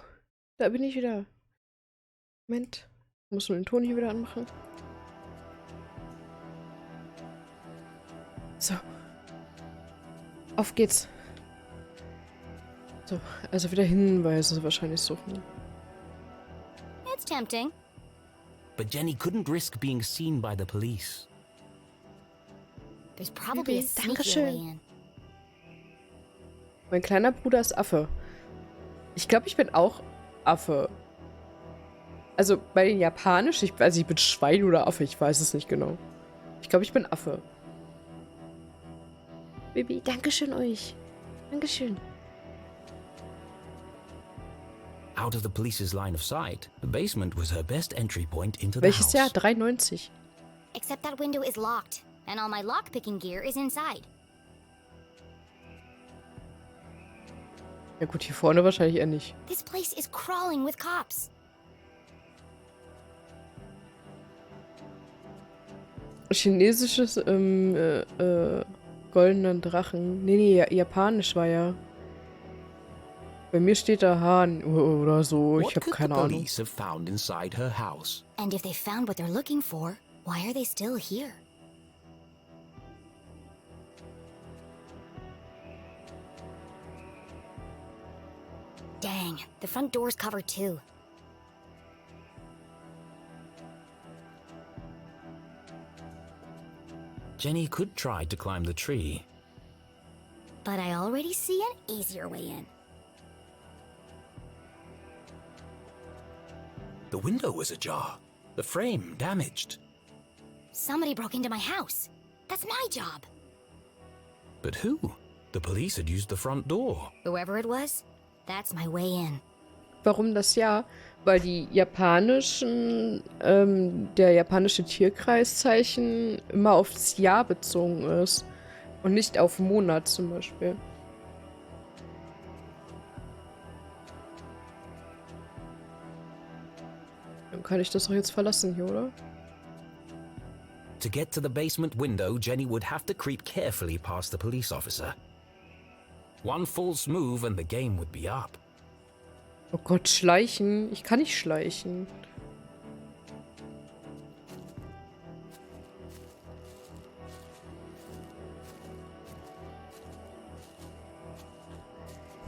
A: da bin ich wieder. Moment, muss nur den Ton hier wieder anmachen. So. Auf geht's. So, also wieder Hinweise wahrscheinlich suchen.
C: It's tempting.
B: But Jenny couldn't risk being seen by the police.
C: There's probably a
A: Baby,
C: sneaky
A: Dankeschön.
C: way in.
A: Mein kleiner Bruder ist Affe. Ich glaube, ich bin auch Affe. Also bei den Japanisch, ich weiß nicht, ich bin Schwein oder Affe, ich weiß es nicht genau. Ich glaube, ich bin Affe. Baby, Dankeschön euch. Dankeschön.
B: Out of the police's line of sight, the basement was her best entry point into the
A: Welches
B: house.
A: Jahr? 93.
C: Except that window is locked, and all my lockpicking gear is inside.
A: Ja gut, hier vorne wahrscheinlich eher nicht.
C: This place is crawling with cops.
A: Chinesisches, goldenen Drachen. Nee, Japanisch war ja. Bei mir steht da Hahn oder so. Ich
B: What
A: habe
B: could
A: keine
B: the
A: Ahnung.
B: police have found inside her house?
C: And if they found what they're looking for, why are they still here? Dang, the front door's covered too.
B: Jenny could try to climb the tree.
C: But I already see an easier way in.
B: The window was ajar, the frame damaged.
C: Somebody broke into my house. That's my job.
B: But who? The police had used the front door.
C: Whoever it was, that's my way in.
A: Warum das Jahr? Weil die japanischen, der japanische Tierkreiszeichen immer aufs Jahr bezogen ist. Und nicht auf Monat zum Beispiel. Dann kann ich das doch jetzt verlassen hier, oder?
B: To get to the basement window, Jenny would have to creep carefully past the police officer. One false move and the game would be up.
A: Oh Gott, schleichen. Ich kann nicht schleichen.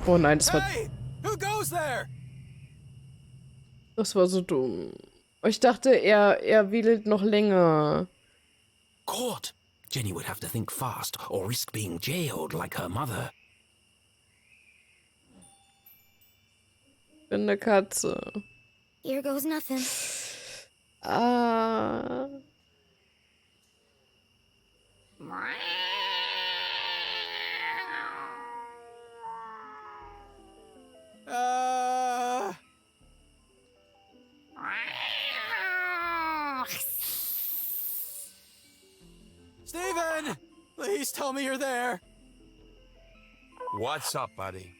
A: Oh nein,
F: Hey! Who goes there?
A: das war so dumm. Ich dachte, er wedelt noch länger.
B: Caught! Jenny would have to think fast or risk being jailed like her mother.
A: Ich bin eine Katze.
C: Here goes nothing.
A: Ah.
F: Steven! Please tell me you're there.
G: What's up, buddy?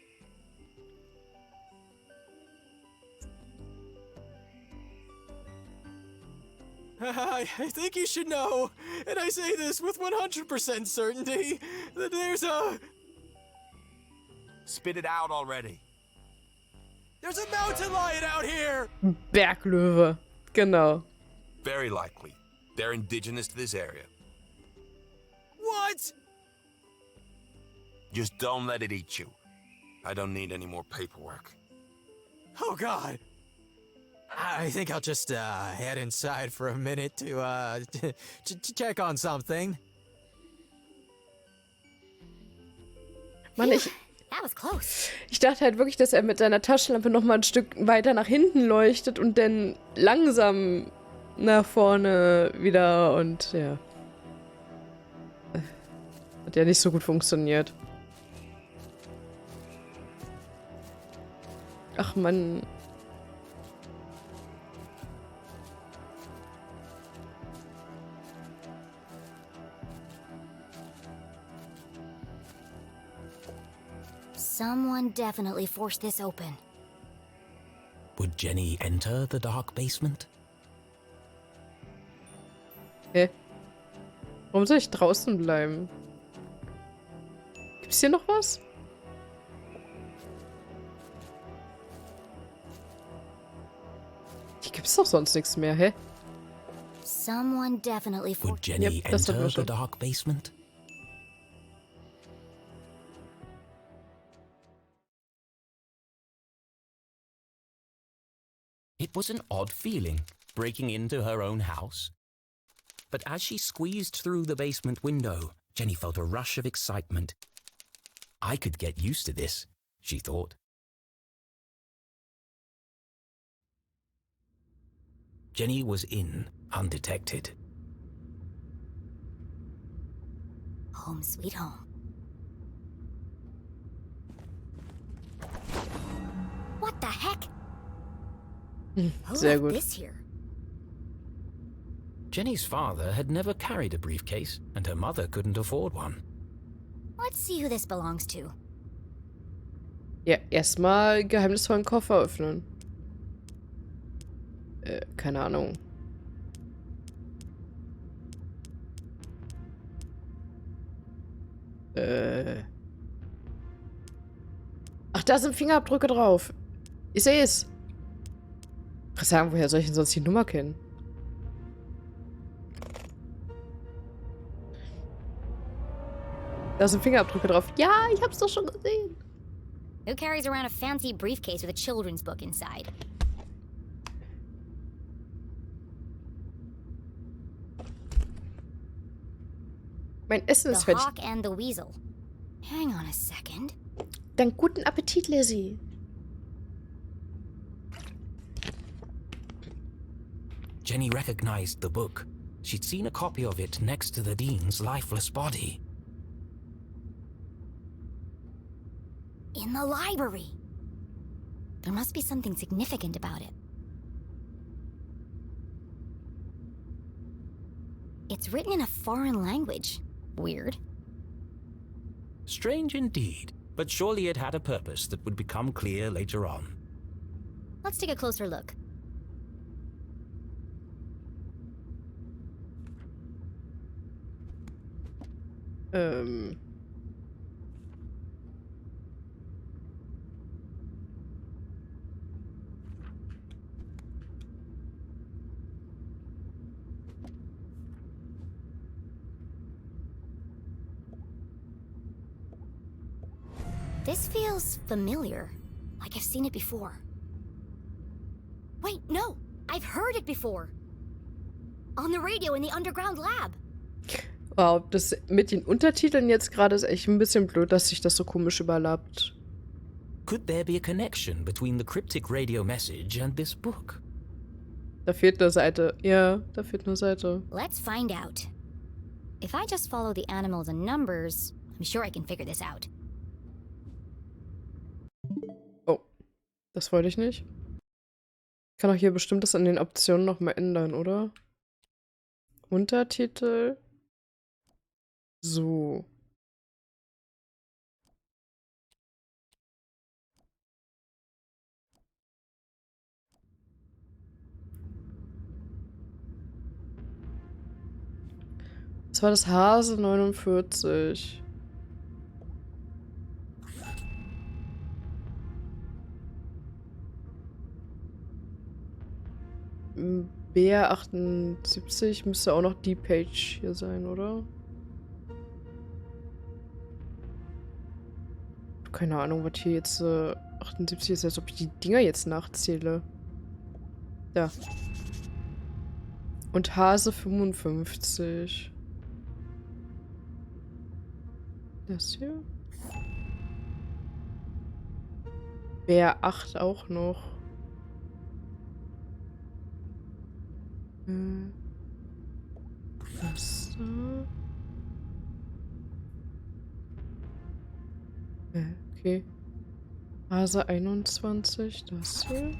F: I think you should know, and I say this with 100% certainty, that there's a mountain lion out here!
A: Berglöwe. Genau.
G: Very likely. They're indigenous to this area.
F: What?
G: Just don't let it eat you. I don't need any more paperwork.
F: Oh God. I think I'll just head inside for a minute to check on something.
A: Mann,
C: That was close.
A: ich dachte halt wirklich, dass er mit seiner Taschenlampe noch mal ein Stück weiter nach hinten leuchtet und dann langsam nach vorne wieder und ja. Hat ja nicht so gut funktioniert. Ach Mann.
C: Someone definitely forced this open.
B: Would Jenny enter the dark basement?
A: Hä? Warum soll ich draußen bleiben? Gibt's hier noch was? Hier gibt's doch sonst nichts mehr, hä?
C: Someone definitely
B: Would Jenny
A: Yep, das hatten wir
B: enter the
A: schon.
B: dark basement? It was an odd feeling, breaking into her own house. But as she squeezed through the basement window, Jenny felt a rush of excitement. I could get used to this, she thought. Jenny was in, undetected.
C: Home sweet home. What the heck? Who
A: Sehr
C: left
A: gut.
C: this here?
B: Jenny's father had never carried a briefcase, and her mother couldn't afford one.
C: Let's see who this belongs to.
A: Ja, erstmal geheimnisvollen Koffer öffnen. Keine Ahnung. Ach, da sind Fingerabdrücke drauf. Ich sehe es. Ich sagen, woher soll ich denn sonst die Nummer kennen? Da sind Fingerabdrücke drauf. Ja, ich hab's doch schon gesehen.
C: Who carries around a fancy briefcase with a children's book inside?
A: Mein Essen
C: The
A: ist fertig.
C: Hawk and the Weasel. Hang on a second.
A: Dann guten Appetit, Lizzie.
B: Jenny recognized the book. She'd seen a copy of it next to the dean's lifeless body.
C: In the library. There must be something significant about it. It's written in a foreign language. Weird.
B: Strange indeed, but surely it had a purpose that would become clear later on.
C: Let's take a closer look. This feels familiar, like I've seen it before. Wait, no! I've heard it before! On the radio in the underground lab!
A: Wow, das mit den Untertiteln jetzt gerade ist echt ein bisschen blöd, dass sich das so komisch überlappt.
B: Could there be a connection between the cryptic radio message and this book?
A: Da fehlt eine Seite. Ja, da fehlt eine Seite.
C: Let's find out. If I just follow the animals and numbers, I'm sure I can figure this out.
A: Oh, das wollte ich nicht. Ich kann auch hier bestimmt das an den Optionen nochmal ändern, oder? Untertitel. So. Das war das Hase 49. BR 78 müsste auch noch die Page hier sein, oder? Keine Ahnung, was hier jetzt 78 ist, als ob ich die Dinger jetzt nachzähle. Da. Und Hase 55. Das hier? BR 8 auch noch. Das da. Okay. Hase 21, das hier.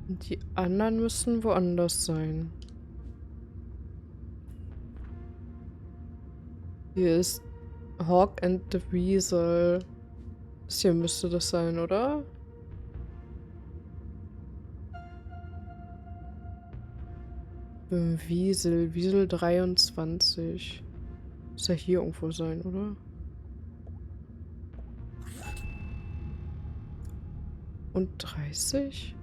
A: Und die anderen müssen woanders sein. Hier ist Hawk and the Weasel. Das hier müsste das sein, oder? Wiesel 23. Muss ja hier irgendwo sein, oder? Und 30?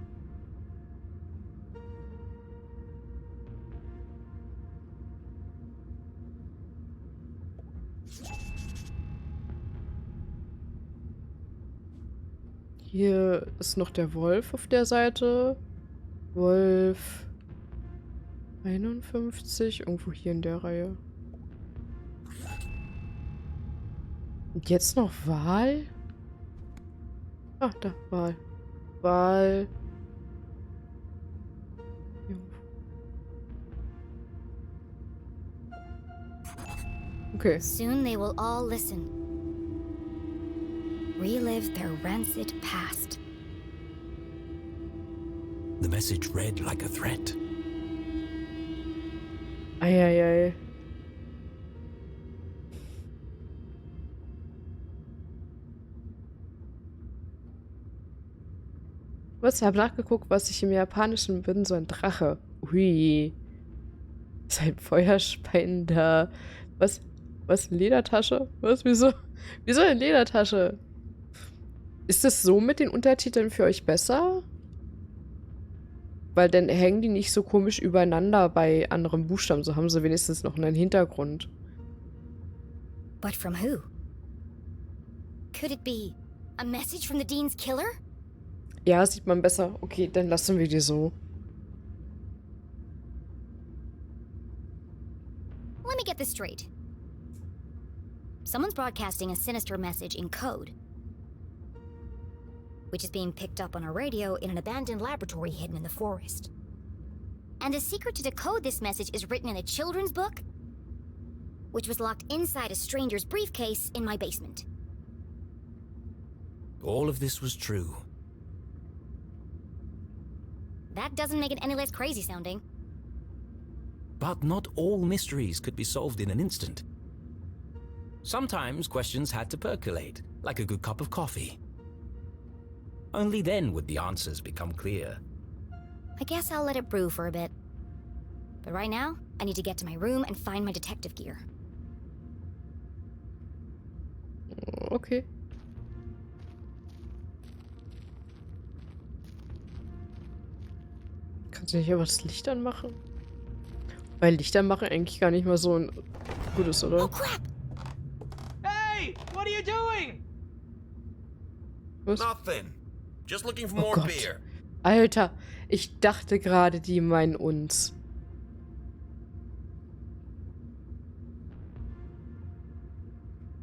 A: Hier ist noch der Wolf auf der Seite. Wolf 51, irgendwo hier in der Reihe. Und jetzt noch Wahl? Ah, da, Wahl. Wahl. Okay.
C: Soon they will all listen. Relive their rancid past.
B: The message read like a threat.
A: Eieiei. Was? Ich habe nachgeguckt, was ich im Japanischen bin. So ein Drache. Ui. Ist ein feuerspeiender. Was? Was? Ledertasche? Was? Wieso? Wieso eine Ledertasche? Ist das so mit den Untertiteln für euch besser? Weil dann hängen die nicht so komisch übereinander bei anderen Buchstaben. So haben sie wenigstens noch einen Hintergrund.
C: But from who? Could it be a message from the Dean's killer?
A: Ja, sieht man besser. Okay, dann lassen wir die so.
C: Let me get this straight. Someone's broadcasting a sinister message in code, which is being picked up on a radio in an abandoned laboratory hidden in the forest. And the secret to decode this message is written in a children's book, which was locked inside a stranger's briefcase in my basement.
B: All of this was true.
C: That doesn't make it any less crazy sounding.
B: But not all mysteries could be solved in an instant. Sometimes questions had to percolate, like a good cup of coffee. Only then would the answers become clear.
C: I guess I'll let it brew for a bit. But right now, I need to get to my room and find my detective gear.
A: Okay. Kannst du nicht aber das Licht anmachen? Weil Licht anmachen eigentlich gar nicht mal so ein gutes, oder?
C: Oh crap!
F: Hey, what are you doing?
A: Was?
G: Nothing. Just looking for
A: Oh
G: more
A: Gott.
G: beer.
A: Alter, ich dachte gerade, die meinen uns.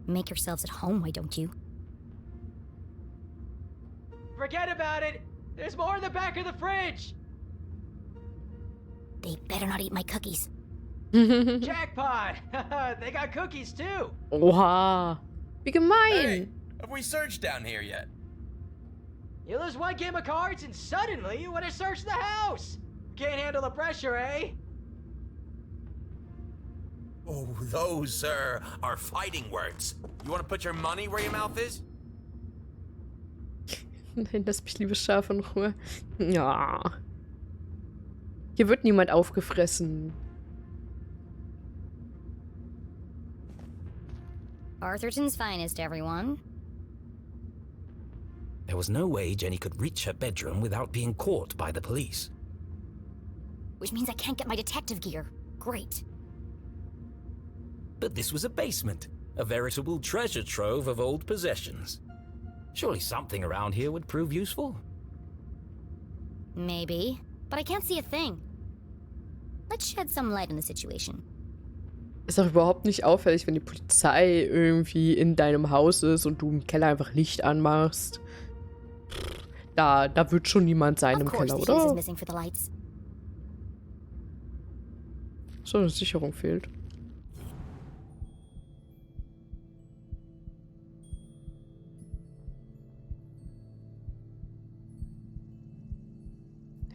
C: Make yourselves at home, why don't you?
F: Forget about it. There's more in the back of the fridge.
C: They better not eat my cookies.
F: Jackpot. They got cookies too.
A: Oha. Wie gemein.
G: Hey, have we searched down here yet?
F: You lose one game of cards and suddenly you want to search the house. Can't handle the pressure, eh?
G: Oh, those, sir, are fighting words. You want to put your money where your mouth is?
A: Nein, lass mich, liebe Schafe, in Ruhe. Ja. Hier wird niemand aufgefressen.
C: Arthurton's finest, everyone.
B: There was no way Jenny could reach her bedroom without being caught by the police.
C: Which means I can't get my detective gear. Great.
B: But this was a basement, a veritable treasure trove of old possessions. Surely something around here would prove useful.
C: Maybe, but I can't see a thing. Let's shed some light on the situation.
A: Ist auch überhaupt nicht auffällig, wenn die Polizei irgendwie in deinem Haus ist und du im Keller einfach Licht anmachst. Da wird schon niemand sein im
C: Of course,
A: Keller,
C: the fuse is
A: oder?
C: missing for the lights.
A: So, eine Sicherung fehlt.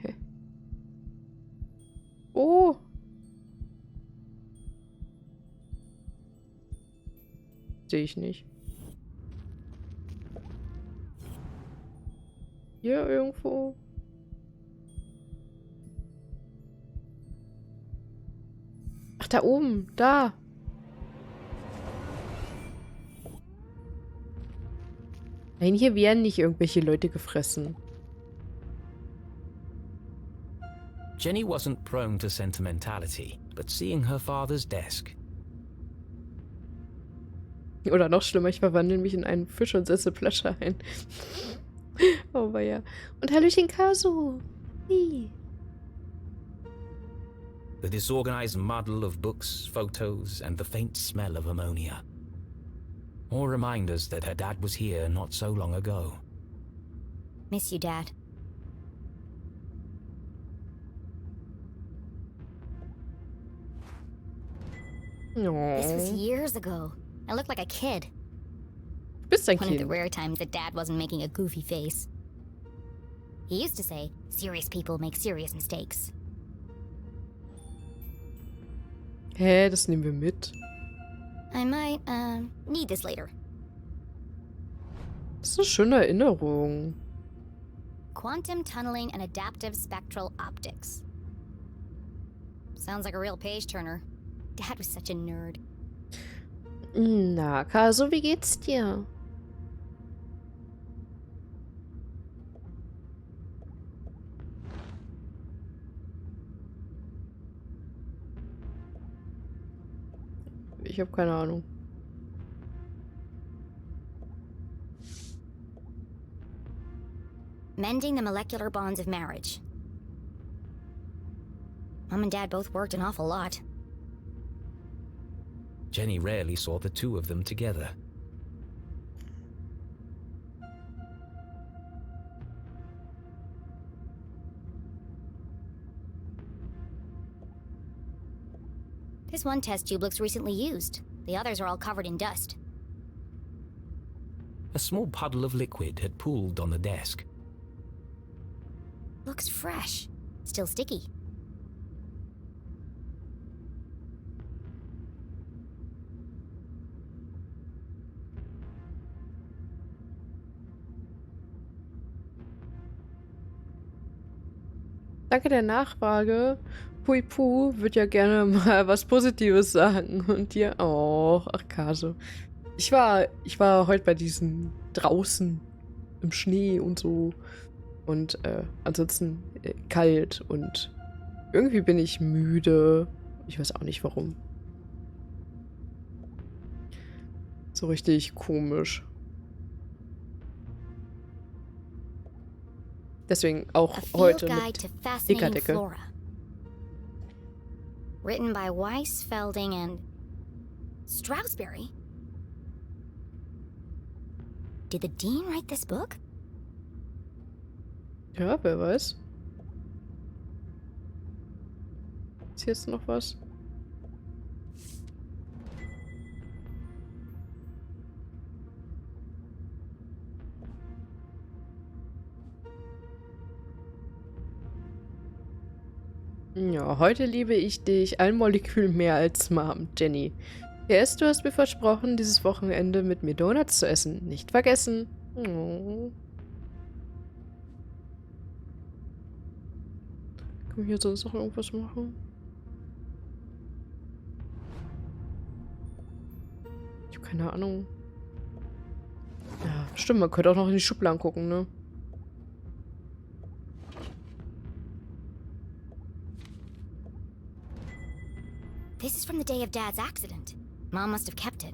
A: Hä? Oh! Sehe ich nicht. Hier irgendwo. Ach, da oben. Da. Nein, hier werden nicht irgendwelche Leute gefressen.
B: Jenny wasn't prone to sentimentality, but seeing her father's desk.
A: Oder noch schlimmer, ich verwandle mich in einen Fisch und setze Flasche ein. Oh, war ja. Und Hallöchen Kasu. Hi.
B: The disorganized muddle of books, photos, and the faint smell of ammonia. All reminders that her dad was here not so long ago.
C: Miss you, Dad. This was years ago. I looked like a kid.
A: Du bist ein
C: One of the
A: Kind.
C: rare times that Dad wasn't making a goofy face. He used to say, serious people make serious mistakes.
A: Hä, das nehmen wir mit.
C: I might, need this later.
A: Das ist eine schöne Erinnerung.
C: Quantum tunneling and adaptive spectral optics. Sounds like a real page-turner. Dad was such a nerd.
A: Na, Kasu, wie geht's dir? Ich habe keine Ahnung.
C: Mending the molecular bonds of marriage. Mom and Dad both worked an awful lot.
B: Jenny rarely saw the two of them together.
C: This one test tube looks recently used. The others are all covered in dust.
B: A small puddle of liquid had pooled on the desk.
C: Looks fresh. Still sticky.
A: Danke der Nachfrage. Pui Pu wird ja gerne mal was Positives sagen. Und dir auch. Ach, Kasu. Ich war heute bei diesen draußen im Schnee und so. Und ansonsten kalt. Und irgendwie bin ich müde. Ich weiß auch nicht warum. So richtig komisch. Deswegen auch
C: A
A: heute
C: Field Guide
A: mit
C: to Fascinating
A: Dickerdecke.
C: Flora. Written by Weiss, Felding, and Stroudsbury. Did the dean write this book?
A: Ja, wer weiß. Ist jetzt noch was? Ja, heute liebe ich dich ein Molekül mehr als Mom, Jenny. PS, du hast mir versprochen, dieses Wochenende mit mir Donuts zu essen. Nicht vergessen. Oh. Kann man hier sonst noch irgendwas machen? Ich habe keine Ahnung. Ja, stimmt, man könnte auch noch in die Schubladen gucken, ne?
C: This is from the day of Dad's accident. Mom must have kept it.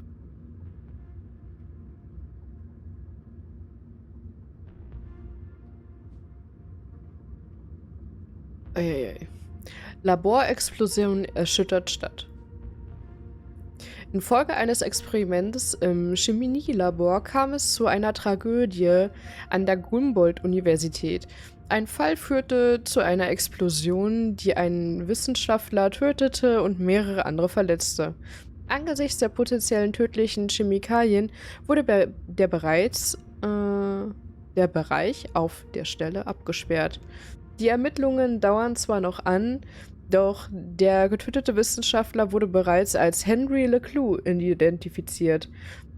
A: Eieiei. Laborexplosion erschüttert Stadt. Infolge eines Experiments im Chemielabor kam es zu einer Tragödie an der Humboldt-Universität. Ein Fall führte zu einer Explosion, die einen Wissenschaftler tötete und mehrere andere verletzte. Angesichts der potenziellen tödlichen Chemikalien wurde der Bereich auf der Stelle abgesperrt. Die Ermittlungen dauern zwar noch an, doch der getötete Wissenschaftler wurde bereits als Henry LeClue identifiziert.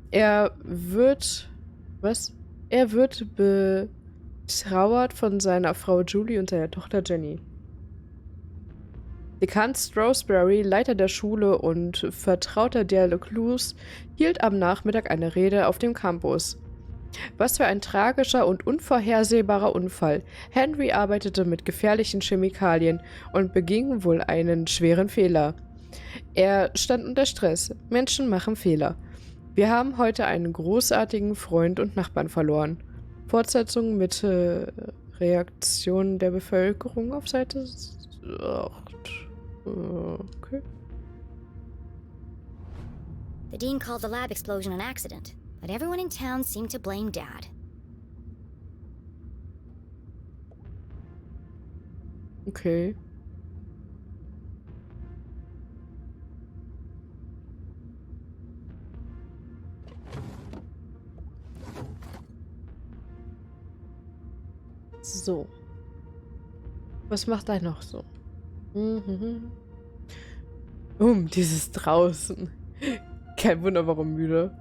A: Er wird betrauert von seiner Frau Julie und seiner Tochter Jenny. Dekan Stroudsbury, Leiter der Schule und Vertrauter der LeClues, hielt am Nachmittag eine Rede auf dem Campus. Was für ein tragischer und unvorhersehbarer Unfall. Henry arbeitete mit gefährlichen Chemikalien und beging wohl einen schweren Fehler. Er stand unter Stress. Menschen machen Fehler. Wir haben heute einen großartigen Freund und Nachbarn verloren. Fortsetzung mit Reaktion der Bevölkerung auf Seite 8. Okay.
C: The dean called the lab explosion an accident, but everyone in town seemed to blame Dad.
A: Okay. So. Was macht er noch so? Dieses draußen. Kein Wunder, warum müde.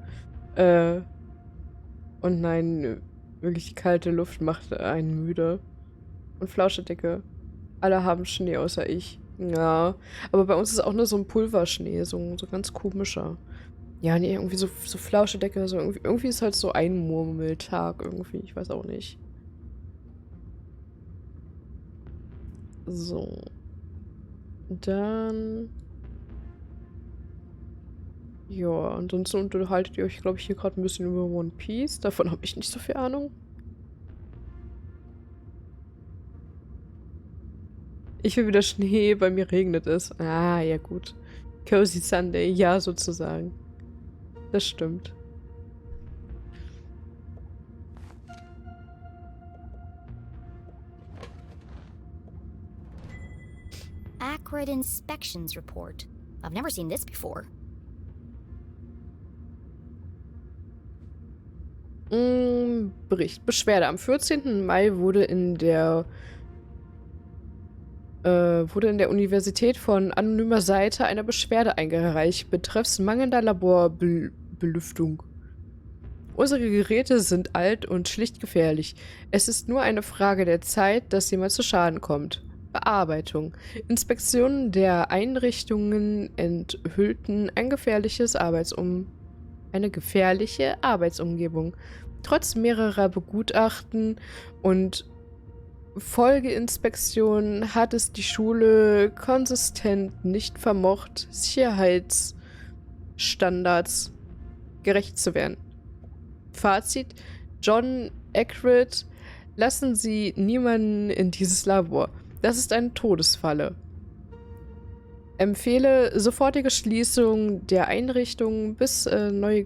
A: Und nein, wirklich die kalte Luft macht einen müde. Und Flauschedecke. Alle haben Schnee außer ich. Ja. Aber bei uns ist auch nur so ein Pulverschnee, so ganz komischer. Ja, nee, irgendwie so Flauschedecke, so irgendwie ist halt so ein Murmeltag irgendwie. Ich weiß auch nicht. So. Dann. Ja, ansonsten unterhaltet ihr euch, glaube ich, hier gerade ein bisschen über One Piece. Davon habe ich nicht so viel Ahnung. Ich will wieder Schnee, bei mir regnet es. Ah, ja gut. Cozy Sunday, ja, sozusagen. Das stimmt.
C: Accurate inspections report. I've never seen this before.
A: Bericht. Beschwerde. Am 14. Mai wurde in der Universität von anonymer Seite eine Beschwerde eingereicht, betreffs mangelnder Laborbelüftung. Unsere Geräte sind alt und schlicht gefährlich. Es ist nur eine Frage der Zeit, dass jemand zu Schaden kommt. Bearbeitung. Inspektionen der Einrichtungen enthüllten eine gefährliche Arbeitsumgebung. Trotz mehrerer Begutachten und Folgeinspektionen hat es die Schule konsistent nicht vermocht, Sicherheitsstandards gerecht zu werden. Fazit: John Ackred, lassen Sie niemanden in dieses Labor. Das ist eine Todesfalle. Empfehle sofortige Schließung der Einrichtung, bis neue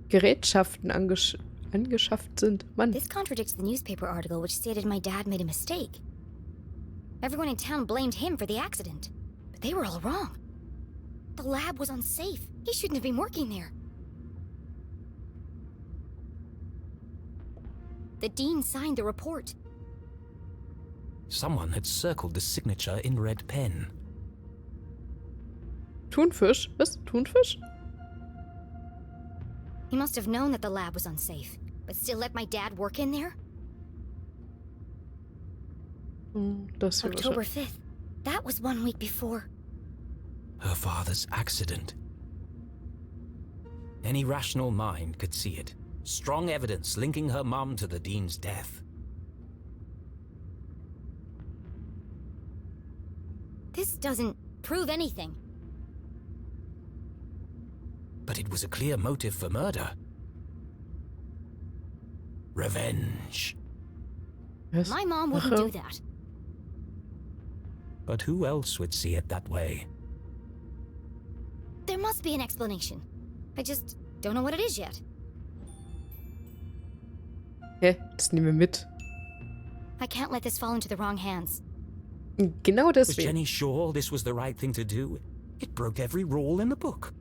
A: Gerätschaften angeschafft sind. Mann.
C: This contradicts the newspaper article which stated my dad made a mistake. Everyone in town blamed him for the accident, but they were all wrong. The lab was unsafe. He shouldn't have been working there. The dean signed the report.
B: Someone had circled the signature in red pen.
A: Thunfisch? Was? Thunfisch?
C: He must have known that the lab was unsafe, but still let my dad work in there?
A: Das hier
C: October 5th. That was 1 week before.
B: Her father's accident. Any rational mind could see it. Strong evidence linking her mum to the dean's death.
C: This doesn't prove anything.
B: But it was a clear motive for murder. Revenge.
A: Was?
C: My mom wouldn't do that.
B: But who else would see it that way?
C: There must be an explanation. I just don't know what it is yet.
A: Hä? Das nehmen wir mit.
C: I can't let this fall into the wrong hands.
A: Genau
B: Was
A: deswegen.
B: Jenny sure this was the right thing to do? It broke every rule in the book.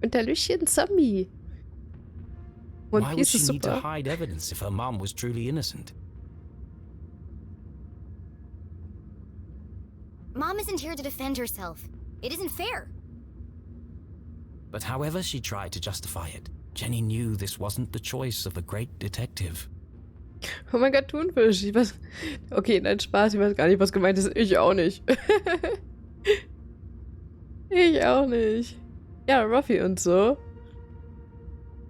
A: Und der Lüchen Zombie. One
B: Why would
A: Piece
B: she
A: ist
B: need to
A: super.
B: hide evidence if her mum was truly innocent?
C: Mom isn't here to defend herself. It isn't fair.
B: But however she tried to justify it, Jenny knew this wasn't the choice of the great detective.
A: Oh mein Gott, Thunfisch. Ich weiß. Okay, nein, Spaß. Ich weiß gar nicht, was gemeint ist. Ich auch nicht. Ich auch nicht. Ja, Ruffy und so.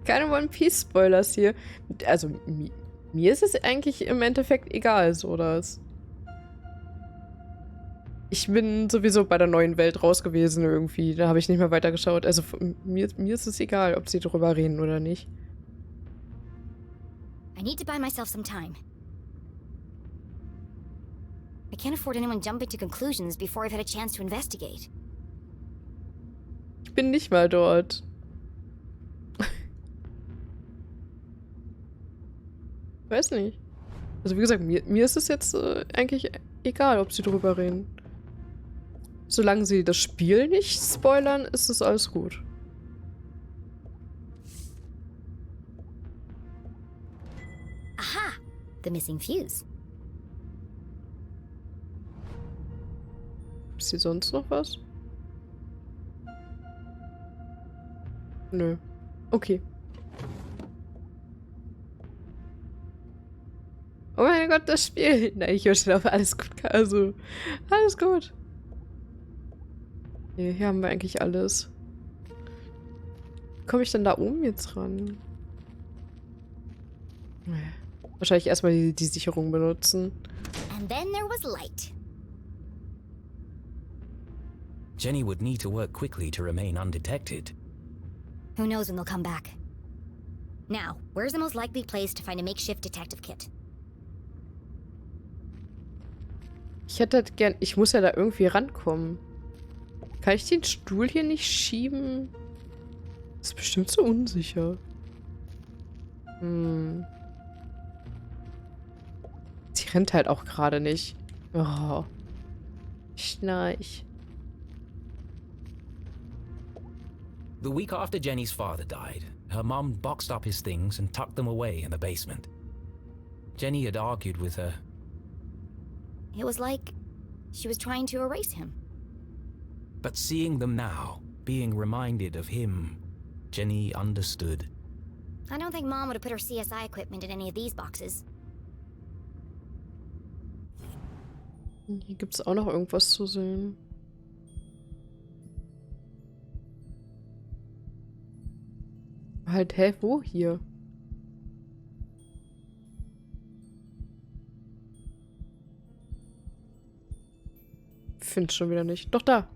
A: Keine One Piece Spoilers hier. Also, mir ist es eigentlich im Endeffekt egal, so das. Ich bin sowieso bei der neuen Welt raus gewesen irgendwie. Da habe ich nicht mehr weitergeschaut. Also, mir ist es egal, ob sie drüber reden oder nicht.
C: I need to buy myself some time. I can't afford anyone jumping to conclusions before I've had a chance to investigate.
A: Ich bin nicht mal dort. Weiß nicht. Also wie gesagt, mir ist es jetzt eigentlich egal, ob sie drüber reden. Solange sie das Spiel nicht spoilern, ist es alles gut.
C: Aha! The missing fuse.
A: Ist hier sonst noch was? Nö. Okay. Oh mein Gott, das Spiel. Nein, ich höre schon auf. Alles gut. Also, alles gut. Hier haben wir eigentlich alles. Wie komme ich denn da oben jetzt ran? Wahrscheinlich erstmal die Sicherung benutzen.
C: And then there was light.
B: Jenny would need to work quickly to remain undetected.
C: Who knows when they'll come back? Now, where's the most likely place to find a makeshift detective kit?
A: Ich hätte halt gern... Ich muss ja da irgendwie rankommen. Kann ich den Stuhl hier nicht schieben? Das ist bestimmt so unsicher. Sie rennt halt auch gerade nicht. Oh. Schnarch.
B: The week after Jenny's father died, her mom boxed up his things and tucked them away in the basement. Jenny had argued with her.
C: It was like she was trying to erase him.
B: But seeing them now, being reminded of him, Jenny understood.
C: I don't think Mom would have put her CSI equipment in any of these boxes.
A: Hier gibt es auch noch irgendwas zu sehen. Halt, hä? Wo hier? Find's schon wieder nicht. Doch da.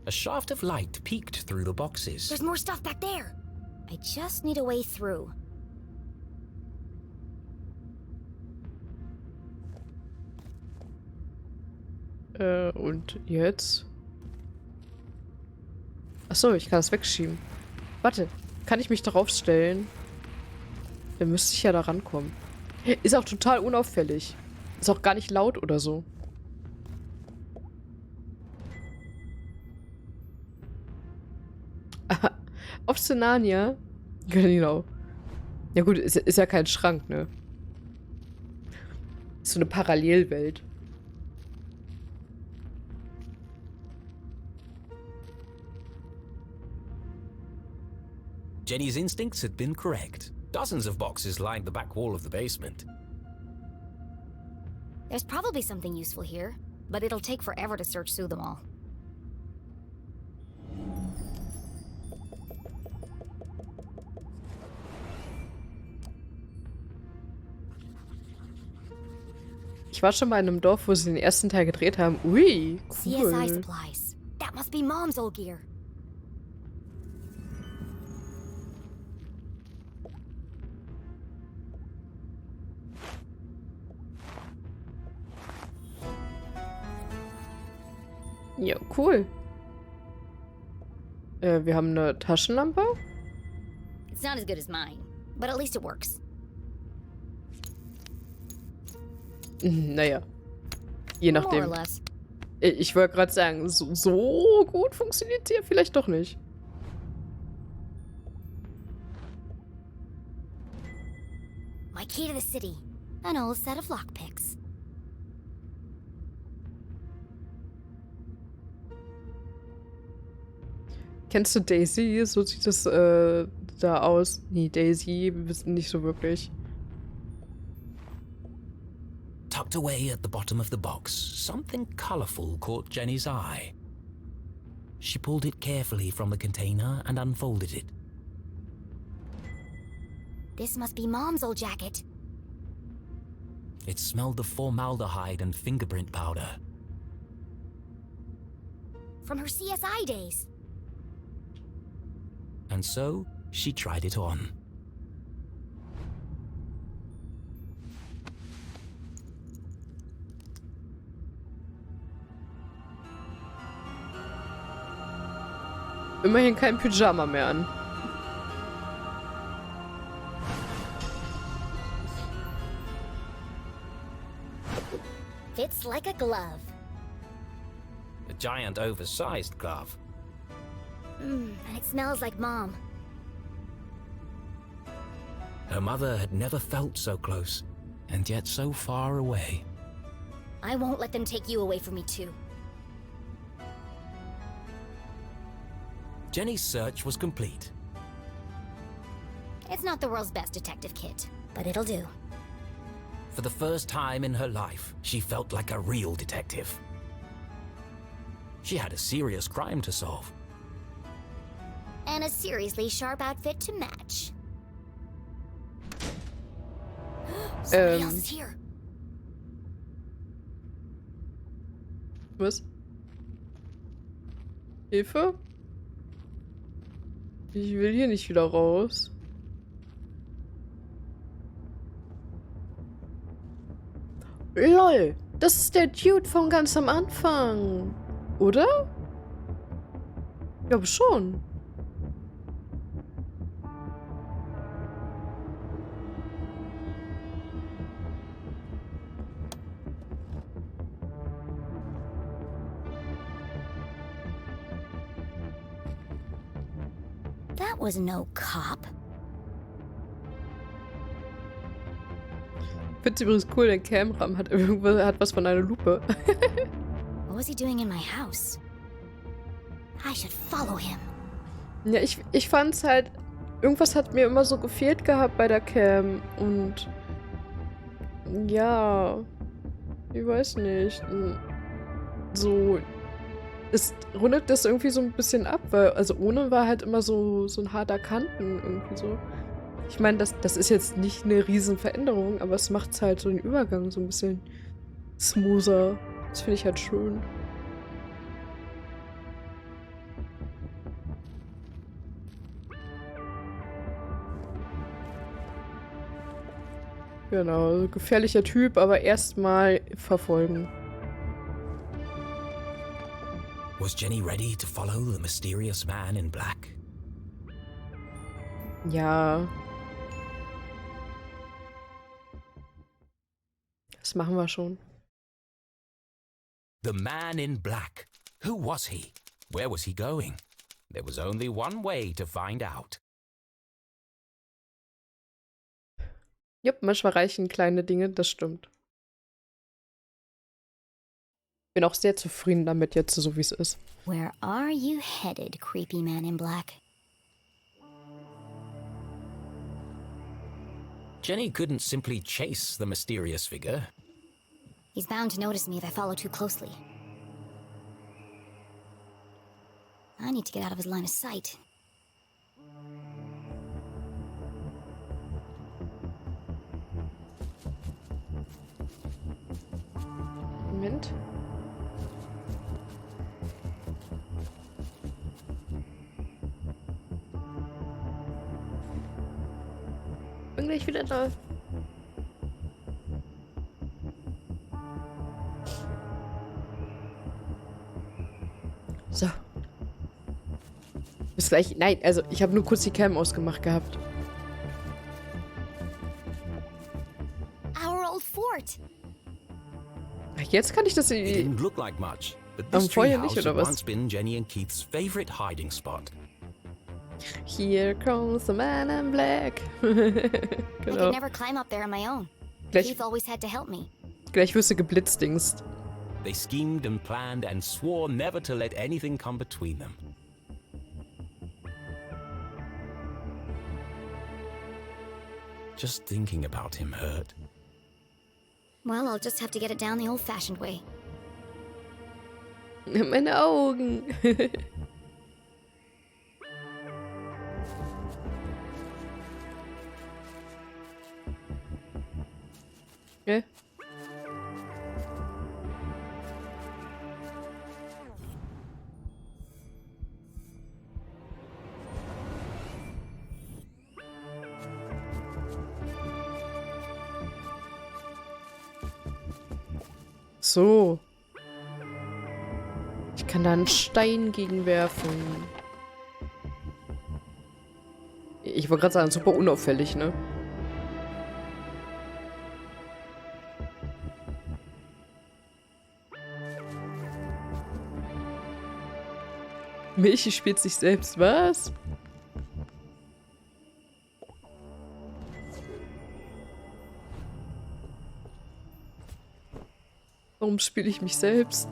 B: A shaft of light peeked through the boxes.
C: There's more stuff back there. I just need a way through.
A: Und jetzt? Achso, ich kann das wegschieben. Warte, kann ich mich darauf stellen? Dann müsste ich ja da rankommen. Ist auch total unauffällig. Ist auch gar nicht laut oder so. Obscenania? Genau. Ja gut, ist ja kein Schrank, ne? Ist so eine Parallelwelt.
B: Jenny's instincts had been correct. Dozens of boxes lined the back wall of the basement.
C: There's probably something useful here, but it'll take forever to search through them all.
A: Ich war schon mal in einem Dorf, wo sie den ersten Teil gedreht haben. Ui,
C: CSI
A: cool.
C: supplies. That must be Mom's old gear.
A: Ja, cool. Wir haben eine Taschenlampe.
C: It's not as good as mine, but at least it works.
A: Naja. Je
C: More or
A: nachdem.
C: less.
A: Ich wollte gerade sagen, so gut funktioniert sie ja vielleicht doch nicht.
C: My key to the city. An old set of lockpicks.
A: Kennst du Daisy? So sieht es da aus. Nee, Daisy wissen nicht so wirklich.
B: Tucked away at the bottom of the box, something colorful caught Jenny's eye. She pulled it carefully from the container and unfolded it.
C: This must be Mom's old jacket.
B: It smelled of formaldehyde and fingerprint powder.
C: From her CSI days.
B: and so she tried it on.
A: Immerhin kein Pyjama mehr an.
C: Fits like a glove.
B: A giant oversized glove.
C: And it smells like Mom.
B: Her mother had never felt so close, and yet so far away.
C: I won't let them take you away from me too.
B: Jenny's search was complete.
C: It's not the world's best detective kit, but it'll do.
B: For the first time in her life, she felt like a real detective. She had a serious crime to solve.
C: And a seriously sharp outfit to match. Somebody else is here.
A: Was? Hilfe? Ich will hier nicht wieder raus. LOL, das ist der Dude von ganz am Anfang. Oder? Ich glaube schon.
C: That was no cop.
A: Ich find's übrigens cool, der Camram hat was von einer Lupe.
C: What was he doing in my house? I should follow him.
A: Ja, ich fand's halt, irgendwas hat mir immer so gefehlt gehabt bei der Cam und ja, ich weiß nicht, so, es rundet das irgendwie so ein bisschen ab, weil, also ohne war halt immer so ein harter Kanten irgendwie so. Ich meine, das ist jetzt nicht eine riesen Veränderung, aber es macht halt so den Übergang so ein bisschen smoother. Das finde ich halt schön. Genau, gefährlicher Typ, aber erstmal verfolgen.
B: Was Jenny ready to follow the mysterious man in black?
A: Ja. Das machen wir schon.
B: The man in black. Who was he? Where was he going? There was only one way to find out.
A: Jupp, manchmal reichen kleine Dinge, das stimmt. Bin auch sehr zufrieden damit jetzt, so wie es ist.
C: Where are you headed, creepy man in black?
B: Jenny couldn't simply chase the mysterious figure.
C: He's bound to notice me if I follow too closely. I need to get out of his line of sight.
A: Moment. Bin gleich wieder da. So. Bis gleich. Nein, also ich habe nur kurz die Cam ausgemacht gehabt.
C: Our old fort.
A: Jetzt kann ich das
B: It didn't look like much, but
A: Am
B: this
A: Feuer nicht,
B: treehouse
A: oder
B: had
A: was?
B: once been Jenny and Keith's favorite hiding spot.
A: Here comes the man in black.
C: I
A: Genau.
C: could never climb up there on my own.
A: Gleich,
C: Keith always had to help me.
A: gleich wirst du geblitzdingst.
B: They schemed and planned and swore never to let anything come between them. Just thinking about him hurt.
C: Well, I'll just have to get it down the old-fashioned way.
A: Meine Augen. Ja. So. Ich kann da einen Stein gegenwerfen. Ich wollte gerade sagen, super unauffällig, ne? Milchi spielt sich selbst, was? Warum spiele ich mich selbst?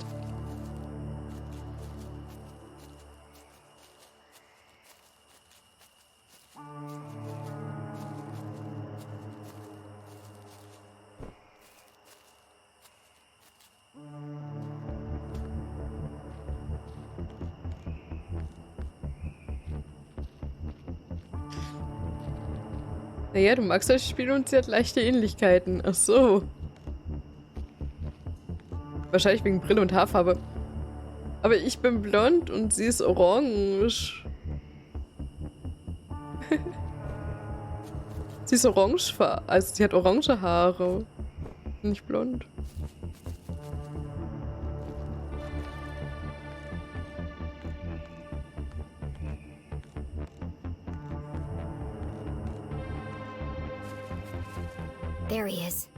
A: Naja, du magst das Spiel und sie hat leichte Ähnlichkeiten. Ach so. Wahrscheinlich wegen Brille und Haarfarbe. Aber ich bin blond und sie ist orange. Sie ist orangefarben. Also sie hat orange Haare. Nicht blond.
C: There he is.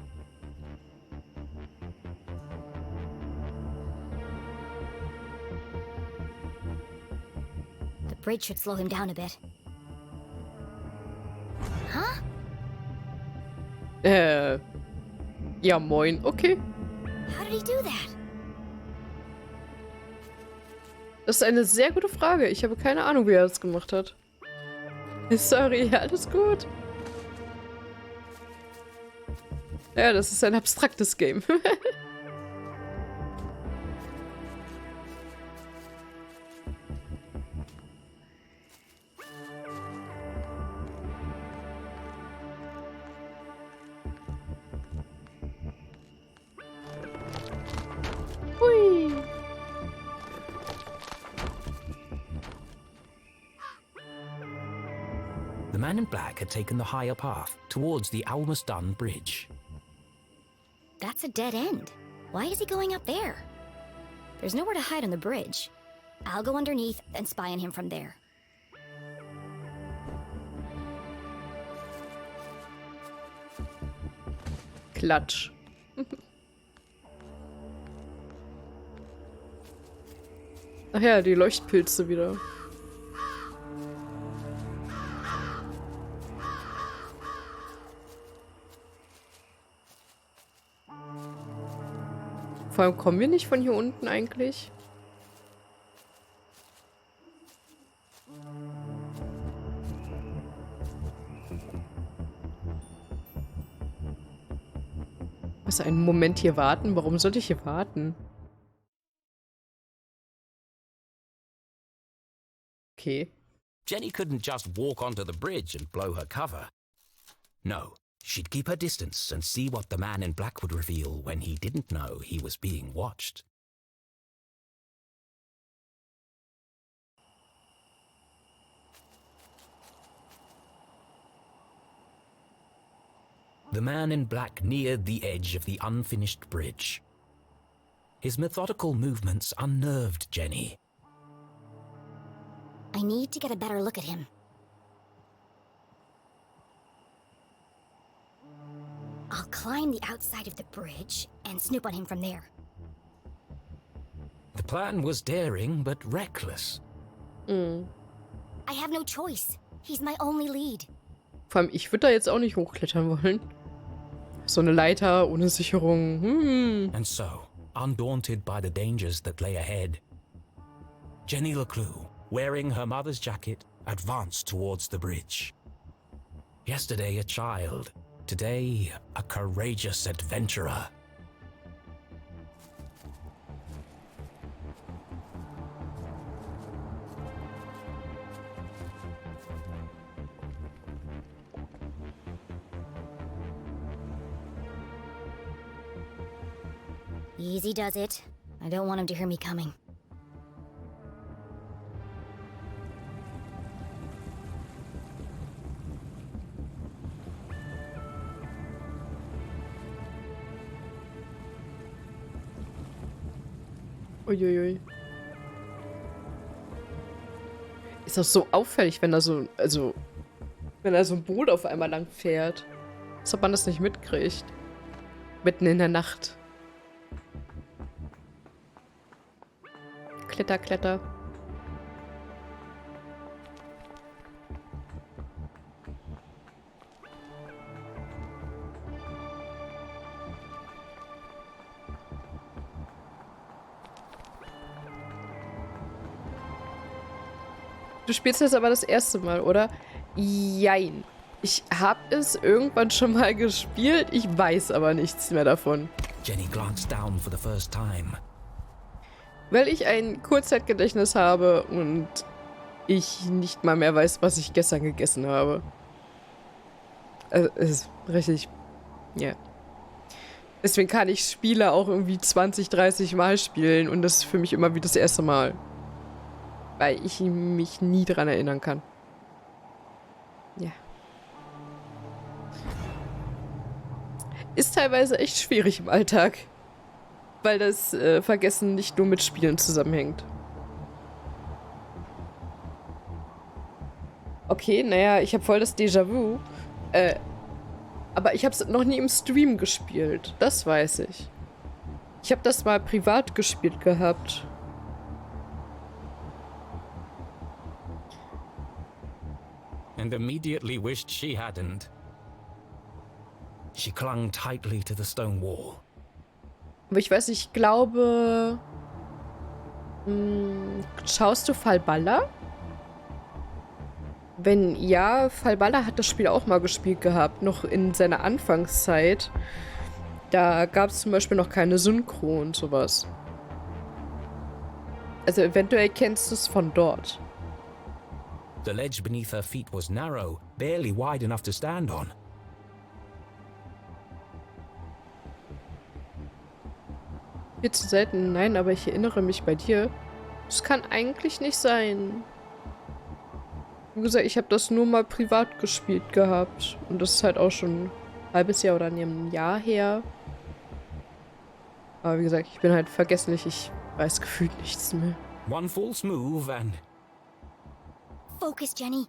C: The bridge should slow him down a bit. Huh?
A: Ja, moin. Okay.
C: How did he do that?
A: Das ist eine sehr gute Frage. Ich habe keine Ahnung, wie er das gemacht hat. Sorry, alles gut. Ja, das ist ein abstraktes Game. Hui.
B: The man in black had taken the higher path towards the almost done bridge.
C: That's a dead end. Why is he going up there? There's nowhere to hide on the bridge. I'll go underneath and spy on him from there.
A: Klatsch. Ach ja, die Leuchtpilze wieder. Vor allem kommen wir nicht von hier unten eigentlich? Was, einen Moment hier warten? Warum sollte ich hier warten? Okay.
B: Jenny couldn't just walk onto the bridge and blow her cover. No, she'd keep her distance and see what the man in black would reveal when he didn't know he was being watched. The man in black neared the edge of the unfinished bridge. His methodical movements unnerved Jenny.
C: I need to get a better look at him. I'll climb the outside of the bridge and snoop on him from there.
B: The plan was daring but reckless.
C: I have no choice. He's my only lead.
A: Vor allem, ich würde da jetzt auch nicht hochklettern wollen. So eine Leiter ohne Sicherung.
B: And so, undaunted by the dangers that lay ahead, Jenny LeClue, wearing her mother's jacket, advanced towards the bridge. Yesterday a child, today a courageous adventurer.
C: Easy does it. I don't want him to hear me coming.
A: Uiuiui. Ist doch so auffällig, wenn da so, wenn da so ein Boot auf einmal lang fährt. Als ob man das nicht mitkriegt. Mitten in der Nacht. Kletter, kletter. Du spielst das aber das erste Mal, oder? Jein. Ich habe es irgendwann schon mal gespielt, ich weiß aber nichts mehr davon.
B: Jenny glanced down for the first time.
A: Weil ich ein Kurzzeitgedächtnis habe und ich nicht mal mehr weiß, was ich gestern gegessen habe. Also, es ist richtig, ja. Deswegen kann ich Spiele auch irgendwie 20, 30 Mal spielen und das ist für mich immer wie das erste Mal. Weil ich mich nie dran erinnern kann. Ja. Ist teilweise echt schwierig im Alltag. Weil das Vergessen nicht nur mit Spielen zusammenhängt. Okay, naja, ich habe voll das Déjà-vu. Aber ich habe es noch nie im Stream gespielt. Das weiß ich. Ich habe das mal privat gespielt gehabt.
B: And immediately wished she hadn't. She clung tightly to the stone wall.
A: Aber ich weiß, ich glaube... schaust du Falballa? Wenn ja, Falballa hat das Spiel auch mal gespielt gehabt, noch in seiner Anfangszeit. Da gab es zum Beispiel noch keine Synchro und sowas. Also eventuell kennst du es von dort.
B: The ledge beneath her feet was narrow, barely wide enough to stand on.
A: Viel zu selten, nein, aber ich erinnere mich bei dir. Das kann eigentlich nicht sein. Wie gesagt, ich habe das nur mal privat gespielt gehabt. Und das ist halt auch schon ein halbes Jahr oder ein Jahr her. Aber wie gesagt, ich bin halt vergesslich. Ich weiß gefühlt nichts mehr.
B: One false move and...
C: Focus, Jenny.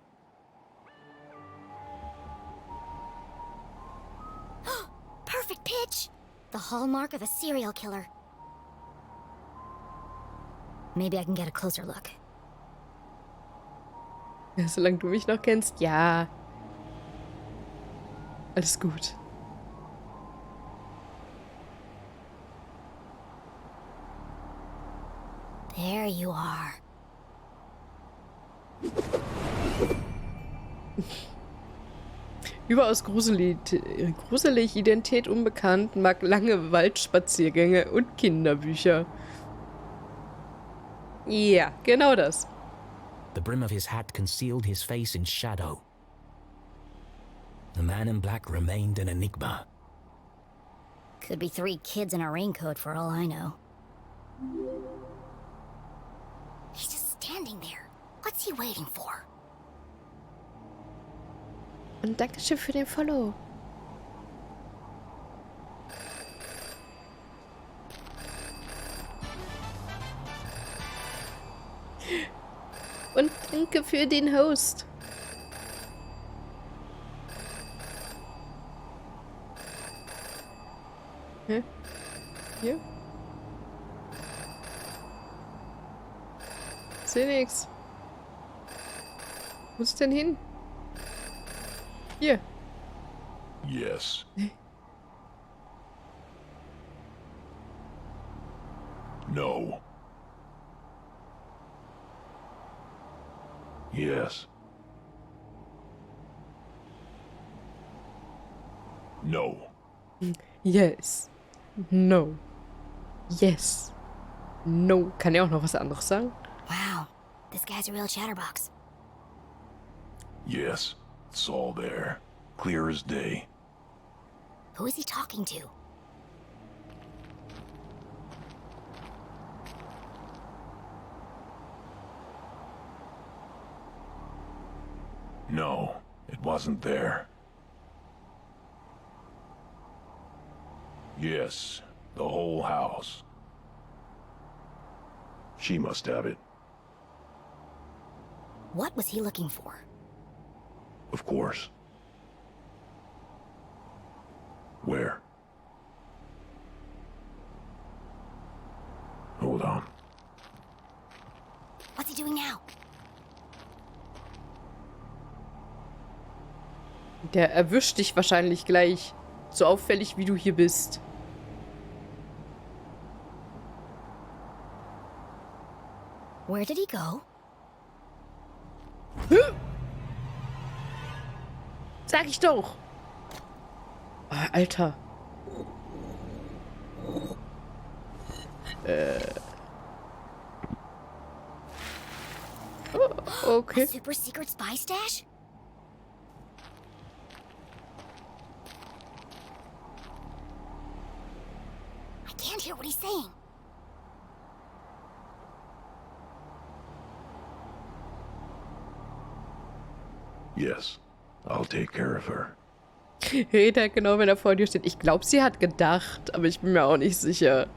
C: Perfect pitch! The hallmark of a serial killer. Maybe I can get a closer look.
A: Ja, solange du mich noch kennst, ja. Alles gut.
C: There you are.
A: Überaus gruselig, Identität unbekannt, mag lange Waldspaziergänge und Kinderbücher. Ja, genau das.
B: The brim of his hat concealed his face in shadow. The man in black remained an enigma.
C: Could be 3 kids in a raincoat for all I know. He's just standing there. What's he waiting for?
A: Und Dankeschön für den Follow. Und danke für den Host. Hä? Hier? Seh nix. Wo ist denn hin? Hier.
D: Yes. No. Yes. No.
A: Yes. No. Yes. No. Kann er auch noch was anderes sagen?
C: Wow, this guy's a real chatterbox.
D: Yes. It's all there. Clear as day.
C: Who is he talking to?
D: No, it wasn't there. Yes, the whole house.
H: She must have it.
C: What was he looking for?
H: Of course. Where? Hold on.
C: What's he doing now?
A: Der erwischt dich wahrscheinlich gleich. So auffällig, wie du hier bist.
C: Where did he go?
A: Sag ich doch. Ah, Alter. Oh, okay.
C: A super secret spy stash? I can't hear what he's saying.
H: Yes, I'll take care of her.
A: Redet halt genau, wenn er vor dir steht. Ich glaube, sie hat gedacht, aber ich bin mir auch nicht sicher.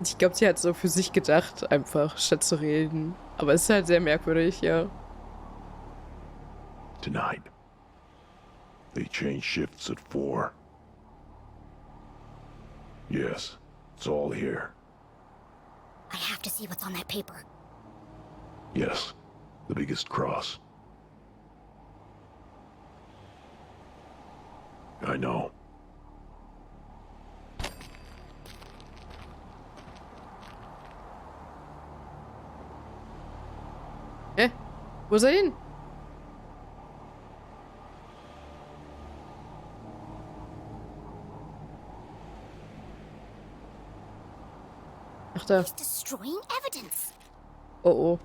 A: Ich glaube, sie hat so für sich gedacht, einfach, statt zu reden. Aber es ist halt sehr merkwürdig, ja.
H: Tonight. They change shifts at 4. Yes, it's all here.
C: I have to see what's on that paper.
H: Yes, the biggest cross. I know.
A: Hä? Wo ist er hin? Ach da.
C: He's destroying evidence.
A: Oh oh.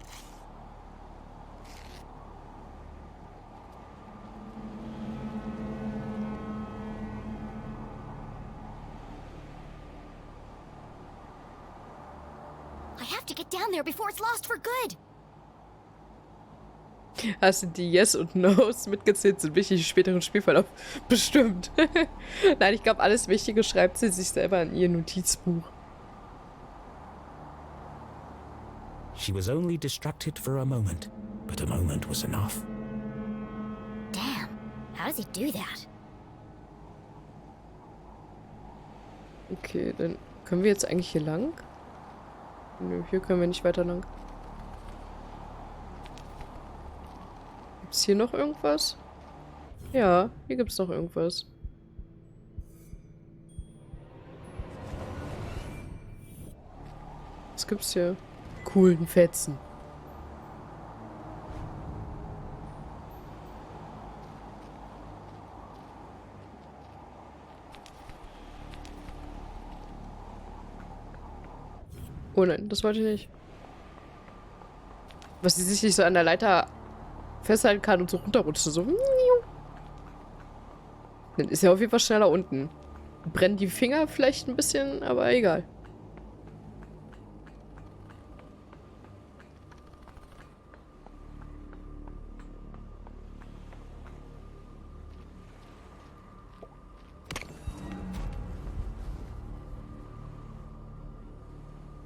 C: I have to get down there before it's lost for good.
A: Hast du die Yes und No's mitgezählt? Sind wichtig im späteren Spielverlauf? Bestimmt. Nein, ich glaube, alles Wichtige schreibt sie sich selber in ihr Notizbuch.
B: She was only distracted for a moment, but a moment was enough.
C: Damn, how does he do that?
A: Okay, dann können wir jetzt eigentlich hier lang? Nö, hier können wir nicht weiter lang. Gibt's hier noch irgendwas? Ja, hier gibt's noch irgendwas. Was gibt's hier? Coolen Fetzen. Oh nein, das wollte ich nicht. Was sie sich nicht so an der Leiter festhalten kann und so runterrutscht. So. Dann ist ja auf jeden Fall schneller unten. Brennen die Finger vielleicht ein bisschen, aber egal.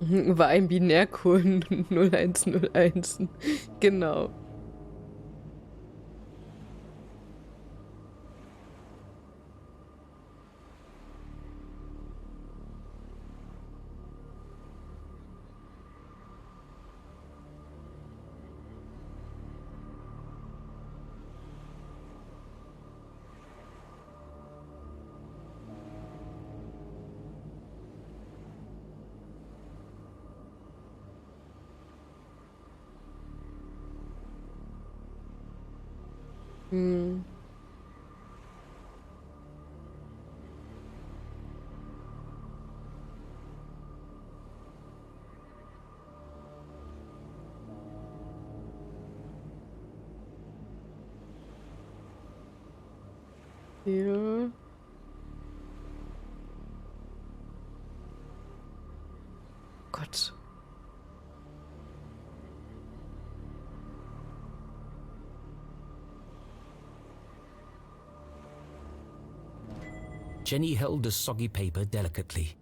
A: War ein Binärcode 0101. Genau. Hm. Hier. Gott.
B: Jenny held the soggy paper delicately.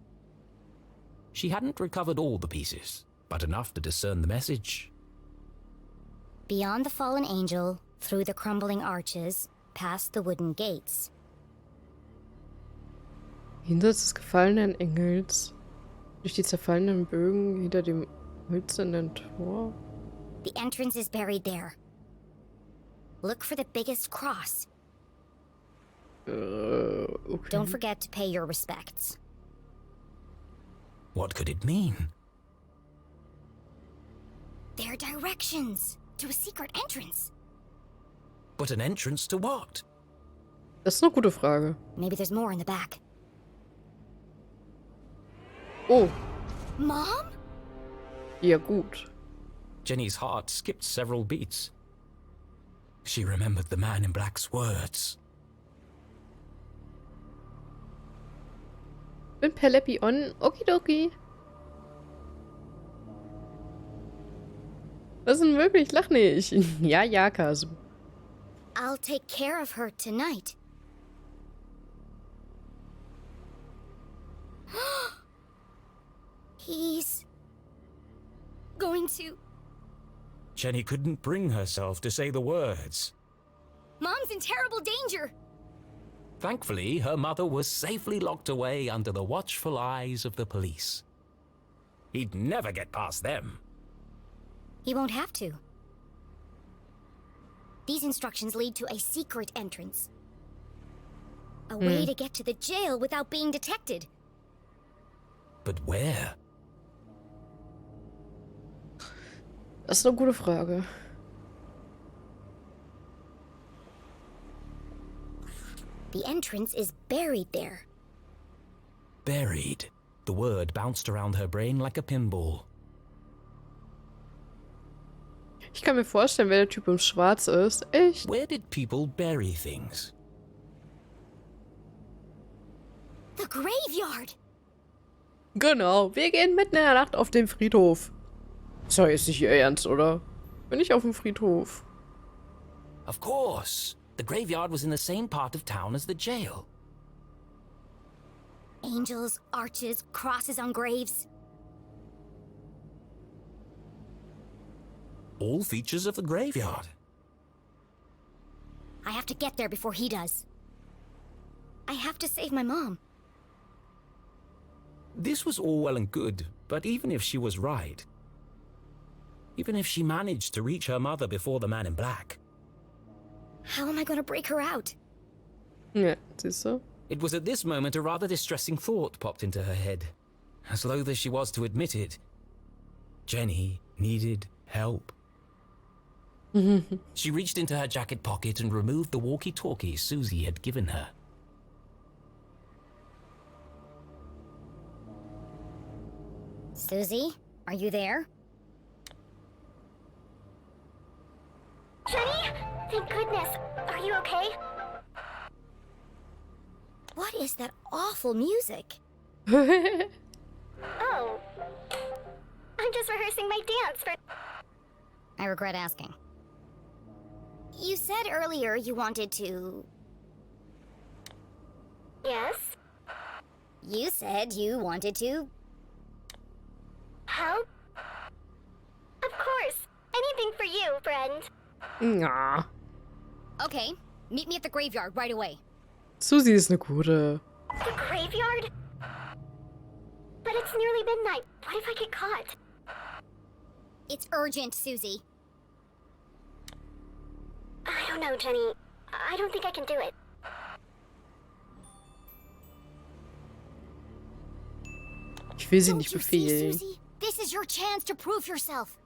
B: She hadn't recovered all the pieces, but enough to discern the message.
C: Beyond the fallen angel, through the crumbling arches, past the wooden gates.
A: Jenseits des gefallenen Engels. Durch die zerfallenen Bögen hinter dem hölzernen Tor.
C: The entrance is buried there. Look for the biggest cross.
A: Okay.
C: Don't forget to pay your respects.
B: What could it mean?
C: They're directions to a secret entrance.
B: But an entrance to what?
A: Das ist eine gute Frage.
C: Maybe there's more in the back.
A: Oh,
C: Mom?
A: ja gut.
B: Jenny's heart skipped several beats. She remembered the man in black's words.
A: Bin Peleppi on. Okidoki. Was denn wirklich? Lach nicht. Ja, ja, Kasu.
C: I'll take care of her tonight. He's going to...
B: Jenny couldn't bring herself to say the words.
C: Mom's in terrible danger!
B: Thankfully, her mother was safely locked away under the watchful eyes of the police. He'd never get past them.
C: He won't have to. These instructions lead to a secret entrance. A way to get to the jail without being detected.
B: But where?
A: Das ist eine gute Frage.
C: The entrance is buried there.
B: Buried. The word bounced around her brain like a pinball.
A: Ich kann mir vorstellen, wer der Typ im Schwarz ist. Echt?
B: Where did people bury things?
C: The graveyard!
A: Genau, wir gehen mitten in der Nacht auf den Friedhof. Ist doch jetzt nicht Ihr Ernst, oder? Bin ich auf dem Friedhof?
B: Of course. The graveyard was in the same part of town as the jail.
C: Angels, arches, crosses on graves.
B: All features of the graveyard.
C: I have to get there before he does. I have to save my mom.
B: This was all well and good, but even if she was right, even if she managed to reach her mother before the man in black,
C: How am I gonna break her out?
A: Ja, siehst du?
B: it was at this moment a rather distressing thought popped into her head. As loath as she was to admit it, Jenny needed help. She reached into her jacket pocket and removed the walkie-talkie Susie had given her.
C: Susie, are you there?
I: Jenny? Thank goodness. Are you okay?
C: What is that awful music?
I: Oh. I'm just rehearsing my dance for...
C: I regret asking. You said earlier you wanted to...
I: Yes?
C: You said you wanted to...
I: Help? Of course. Anything for you, friend.
A: Ja.
C: Okay, meet me at the graveyard right away.
A: Susi ist eine gute.
I: The graveyard? But it's nearly midnight. What if I get caught?
C: It's urgent, Susie.
I: I don't know, Jenny. I don't think I can do it.
A: Ich will sie
C: Don't
A: nicht
C: you see,
A: befehlen.
C: Susie? This is your chance to prove yourself.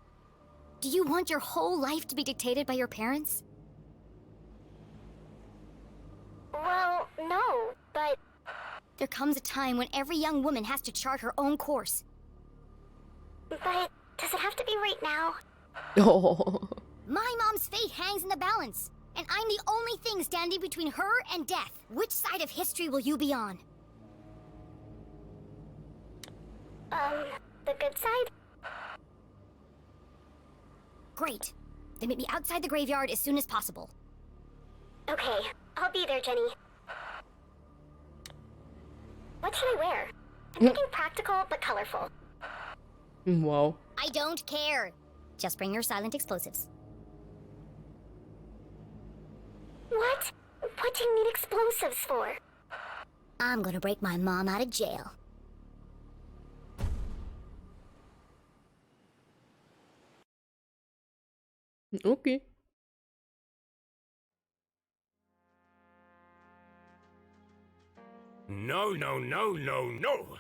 C: Do you want your whole life to be dictated by your parents?
I: Well, no, but...
C: There comes a time when every young woman has to chart her own course.
I: But does it have to be right now?
A: Oh.
C: My mom's fate hangs in the balance, and I'm the only thing standing between her and death. Which side of history will you be on?
I: The good side?
C: Great. Then meet me outside the graveyard as soon as possible.
I: Okay, I'll be there, Jenny. What should I wear? I'm thinking practical but colorful.
A: Wow.
C: I don't care. Just bring your silent explosives.
I: What? What do you need explosives for?
C: I'm gonna break my mom out of jail.
A: Okay.
J: No, no, no, no, no.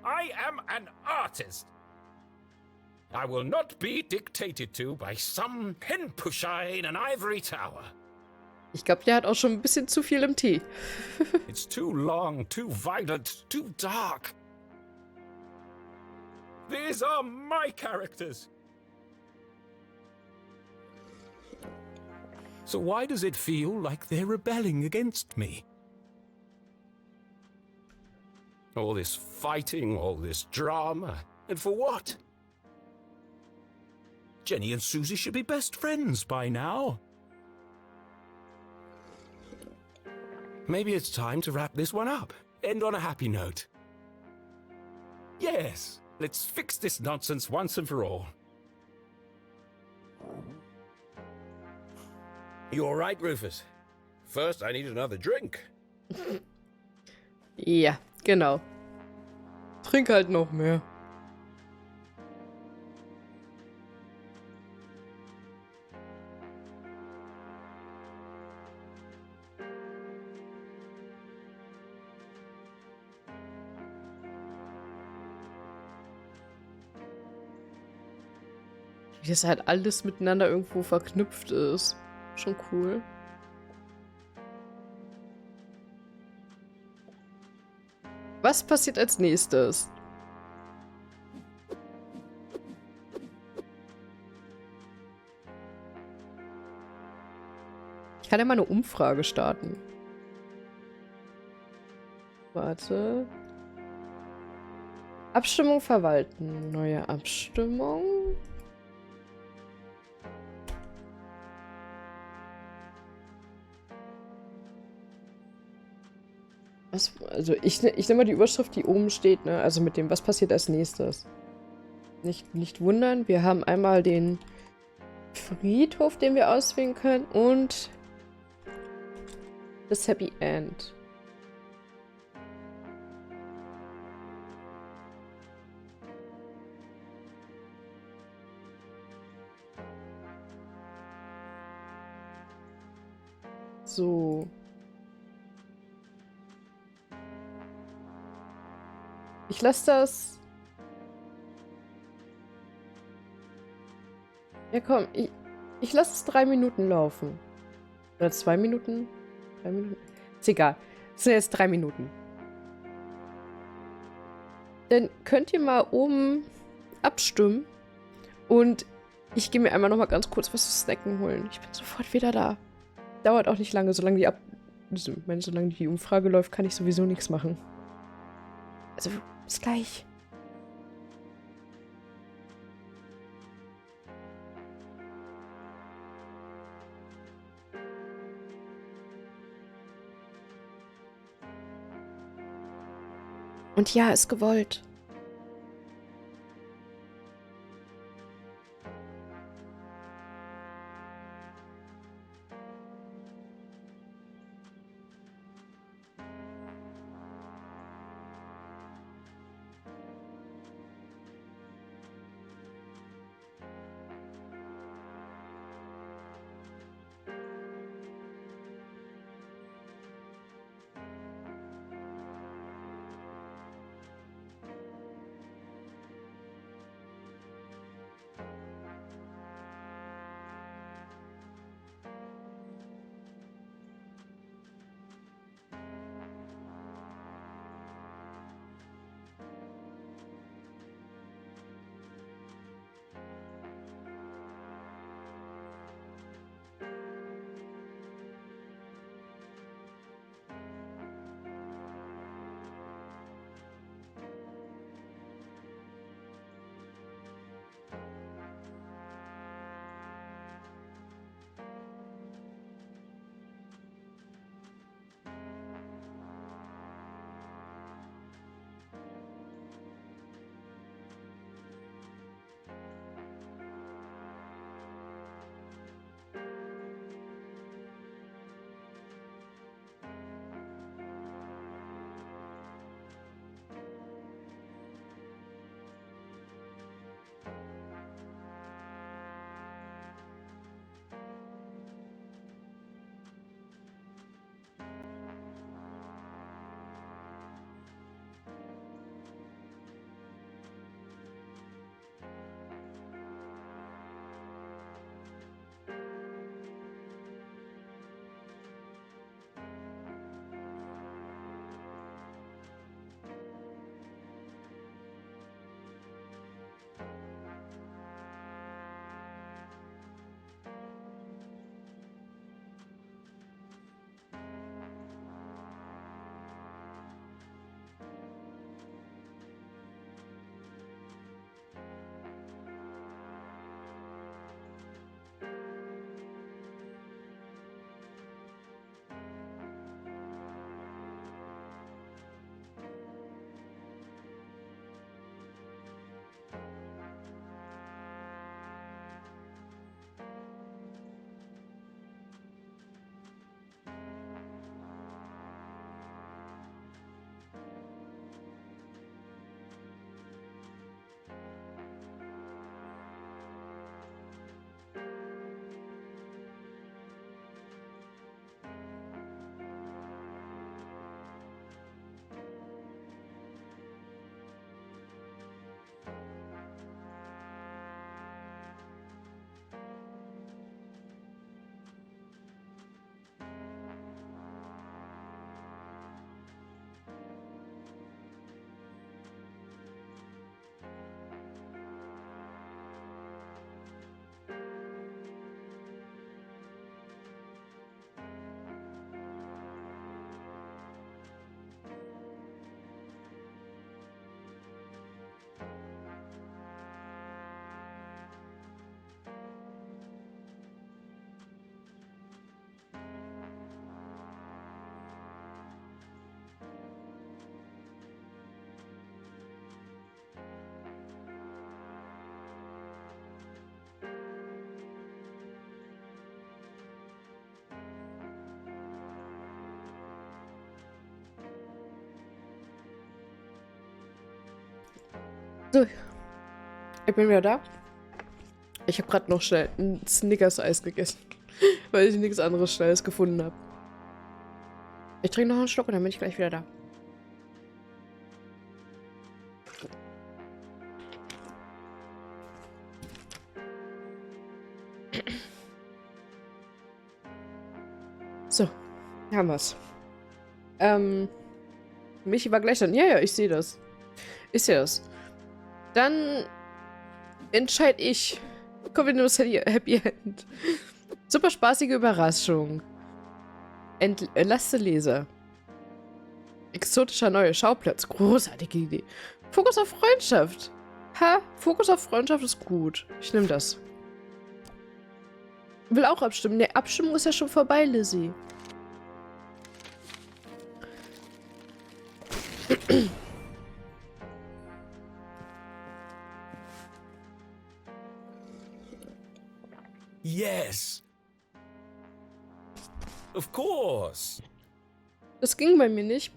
J: I am an artist. I will not be dictated to by some pinpusher in an ivory tower.
A: Ich glaube, der hat auch schon ein bisschen zu viel im Tee.
J: It's too long, too violent, too dark. These are my characters. So why does it feel like they're rebelling against me? All this fighting, all this drama, and for what? Jenny and Susie should be best friends by now. Maybe it's time to wrap this one up. End on a happy note. Yes, let's fix this nonsense once and for all. You all right, Rufus? First, I need another drink.
A: Ja, genau. Trink halt noch mehr. Wie das halt alles miteinander irgendwo verknüpft ist. Schon cool. Was passiert als nächstes? Ich kann ja mal eine Umfrage starten. Warte. Abstimmung verwalten. Neue Abstimmung. Was, also ich nehme mal die Überschrift, die oben steht, ne? Also mit dem, was passiert als nächstes. Nicht wundern, wir haben einmal den Friedhof, den wir auswählen können und das Happy End. So. Ich lasse das. Ja, komm, ich lasse es 3 Minuten laufen. Oder 2 Minuten? 3 Minuten? Ist egal. Es sind jetzt 3 Minuten. Dann könnt ihr mal oben abstimmen. Und ich gehe mir einmal noch mal ganz kurz was zu snacken holen. Ich bin sofort wieder da. Dauert auch nicht lange, solange die Umfrage läuft, kann ich sowieso nichts machen. Also, bis gleich. Und ja, ist gewollt. So, ich bin wieder da. Ich habe gerade noch schnell ein Snickers-Eis gegessen, weil ich nichts anderes Schnelles gefunden habe. Ich trinke noch einen Schluck und dann bin ich gleich wieder da. So, hier haben wir's. Michi war gleich dann. Ja, ich sehe das. Ich sehe das. Dann entscheide ich. Kommen wir nur das Happy End. Super spaßige Überraschung. Entlaste Leser. Exotischer neuer Schauplatz. Großartige Idee. Fokus auf Freundschaft. Ha, Fokus auf Freundschaft ist gut. Ich nehme das. Will auch abstimmen. Ne, Abstimmung ist ja schon vorbei, Lizzie.
J: Yes. Of course.
A: Das ging bei mir nicht.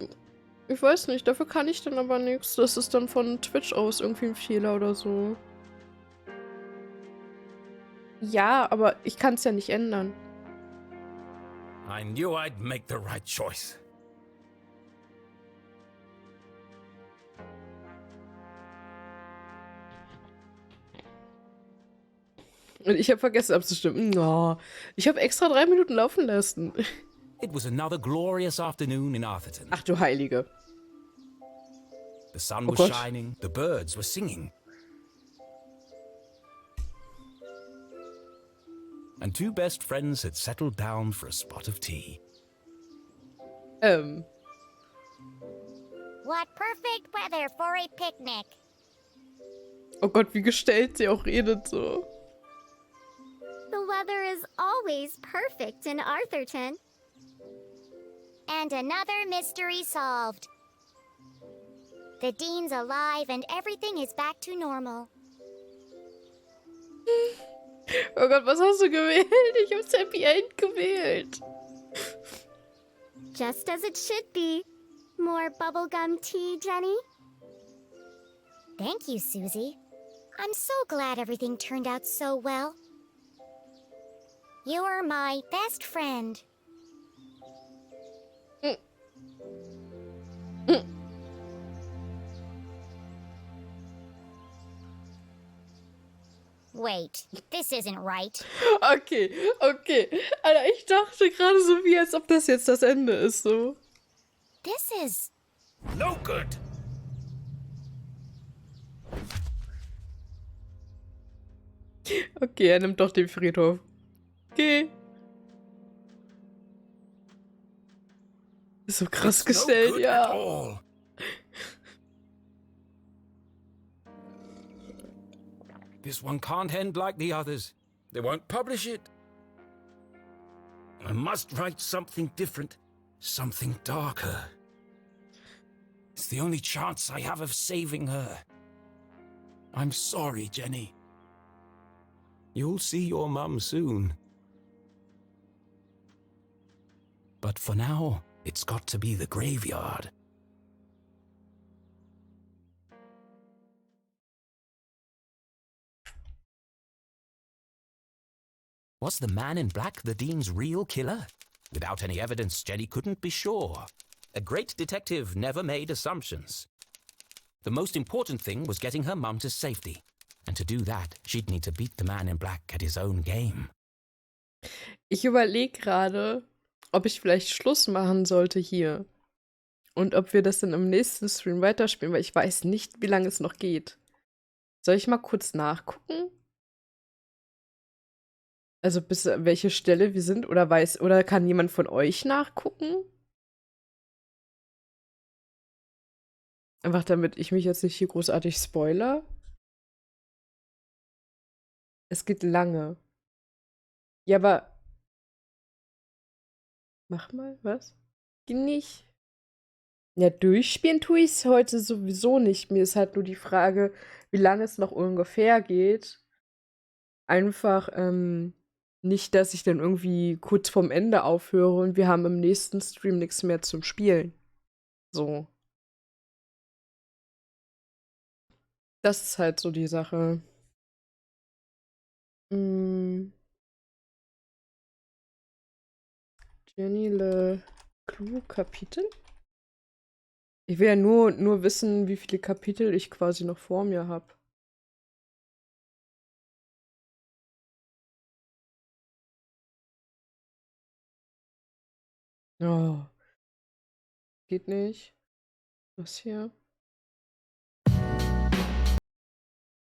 A: Ich weiß nicht, dafür kann ich dann aber nichts. Das ist dann von Twitch aus irgendwie ein Fehler oder so. Ja, aber ich kann es ja nicht ändern.
J: I knew I'd make the right choice.
A: Und ich habe vergessen abzustimmen. Oh, ich habe extra 3 Minuten laufen lassen.
B: It was another glorious afternoon in Arthurton.
A: Ach du Heilige.
B: The sun
A: Oh
B: was
A: Gott.
B: shining, the birds were singing. And two best friends had settled down for a spot of tea.
C: What perfect weather for a picnic.
A: Oh Gott, wie gestellt sie auch redet so.
I: The weather is always perfect in Arthurton.
C: And another mystery solved. The Dean's alive and everything is back to normal.
A: Oh Gott, was hast du gewählt? Ich hab's Happy End gewählt.
I: Just as it should be. More bubblegum tea, Jenny?
C: Thank you, Susie. I'm so glad everything turned out so well. You're my best friend. Wait, this isn't right.
A: Okay. Alter, ich dachte gerade so wie, als ob das jetzt das Ende ist, so.
C: This is...
J: No good.
A: Okay, er nimmt doch den Friedhof. Okay. Ist so krass
J: It's
A: gestellt,
J: no good
A: ja.
J: at all.
B: This one can't end like the others.
J: They won't publish it. I must write something different, something darker.
B: It's the only chance I have of saving her. I'm sorry, Jenny. You'll see your mum soon. But for now, it's got to be the graveyard. Was the man in black the Dean's real killer? Without any evidence, Jenny couldn't be sure. A great detective never made assumptions. The most important thing was getting her mum to safety. And to do that, she'd need to beat the man in black at his own game.
A: Ich überlege gerade, ob ich vielleicht Schluss machen sollte hier. Und ob wir das dann im nächsten Stream weiterspielen, weil ich weiß nicht, wie lange es noch geht. Soll ich mal kurz nachgucken? Also bis welche Stelle wir sind oder kann jemand von euch nachgucken? Einfach damit ich mich jetzt nicht hier großartig spoiler. Es geht lange. Ja, aber mach mal, was? Geht nicht. Ja, durchspielen tue ich es heute sowieso nicht. Mir ist halt nur die Frage, wie lange es noch ungefähr geht. Einfach, nicht, dass ich dann irgendwie kurz vorm Ende aufhöre und wir haben im nächsten Stream nichts mehr zum Spielen. So. Das ist halt so die Sache. Jenny LeClue Kapitel? Ich will ja nur wissen, wie viele Kapitel ich quasi noch vor mir habe. Oh. Geht nicht. Was hier?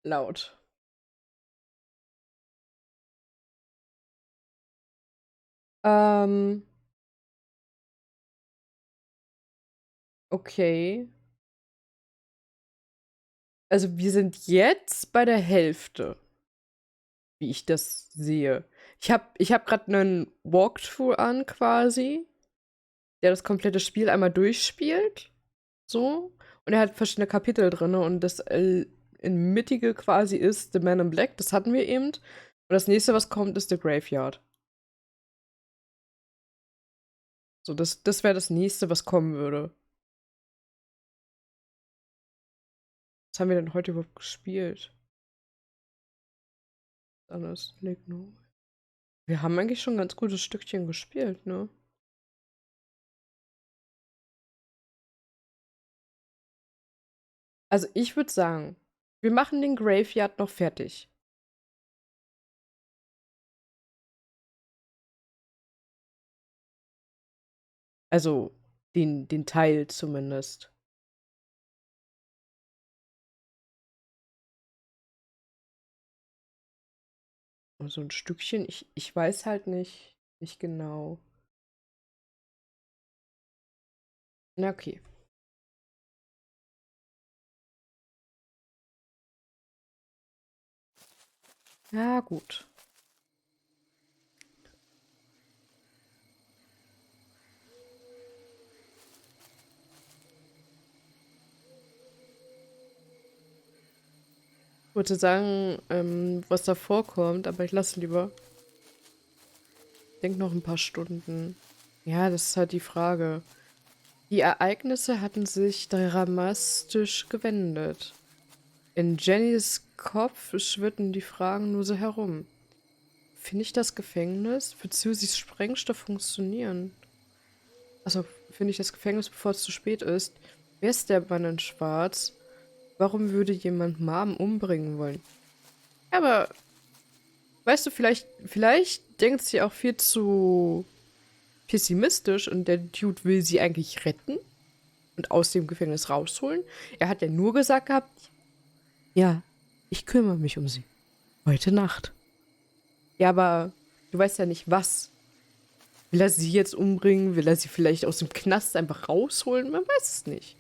A: Laut. Okay. Also wir sind jetzt bei der Hälfte, wie ich das sehe. Ich hab gerade einen Walkthrough an quasi, der das komplette Spiel einmal durchspielt. So. Und er hat verschiedene Kapitel drin. Und das in mittige quasi ist The Man in Black. Das hatten wir eben. Und das nächste, was kommt, ist The Graveyard. So, das wäre das nächste, was kommen würde. Was haben wir denn heute überhaupt gespielt? Alles liegt nur. Wir haben eigentlich schon ein ganz gutes Stückchen gespielt, ne? Also ich würde sagen, wir machen den Graveyard noch fertig. Also den Teil zumindest. So ein Stückchen, ich weiß halt nicht genau. Na, okay. Ja, gut. Ich wollte sagen, was da vorkommt, aber ich lasse lieber. Ich denke noch ein paar Stunden. Ja, das ist halt die Frage. Die Ereignisse hatten sich dramatisch gewendet. In Jennys Kopf schwirrten die Fragen nur so herum. Finde ich das Gefängnis? Wird Susys Sprengstoff funktionieren? Also, finde ich das Gefängnis, bevor es zu spät ist? Wer ist der Mann in Schwarz? Warum würde jemand Mom umbringen wollen? Aber, weißt du, vielleicht denkt sie auch viel zu pessimistisch und der Dude will sie eigentlich retten und aus dem Gefängnis rausholen. Er hat ja nur gesagt gehabt, ja, ich kümmere mich um sie. Heute Nacht. Ja, aber du weißt ja nicht, was. Will er sie jetzt umbringen? Will er sie vielleicht aus dem Knast einfach rausholen? Man weiß es nicht.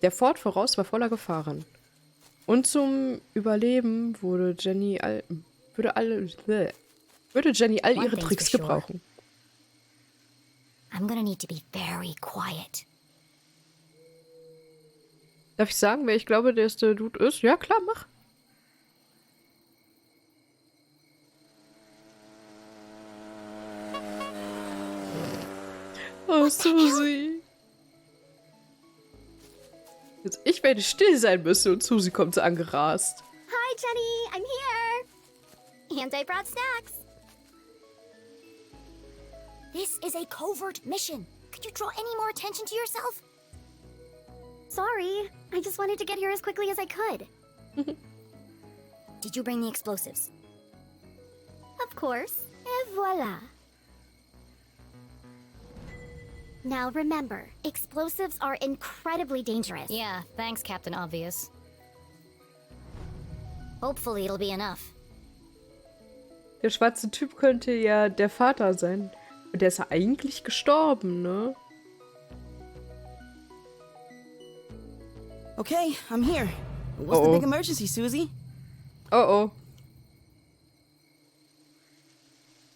A: Der Ford voraus war voller Gefahren. Und zum Überleben würde Jenny all ihre Tricks gebrauchen.
C: I'm gonna need to be very quiet.
A: Darf ich sagen, wer ich glaube, der erste Dude ist? Ja, klar, mach. Oh, Susi. Jetzt, ich werde still sein müssen und Susi kommt so angerast.
I: Hi, Jenny, I'm here. And I brought snacks.
C: This is a covert mission. Could you draw any more attention to yourself?
I: Sorry, I just wanted to get here as quickly as I could.
C: Did you bring the explosives?
I: Of course. Et voila. Now remember, explosives are incredibly dangerous.
C: Yeah, thanks, Captain Obvious. Hopefully it'll be enough.
A: Der schwarze Typ könnte ja der Vater sein. Und der ist ja eigentlich gestorben, ne?
K: Okay, I'm here. What's the big emergency, Susie?
A: Oh.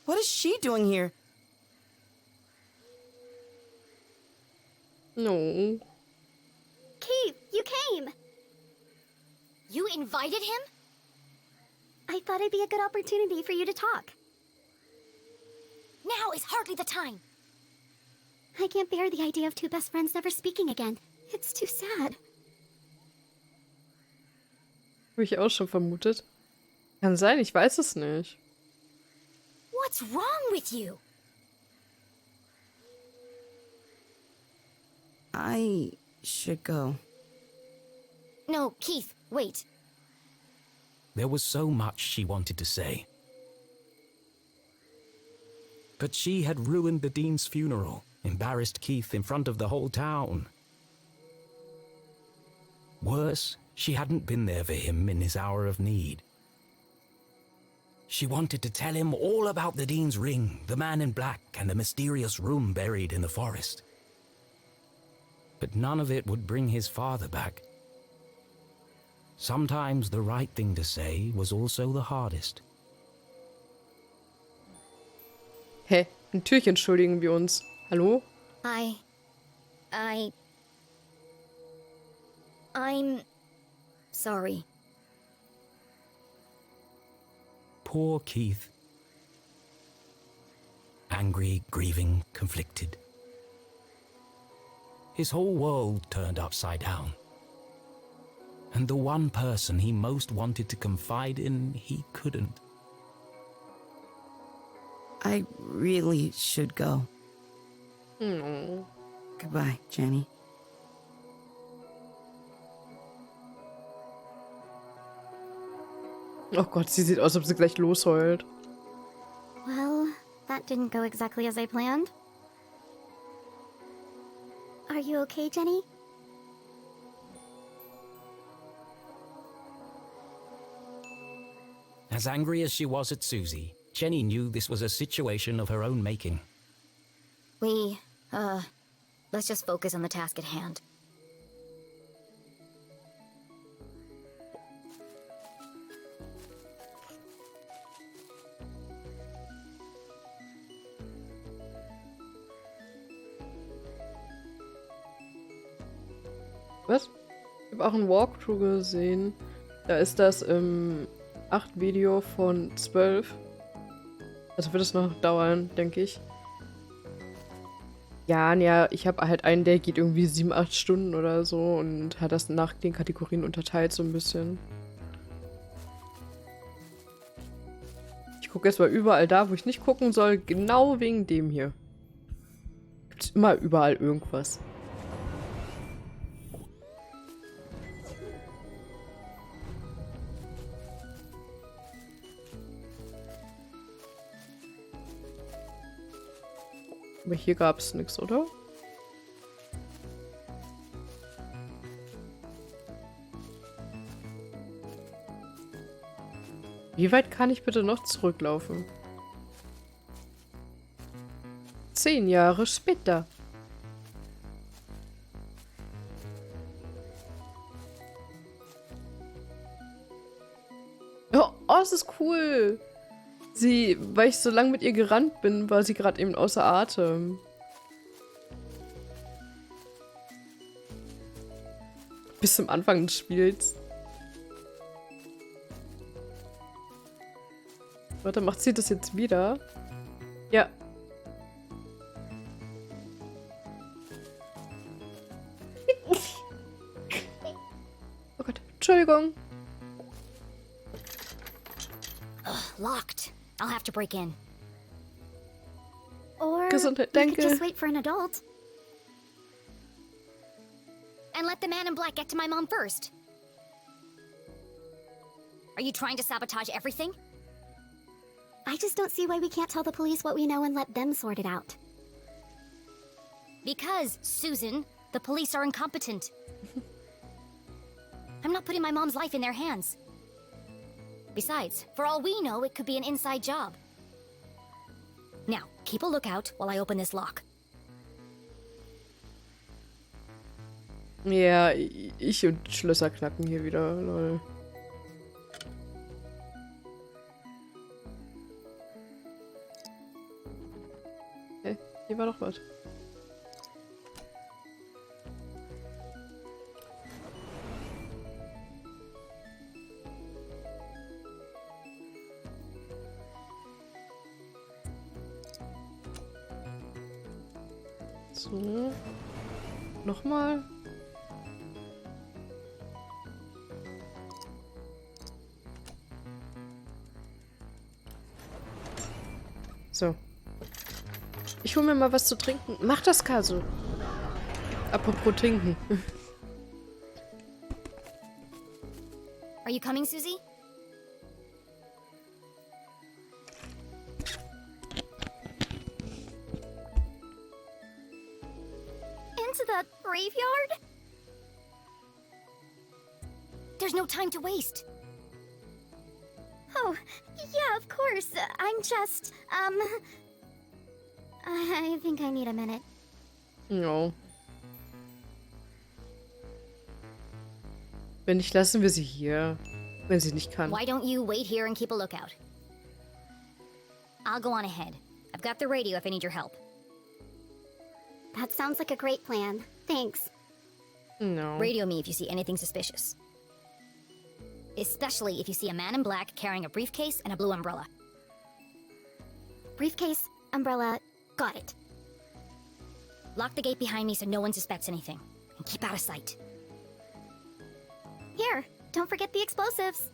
K: What is she doing here?
A: No.
I: Kate, you came.
C: You invited him?
I: I thought it'd be a good opportunity for you to talk.
C: Now is hardly the time.
I: I can't bear the idea of two best friends never speaking again. It's too sad.
A: Habe ich auch schon vermutet. Kann sein, ich weiß es nicht.
C: What's wrong with you?
K: I should go.
C: No, Keith, wait.
B: There was so much she wanted to say. But she had ruined the Dean's funeral, embarrassed Keith in front of the whole town. Worse, she hadn't been there for him in his hour of need. She wanted to tell him all about the Dean's ring, the man in black, and the mysterious room buried in the forest. But none of it would bring his father back. Sometimes the right thing to say was also the hardest.
A: Hä? Natürlich entschuldigen wir uns. Hallo?
C: I'm sorry.
B: Poor Keith. Angry, grieving, conflicted. His whole world turned upside down. And the one person he most wanted to confide in, he couldn't.
K: I really should go.
A: Hm.
K: Goodbye, Jenny.
A: Oh Gott, sie sieht aus, als ob sie gleich losheult.
I: Well, that didn't go exactly as I planned. Are you okay, Jenny?
B: As angry as she was at Susie, Jenny knew this was a situation of her own making.
C: Let's just focus on the task at hand.
A: Was? Ich habe auch ein Walkthrough gesehen. Da ist das im 8 Video von 12. Also wird es noch dauern, denke ich. Ja, ich habe halt einen, der geht irgendwie 7, 8 Stunden oder so und hat das nach den Kategorien unterteilt so ein bisschen. Ich gucke erstmal überall da, wo ich nicht gucken soll, genau wegen dem hier. Gibt es immer überall irgendwas. Aber hier gab es nichts, oder? Wie weit kann ich bitte noch zurücklaufen? 10 Jahre später. Oh, es ist cool. Weil ich so lange mit ihr gerannt bin, war sie gerade eben außer Atem. Bis zum Anfang des Spiels. Warte, macht sie das jetzt wieder? Ja. Oh Gott, Entschuldigung.
C: Locked. I'll have to break in.
I: Or
A: Gesundheit,
I: we could
A: danke.
I: just wait for an adult.
C: And let the man in black get to my mom first. Are you trying to sabotage everything?
I: I just don't see why we can't tell the police what we know and let them sort it out.
C: Because, Susan, the police are incompetent. I'm not putting my mom's life in their hands. Besides, for all we know, it could be an inside job. Now, keep a lookout while I open this lock.
A: Ja, ich und Schlösser knacken hier wieder, lol. Okay, hier war doch was. So. Nochmal. So. Ich hole mir mal was zu trinken. Mach das, Kaso. Apropos trinken.
C: Are you coming, Susie?
I: Into the graveyard?
C: There's no time to waste.
I: Oh, yeah, of course. I'm just, I think I need a minute.
A: No. Wenn nicht, lassen wir sie hier. Wenn sie nicht kann.
C: Why don't you wait here and keep a lookout? I'll go on ahead. I've got the radio if I need your help.
I: That sounds like a great plan. Thanks.
A: No.
C: Radio me if you see anything suspicious. Especially if you see a man in black carrying a briefcase and a blue umbrella.
I: Briefcase, umbrella, got it.
C: Lock the gate behind me so no one suspects anything. And keep out of sight.
I: Here, don't forget the explosives.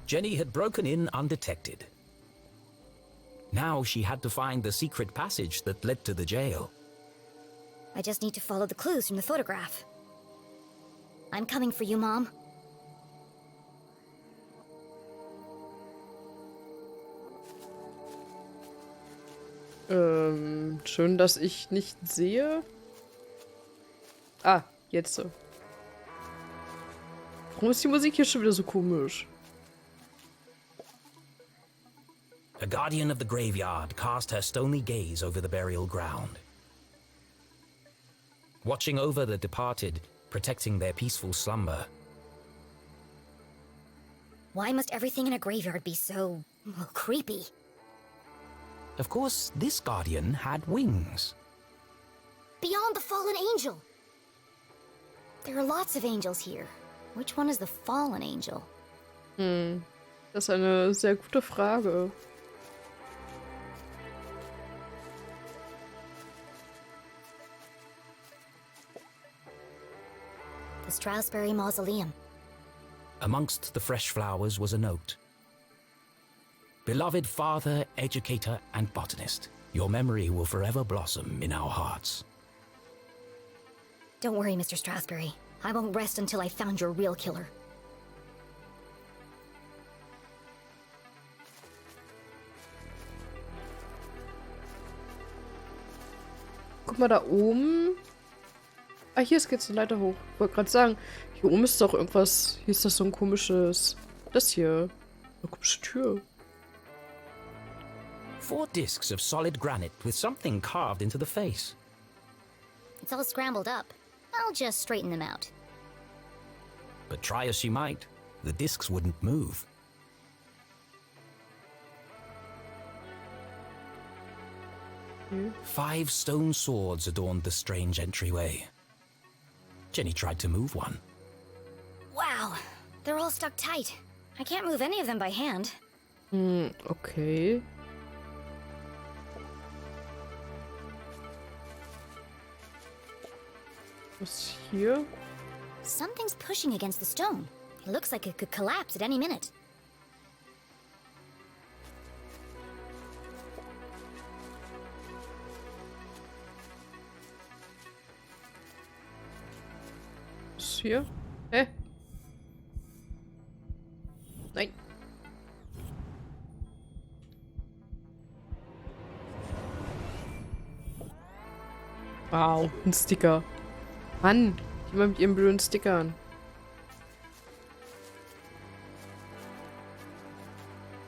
B: Jenny had broken in undetected. Now she had to find the secret passage that led to the jail.
C: I just need to follow the clues from the photograph. I'm coming for you, Mom.
A: Schön, dass ich nicht sehe. Ah, jetzt so. Warum ist die Musik hier schon wieder so komisch?
B: A guardian of the graveyard cast her stony gaze over the burial ground. Watching over the departed, protecting their peaceful slumber.
C: Why must everything in a graveyard be so, well, creepy?
B: Of course, this guardian had wings.
C: Beyond the fallen angel! There are lots of angels here. Which one is the fallen angel?
A: Das ist eine sehr gute Frage.
C: The Strasbury Mausoleum.
B: Amongst the fresh flowers was a note. Beloved father, educator, and botanist, your memory will forever blossom in our hearts.
C: Don't worry, Mr. Strasbury. I won't rest until I found your real killer.
A: Guck mal da oben. Ah, hier geht's eine Leiter hoch. Ich wollte gerade sagen, hier oben ist doch irgendwas. Hier ist das so ein komisches. Das hier. Eine komische Tür.
B: 4 discs of solid granite with something carved into the face.
C: It's all scrambled up. I'll just straighten them out.
B: But try as she might, the discs wouldn't move.
A: Hmm.
B: 5 stone swords adorned the strange entryway. Jenny tried to move one.
C: Wow, they're all stuck tight. I can't move any of them by hand.
A: Okay. Was hier?
C: Something's pushing against the stone. It looks like it could collapse at any minute.
A: Was hier? Hä? Nein. Wow, ein Sticker. Mann, jemand mit ihren blöden Stickern.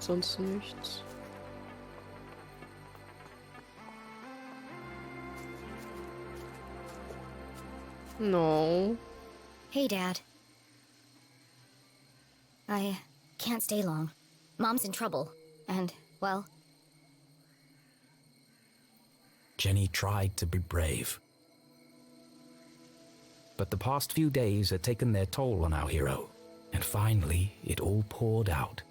A: Sonst nichts. No.
C: Hey, Dad. I can't stay long. Mom's in trouble. And, well...
B: Jenny tried to be brave. But the past few days had taken their toll on our hero, and finally it all poured out.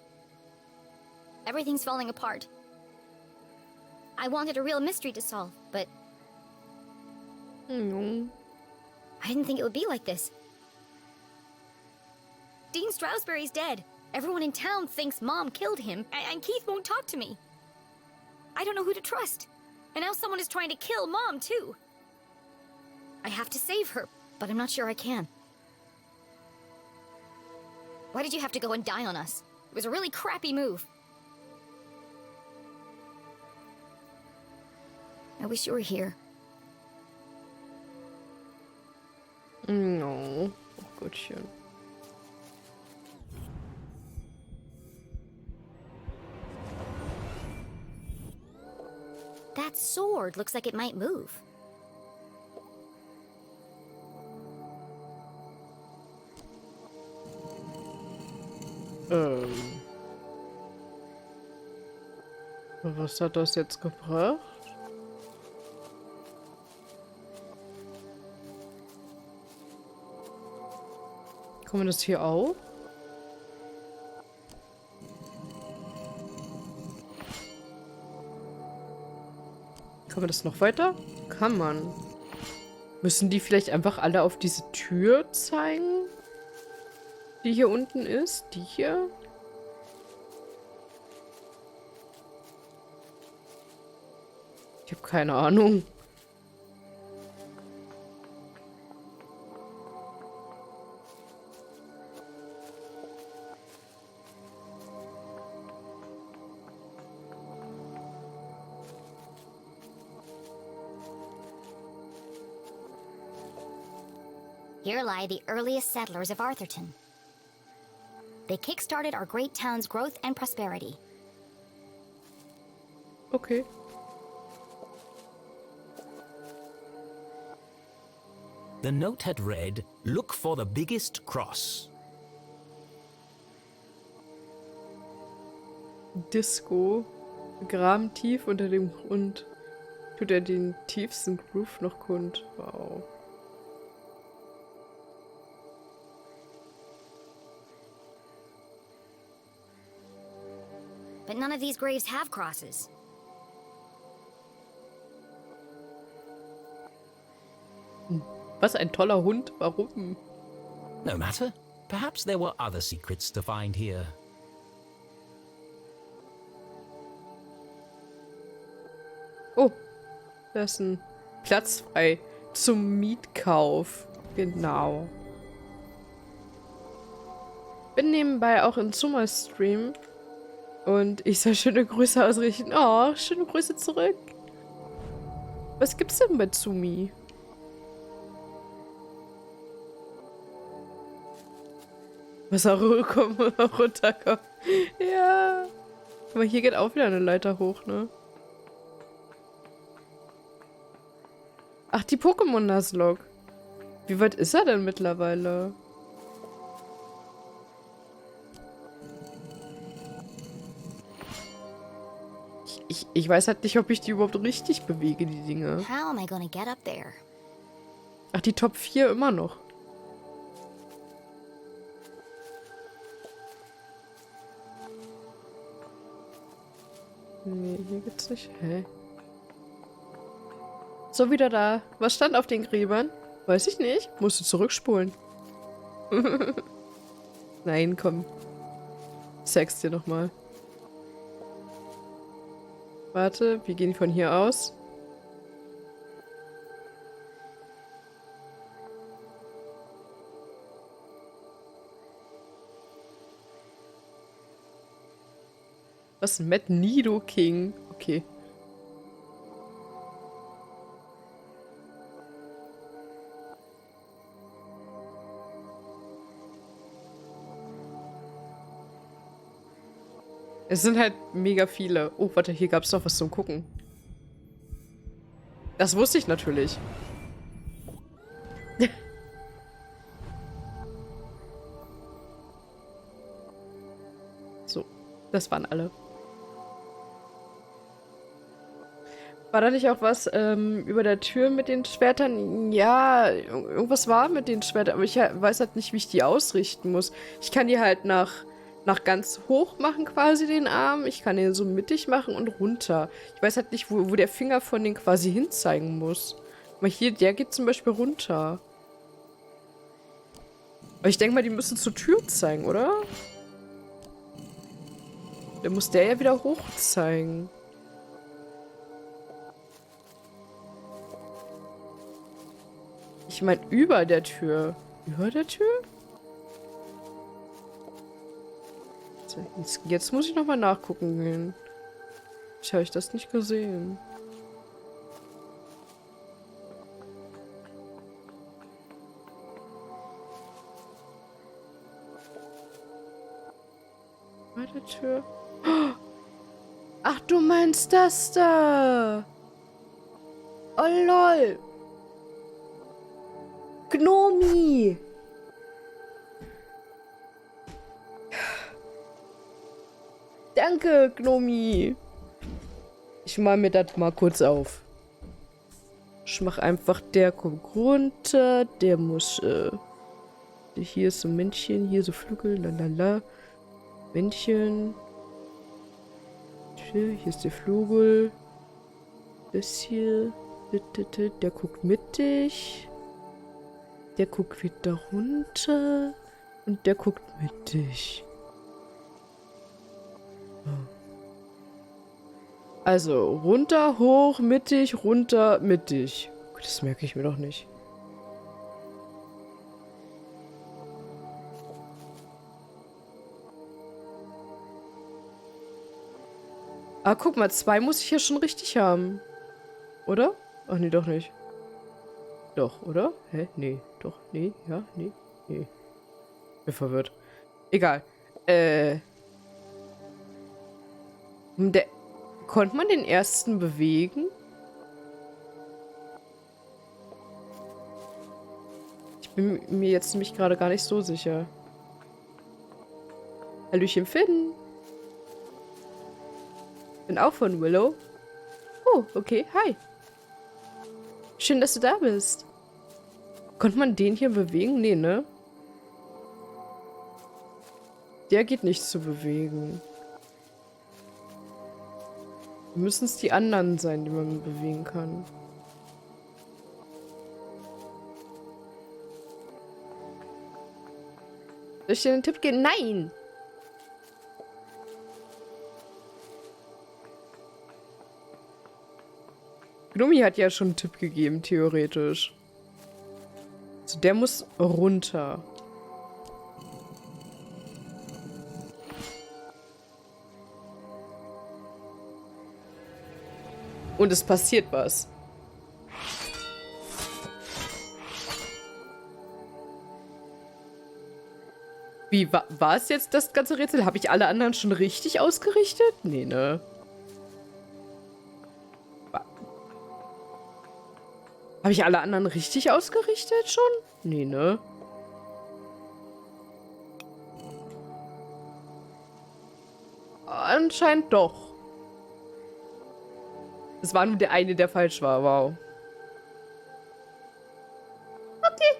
C: Everything's falling apart. I wanted a real mystery to solve, but... I didn't think it would be like this. Dean Strasbury's dead. Everyone in town thinks Mom killed him, and Keith won't talk to me. I don't know who to trust. And now someone is trying to kill Mom, too. I have to save her, but I'm not sure I can. Why did you have to go and die on us? It was a really crappy move. I wish you were here.
A: No. Oh Gottchen.
C: That sword looks like it might move.
A: Was hat das jetzt gebracht? Kann man das hier auch? Kann man das noch weiter? Kann man. Müssen die vielleicht einfach alle auf diese Tür zeigen? Die hier unten ist? Die hier? Ich habe keine Ahnung.
C: Here lie the earliest settlers of Arthurton. They kick-started our great town's growth and prosperity.
A: Okay.
B: The note had read, "Look for the biggest cross."
A: Disco. Graben tief unter dem Grund. Tut er den tiefsten Groove noch kund. Wow.
C: But none of these graves have crosses.
A: Was ein toller Hund. Warum?
B: No matter. Perhaps there were other secrets to find here.
A: Oh, da ist ein Platz frei zum Mietkauf. Genau. Bin nebenbei auch in Stream und ich soll schöne Grüße ausrichten. Oh, schöne Grüße zurück. Was gibt's denn bei Zumi? Was auch runterkommt. Ja. Aber hier geht auch wieder eine Leiter hoch, ne? Ach, die Pokémon-Nuzlocke. Wie weit ist er denn mittlerweile? Ich weiß halt nicht, ob ich die überhaupt richtig bewege, die Dinge.
C: How am I gonna get up there?
A: Ach, die Top 4 immer noch. Nee, hier geht's nicht. Hä? So, wieder da. Was stand auf den Gräbern? Weiß ich nicht. Musst du zurückspulen. Nein, komm. Ich sag's dir nochmal. Warte, wir gehen von hier aus. Was? Matt Nido King? Okay. Es sind halt mega viele. Oh, warte, hier gab es doch was zum Gucken. Das wusste ich natürlich. So, das waren alle. War da nicht auch was über der Tür mit den Schwertern? Ja, irgendwas war mit den Schwertern, aber ich weiß halt nicht, wie ich die ausrichten muss. Ich kann die halt nach ganz hoch machen quasi den Arm. Ich kann den so mittig machen und runter. Ich weiß halt nicht, wo der Finger von den quasi hinzeigen muss. Aber hier, der geht zum Beispiel runter. Aber ich denke mal, die müssen zur Tür zeigen, oder? Dann muss der ja wieder hoch zeigen. Ich meine, über der Tür. Über der Tür? Jetzt muss ich nochmal nachgucken gehen. Ich habe das nicht gesehen. Bei der Tür. Ach, du meinst das da? Oh lol. Gnomi. Danke, Gnomi. Ich mal mir das mal kurz auf. Ich mach einfach, der kommt runter, der muss, hier ist so ein Männchen, hier so Flügel, lalala. Männchen. Hier ist der Flügel. Das hier. Der guckt mittig. Der guckt wieder runter. Und der guckt mittig. Also, runter, hoch, mittig, runter, mittig. Das merke ich mir doch nicht. Ah, guck mal, 2 muss ich ja schon richtig haben. Oder? Ach nee, doch nicht. Doch, oder? Hä? Nee, doch, nee, ja, nee, nee. Bin verwirrt. Egal. Konnte man den ersten bewegen? Ich bin mir jetzt nämlich gerade gar nicht so sicher. Hallöchen Finn. Bin auch von Willow. Oh, okay, hi. Schön, dass du da bist. Konnte man den hier bewegen? Nee, ne? Der geht nicht zu bewegen. Müssen es die anderen sein, die man bewegen kann. Soll ich dir einen Tipp geben? Nein! Gnomi hat ja schon einen Tipp gegeben, theoretisch. Also der muss runter. Und es passiert was. Wie, war es jetzt das ganze Rätsel? Habe ich alle anderen schon richtig ausgerichtet? Nee, ne? Habe ich alle anderen richtig ausgerichtet schon? Nee, ne? Anscheinend doch. Es war nur der eine, der falsch war. Wow. Okay.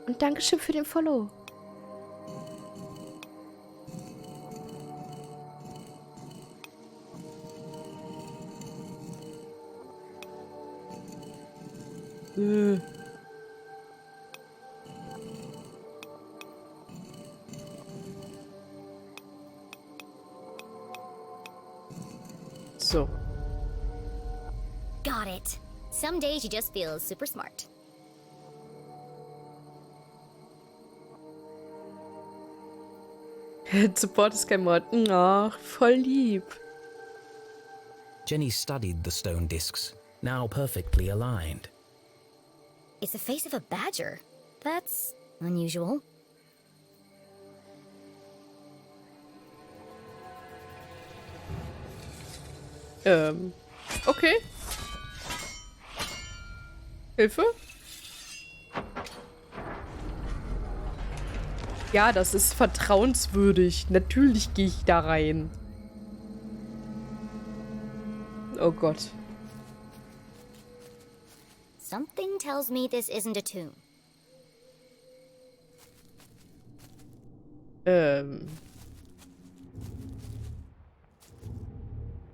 A: Und Dankeschön für den Follow. So.
C: Got it. Some days you just feel super smart.
A: Support ist kein Mod. Ach, voll lieb.
B: Jenny studied the stone discs, now perfectly aligned.
C: It's the face of a badger. That's unusual.
A: Okay. Hilfe? Ja, das ist vertrauenswürdig. Natürlich gehe ich da rein. Oh Gott.
C: Something tells me this isn't a tomb.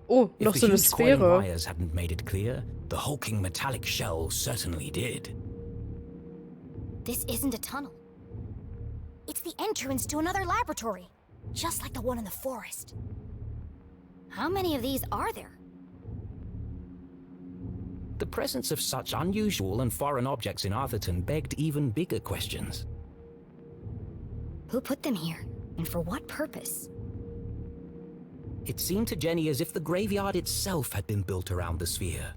A: Oh,
B: If
A: noch
B: the
A: so eine
B: huge coiling
A: Sphäre.
B: wires hadn't made it clear, the hulking metallic shell certainly did.
C: This isn't a tunnel. It's the entrance to another laboratory, just like the one in the forest. How many of these are there?
B: The presence of such unusual and foreign objects in Arthurton begged even bigger questions.
C: Who put them here, and for what purpose?
B: It seemed to Jenny as if the graveyard itself had been built around the sphere.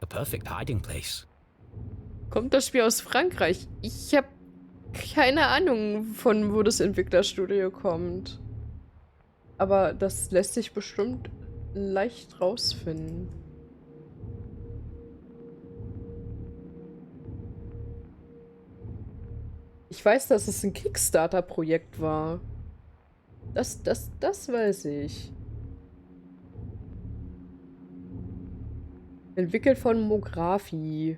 B: A perfect hiding place.
A: Kommt das Spiel aus Frankreich? Ich habe keine Ahnung, von wo das Entwicklerstudio kommt. Aber das lässt sich bestimmt leicht rausfinden. Ich weiß, dass es ein Kickstarter-Projekt war. Das weiß ich. Entwickelt von Mografi.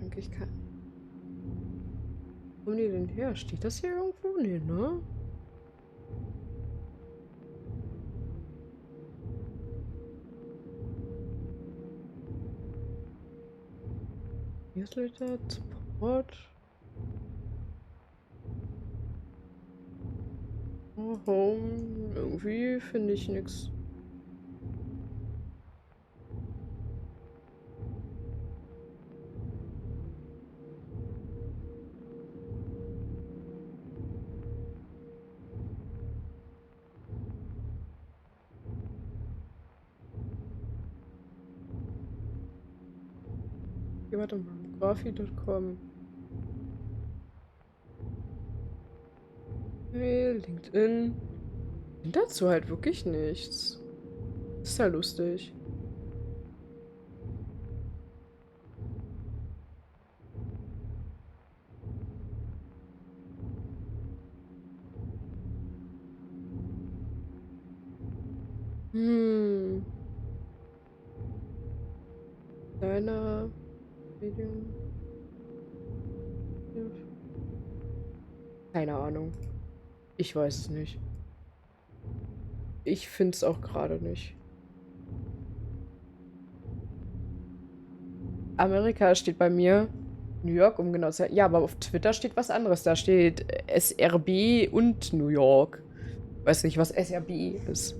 A: Eigentlich kann. Wo kommen die denn her? Steht das hier irgendwo? Nee, ne? Newsletter, Support. Oh, Home. Irgendwie finde ich nichts. Okay, warte mal. Grafi.com. Hey, LinkedIn. Und dazu halt wirklich nichts. Ist ja lustig. Deine Medium. Keine Ahnung. Ich weiß es nicht. Ich finde es auch gerade nicht. Amerika steht bei mir. New York, um genau zu sein. Ja, aber auf Twitter steht was anderes. Da steht SRB und New York. Weiß nicht, was SRB ist.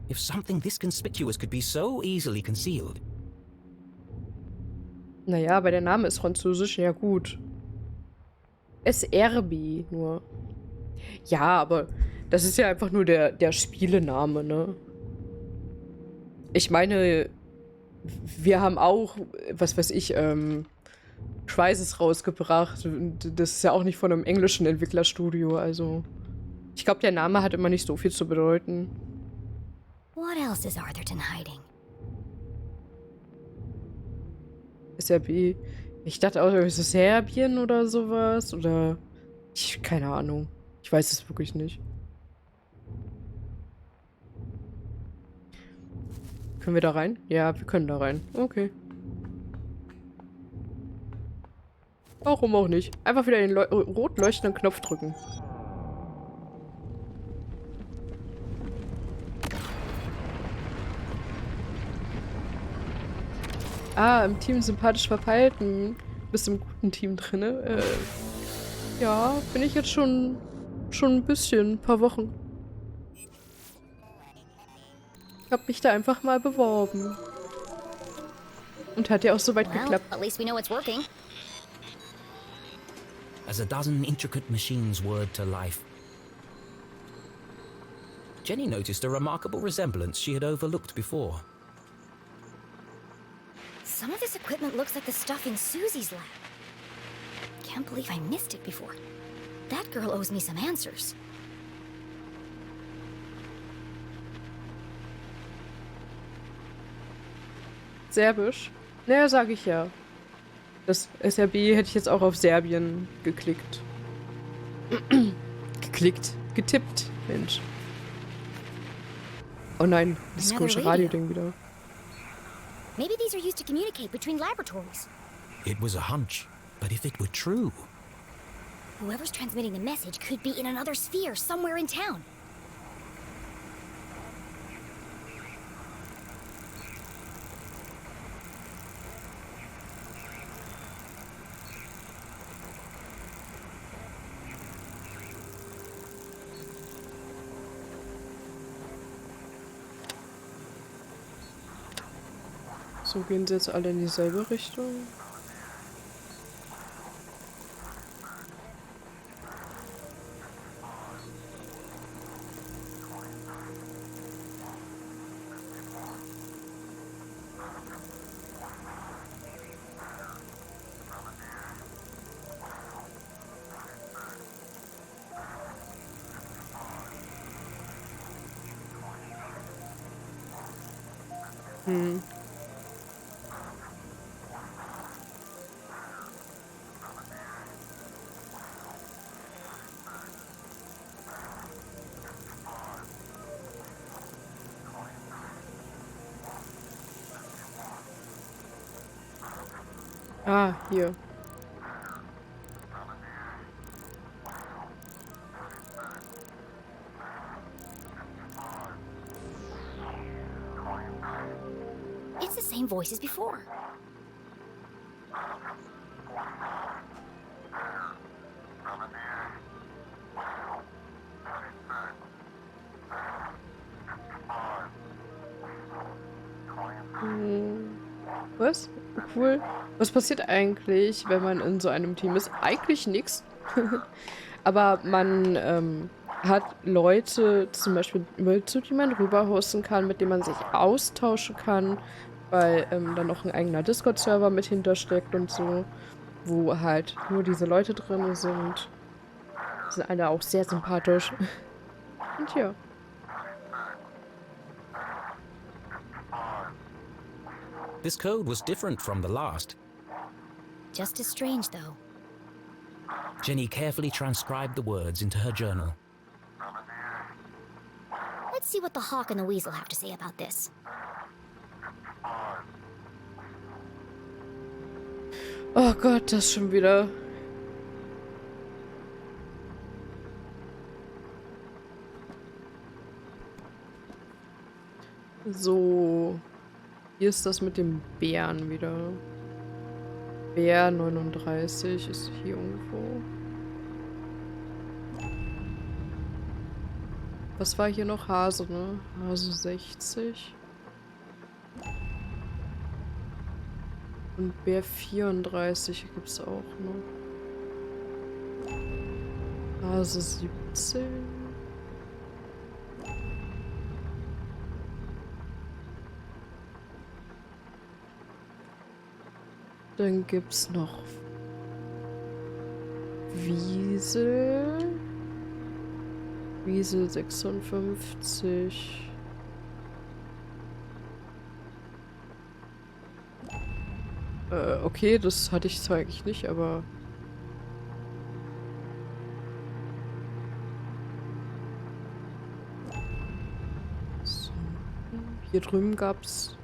B: If something this conspicuous could be so easily concealed.
A: Naja, aber der Name ist französisch, ja gut. SRB nur. Ja, aber das ist ja einfach nur der Spielename, ne? Ich meine, wir haben auch, was weiß ich, Crisis rausgebracht. Das ist ja auch nicht von einem englischen Entwicklerstudio, also. Ich glaube, der Name hat immer nicht so viel zu bedeuten.
C: What else is Arthurton hiding?
A: SRB. Ich dachte auch, ist es Serbien oder sowas? Oder. Keine Ahnung. Ich weiß es wirklich nicht. Können wir da rein? Ja, wir können da rein. Okay. Warum auch nicht? Einfach wieder den rot leuchtenden Knopf drücken. Ah, im Team sympathisch verpeilten. Bist im guten Team drin, ja, bin ich jetzt schon ein bisschen, ein paar Wochen. Ich hab mich da einfach mal beworben. Und hat ja auch soweit geklappt.
C: At least we know it's working.
B: As a dozen intricate machines whirred to life, Jenny noticed a remarkable resemblance she had overlooked before.
C: Some of this equipment looks like the stuff in Susie's lab. Can't believe I missed it before. That girl owes me some answers.
A: Serbisch? Naja, sage ich ja. Das SRB hätte ich jetzt auch auf Serbien geklickt. Geklickt. Getippt. Mensch. Oh nein, das komische Radio-Ding wieder.
C: Maybe these are used to communicate between laboratories.
B: It was a hunch, but if it were true...
C: Whoever's transmitting the message could be in another sphere somewhere in town.
A: So, gehen sie jetzt alle in dieselbe Richtung? Ah, hier.
C: It's the same voice as before.
A: Was? Cool. Was passiert eigentlich, wenn man in so einem Team ist? Eigentlich nichts. Aber man hat Leute zum Beispiel, zu die man rüberhosten kann, mit denen man sich austauschen kann, weil da noch ein eigener Discord-Server mit hintersteckt und so, wo halt nur diese Leute drin sind. Die sind alle auch sehr sympathisch. Und ja.
B: This code was different from the last.
C: Just as strange, though.
B: Jenny carefully transcribed the words into her journal.
C: Let's see what the hawk and the weasel have to say about this.
A: Oh Gott, das schon wieder. So. Hier ist das mit dem Bären wieder. Bär 39 ist hier irgendwo. Was war hier noch? Hase, ne? Hase 60. Und Bär 34 gibt es auch noch. Hase 17. Dann gibt's noch Wiesel. Wiesel 56. Okay, das hatte ich zwar eigentlich nicht, aber... So. Hier drüben gab's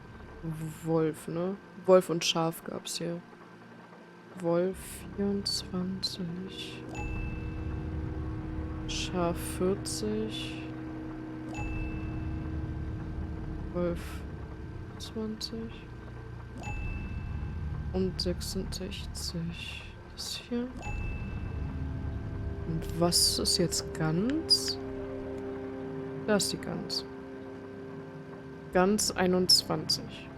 A: Wolf, ne? Wolf und Schaf gab's hier. Wolf 24. Schaf 40. Wolf 20. Und 66. Das hier. Und was ist jetzt Gans? Da ist die Gans. Gans 21.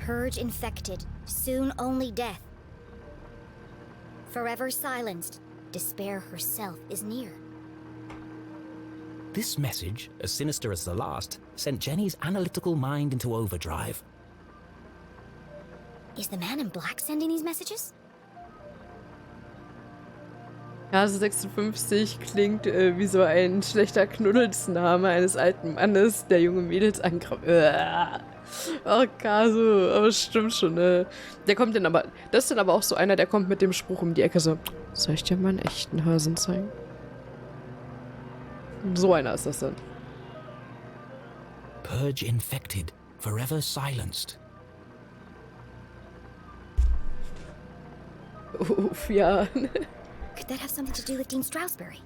C: Purge infected, soon only death. Forever silenced, despair herself is near.
B: This message, as sinister as the last, sent Jenny's analytical mind into overdrive.
C: Is the man in black sending these messages?
A: Hase 56 klingt wie so ein schlechter Knuddelsname eines alten Mannes, der junge Mädels angreift. Oh, Kaso, aber stimmt schon, ne? Der kommt dann aber, das ist dann aber auch so einer, der kommt mit dem Spruch um die Ecke so, soll ich dir mal einen echten Hasen zeigen? So einer ist das dann.
B: Purge infected, forever silenced.
A: Uff, ja.
C: Could that have something to do with Dean Strasberry?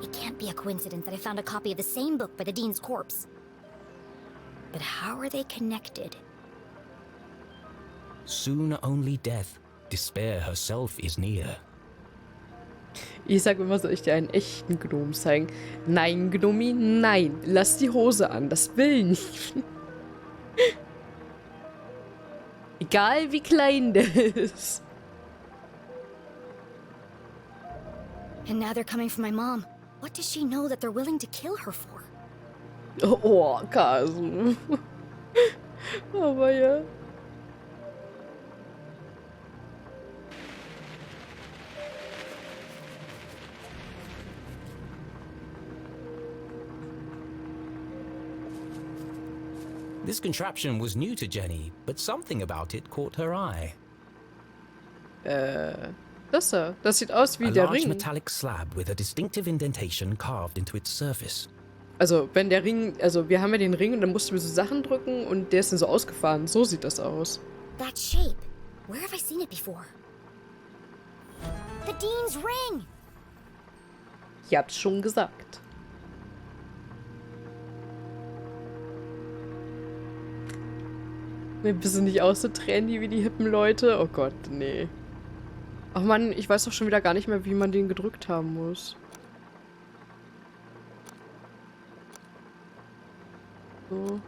C: It can't be a coincidence that I found a copy of the same book by the Dean's corpse. But how are they connected?
B: Soon only death. Despair herself is near.
A: Ich sag immer, soll ich dir einen echten Gnom zeigen? Nein, Gnomi, nein. Lass die Hose an, das will nicht. Egal wie klein der ist.
C: And now they're coming for my mom. What does she know that they're willing to kill her for?
A: Oh, Kasu. Aber ja.
B: This contraption was new to Jenny, but something about it caught her eye.
A: Das da. Das sieht aus wie
B: A
A: der
B: large
A: Ring.
B: metallic slab with a distinctive indentation carved into its surface.
A: Also, wenn der Ring, also wir haben ja den Ring und dann mussten wir so Sachen drücken und der ist dann so ausgefahren. So sieht das aus.
C: That shape. Where have I seen it before? The Dean's ring!
A: Ich hab's schon gesagt. Mir bist du nicht auch so trendy wie die hippen Leute? Oh Gott, nee. Ach Mann, ich weiß doch schon wieder gar nicht mehr, wie man den gedrückt haben muss. So.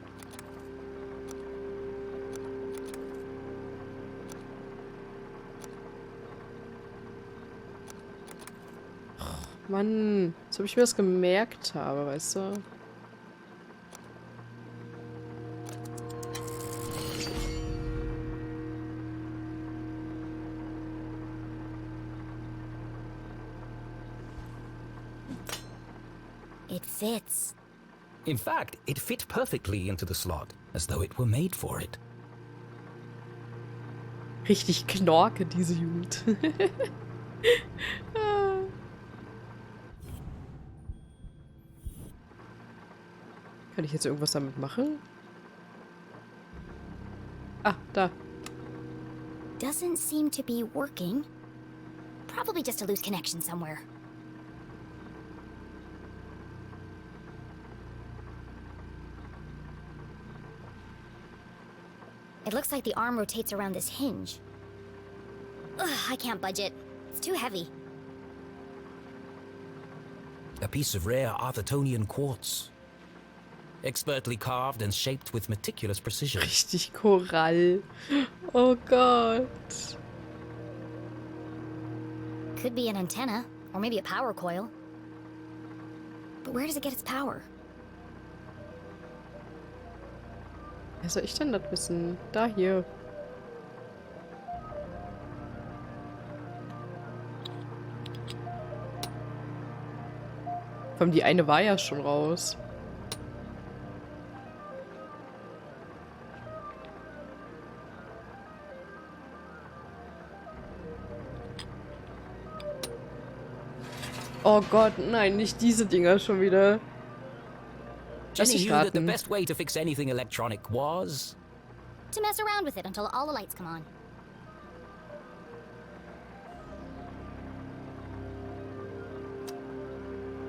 A: Oh, Mann, als ob ich mir das gemerkt habe, weißt du?
C: It fits.
B: In fact, it fit perfectly into the slot, as though it were made for it.
A: Richtig Knorke, diese Jugend. Kann ich jetzt irgendwas damit machen? Ah, da.
C: Doesn't seem to be working. Probably just a loose connection somewhere. It looks like the arm rotates around this hinge. Ugh, I can't budge it. It's too heavy.
B: A piece of rare Arthurtonian quartz. Expertly carved and shaped with meticulous precision.
A: Richtig Korall. Oh Gott.
C: Could be an antenna, or maybe a power coil. But where does it get its power?
A: Wer soll ich denn das wissen? Da, hier. Vor allem die eine war ja schon raus. Oh Gott, nein, nicht diese Dinger schon wieder. Lass
B: Jenny
A: mich
B: knew that the
A: raten.
B: best way to fix anything electronic was...
C: To mess around with it until all the lights come on.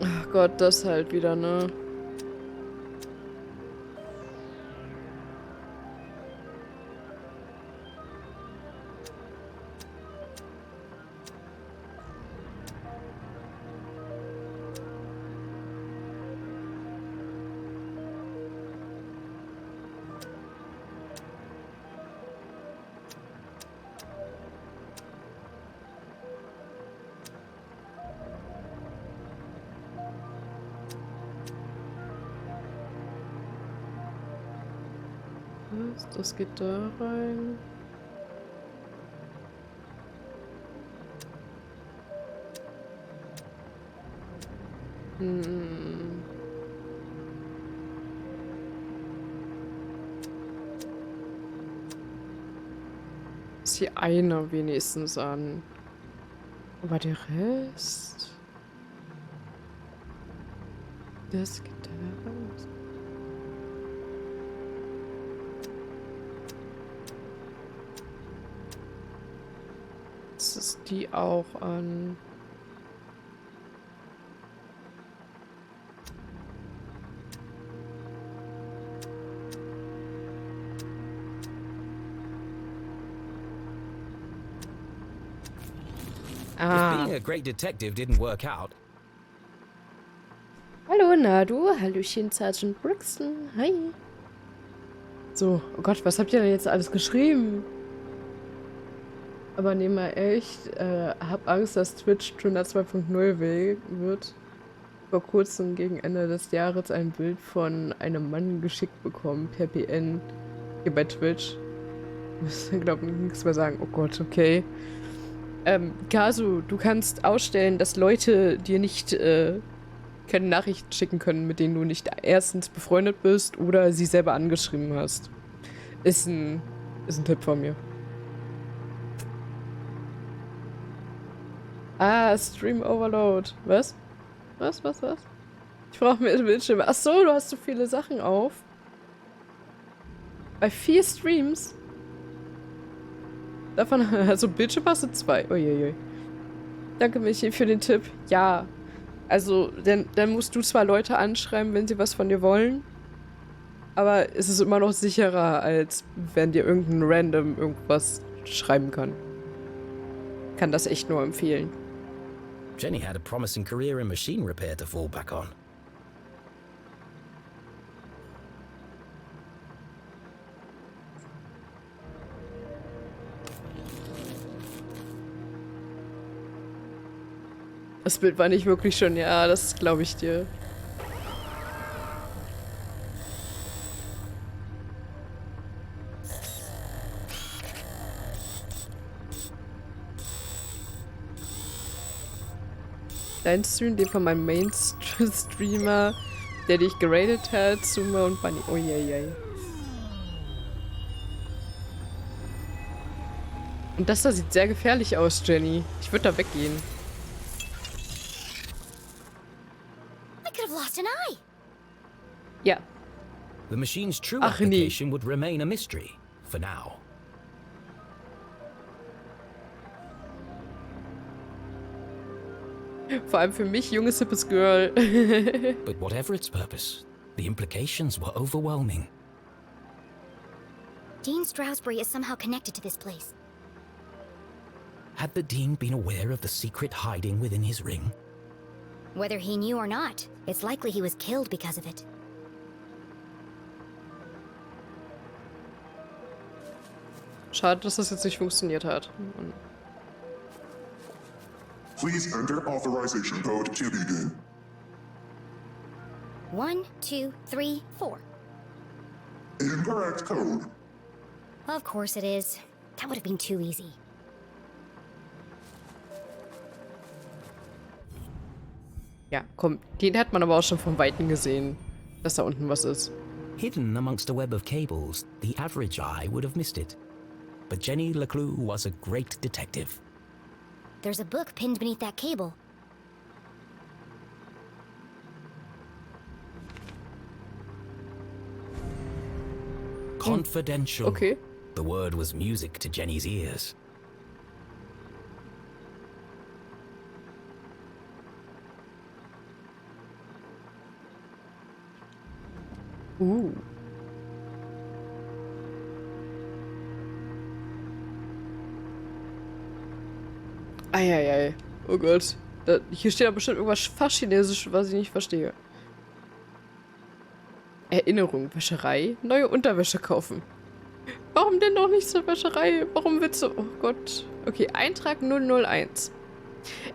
A: Ach Gott, das halt wieder, ne? Das geht da rein. Hm. Ist hier einer wenigstens an. Aber der Rest... Das geht da raus. Das ist die auch an.
B: If being a great detective didn't work out.
A: Hallo, Nadu. Hallöchen, Sergeant Brixton. Hi. So, oh Gott, was habt ihr denn jetzt alles geschrieben? Aber nee, mal echt, hab Angst, dass Twitch Tuna 2.0 wird. Vor kurzem gegen Ende des Jahres ein Bild von einem Mann geschickt bekommen, per PN, hier bei Twitch. Ich glaube, nichts mehr sagen. Oh Gott, okay. Kasu, du kannst ausstellen, dass Leute dir nicht, keine Nachrichten schicken können, mit denen du nicht erstens befreundet bist oder sie selber angeschrieben hast. Ist ein Tipp von mir. Ah, Stream Overload. Was? Was? Ich brauche mir Bildschirme. Ach so, du hast so viele Sachen auf. Bei 4 Streams? Davon, also Bildschirm hast du 2. Uiuiui. Danke, Michi, für den Tipp. Ja. Also, dann musst du zwar Leute anschreiben, wenn sie was von dir wollen, aber es ist immer noch sicherer, als wenn dir irgendein Random irgendwas schreiben kann. Kann das echt nur empfehlen.
B: Jenny had a promising career in machine repair to fall back on.
A: Das Bild war nicht wirklich schön, ja, das glaube ich dir. Dein Stream, den von meinem Main-Streamer, der dich geradet hat, Zuma und Bunny. Oh je. Und das da sieht sehr gefährlich aus, Jenny. Ich würde da weggehen.
C: I could have lost an eye.
A: Ja.
B: The machine's true
A: Ach, nee.
B: application would remain a mystery, for now.
A: Vor allem für mich, junges, hippes Girl.
B: But whatever its purpose, the implications were overwhelming.
C: Dean Stroudsbury is somehow connected to this place.
B: Had the Dean been aware of the secret hiding within his ring?
C: Whether he knew or not, it's likely he was killed because of it.
A: Schade, dass das jetzt nicht funktioniert hat.
E: Please enter authorization code to begin.
C: 1, 2, 3, 4.
E: Incorrect code.
C: Of course it is. That would have been too easy.
A: Ja, komm, den hat man aber auch schon von Weitem gesehen, dass da unten was ist.
B: Hidden amongst a web of cables, the average eye would have missed it. But Jenny LeClue was a great detective.
C: There's a book pinned beneath that cable.
B: Confidential.
A: Okay.
B: The word was music to Jenny's ears.
A: Eieiei. Oh Gott. Hier steht aber bestimmt irgendwas fast Chinesisch, was ich nicht verstehe. Erinnerung, Wäscherei, neue Unterwäsche kaufen. Warum denn noch nicht zur Wäscherei? Warum willst du... Oh Gott. Okay, Eintrag 001.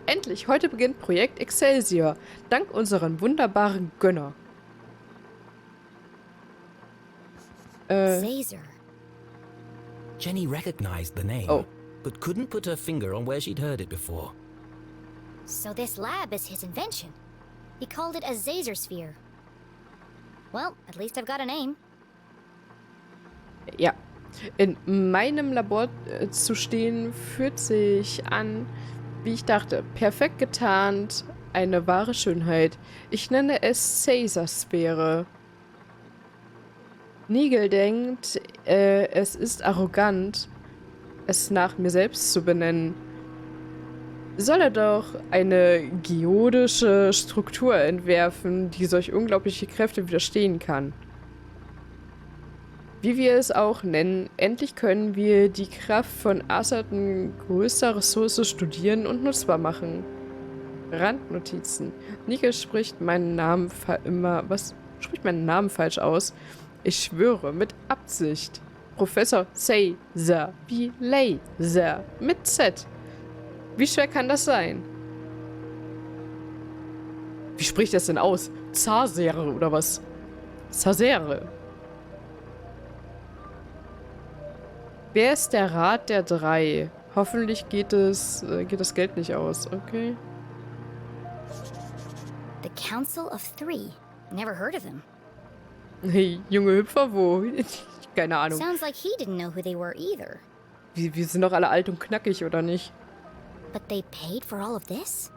A: Endlich, heute beginnt Projekt Excelsior. Dank unseren wunderbaren Gönner.
C: Caesar.
B: Jenny recognized the name, but couldn't put her finger on where she'd heard it before.
C: So this lab is his invention. He called it a Zazer sphere. Well, at least I've got a name.
A: Ja. In meinem Labor zu stehen, fühlt sich an, wie ich dachte. Perfekt getarnt, eine wahre Schönheit. Ich nenne es Caesar-Sphäre. Nigel denkt, es ist arrogant, es nach mir selbst zu benennen. Soll er doch eine geodische Struktur entwerfen, die solch unglaubliche Kräfte widerstehen kann. Wie wir es auch nennen, endlich können wir die Kraft von Asserten größter Ressource studieren und nutzbar machen. Randnotizen. Nigel spricht meinen Namen spricht meinen Namen falsch aus? Ich schwöre, mit Absicht. Professor Caesar, wie Laser, mit Z. Wie schwer kann das sein? Wie spricht das denn aus? Zazere oder was? Zazere. Wer ist der Rat der drei? Hoffentlich geht das Geld nicht aus. Okay.
C: The Council of Three. Never heard of them.
A: Hey, junge Hüpfer, wo? Keine Ahnung.
C: Sounds like he didn't know who they were either.
A: Wir sind doch alle alt und knackig, oder nicht?
C: But they paid for all of this?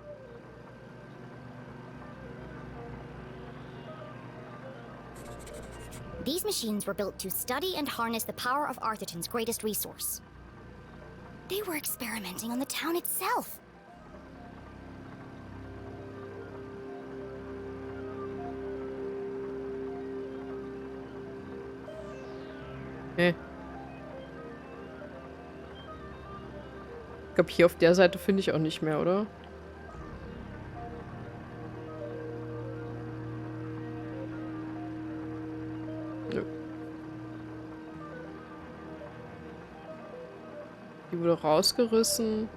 C: These machines were built to study and harness the power of Arthurton's greatest resource. They were experimenting on the town itself.
A: Ich glaube, hier auf der Seite finde ich auch nicht mehr, oder? Nö. Die wurde rausgerissen.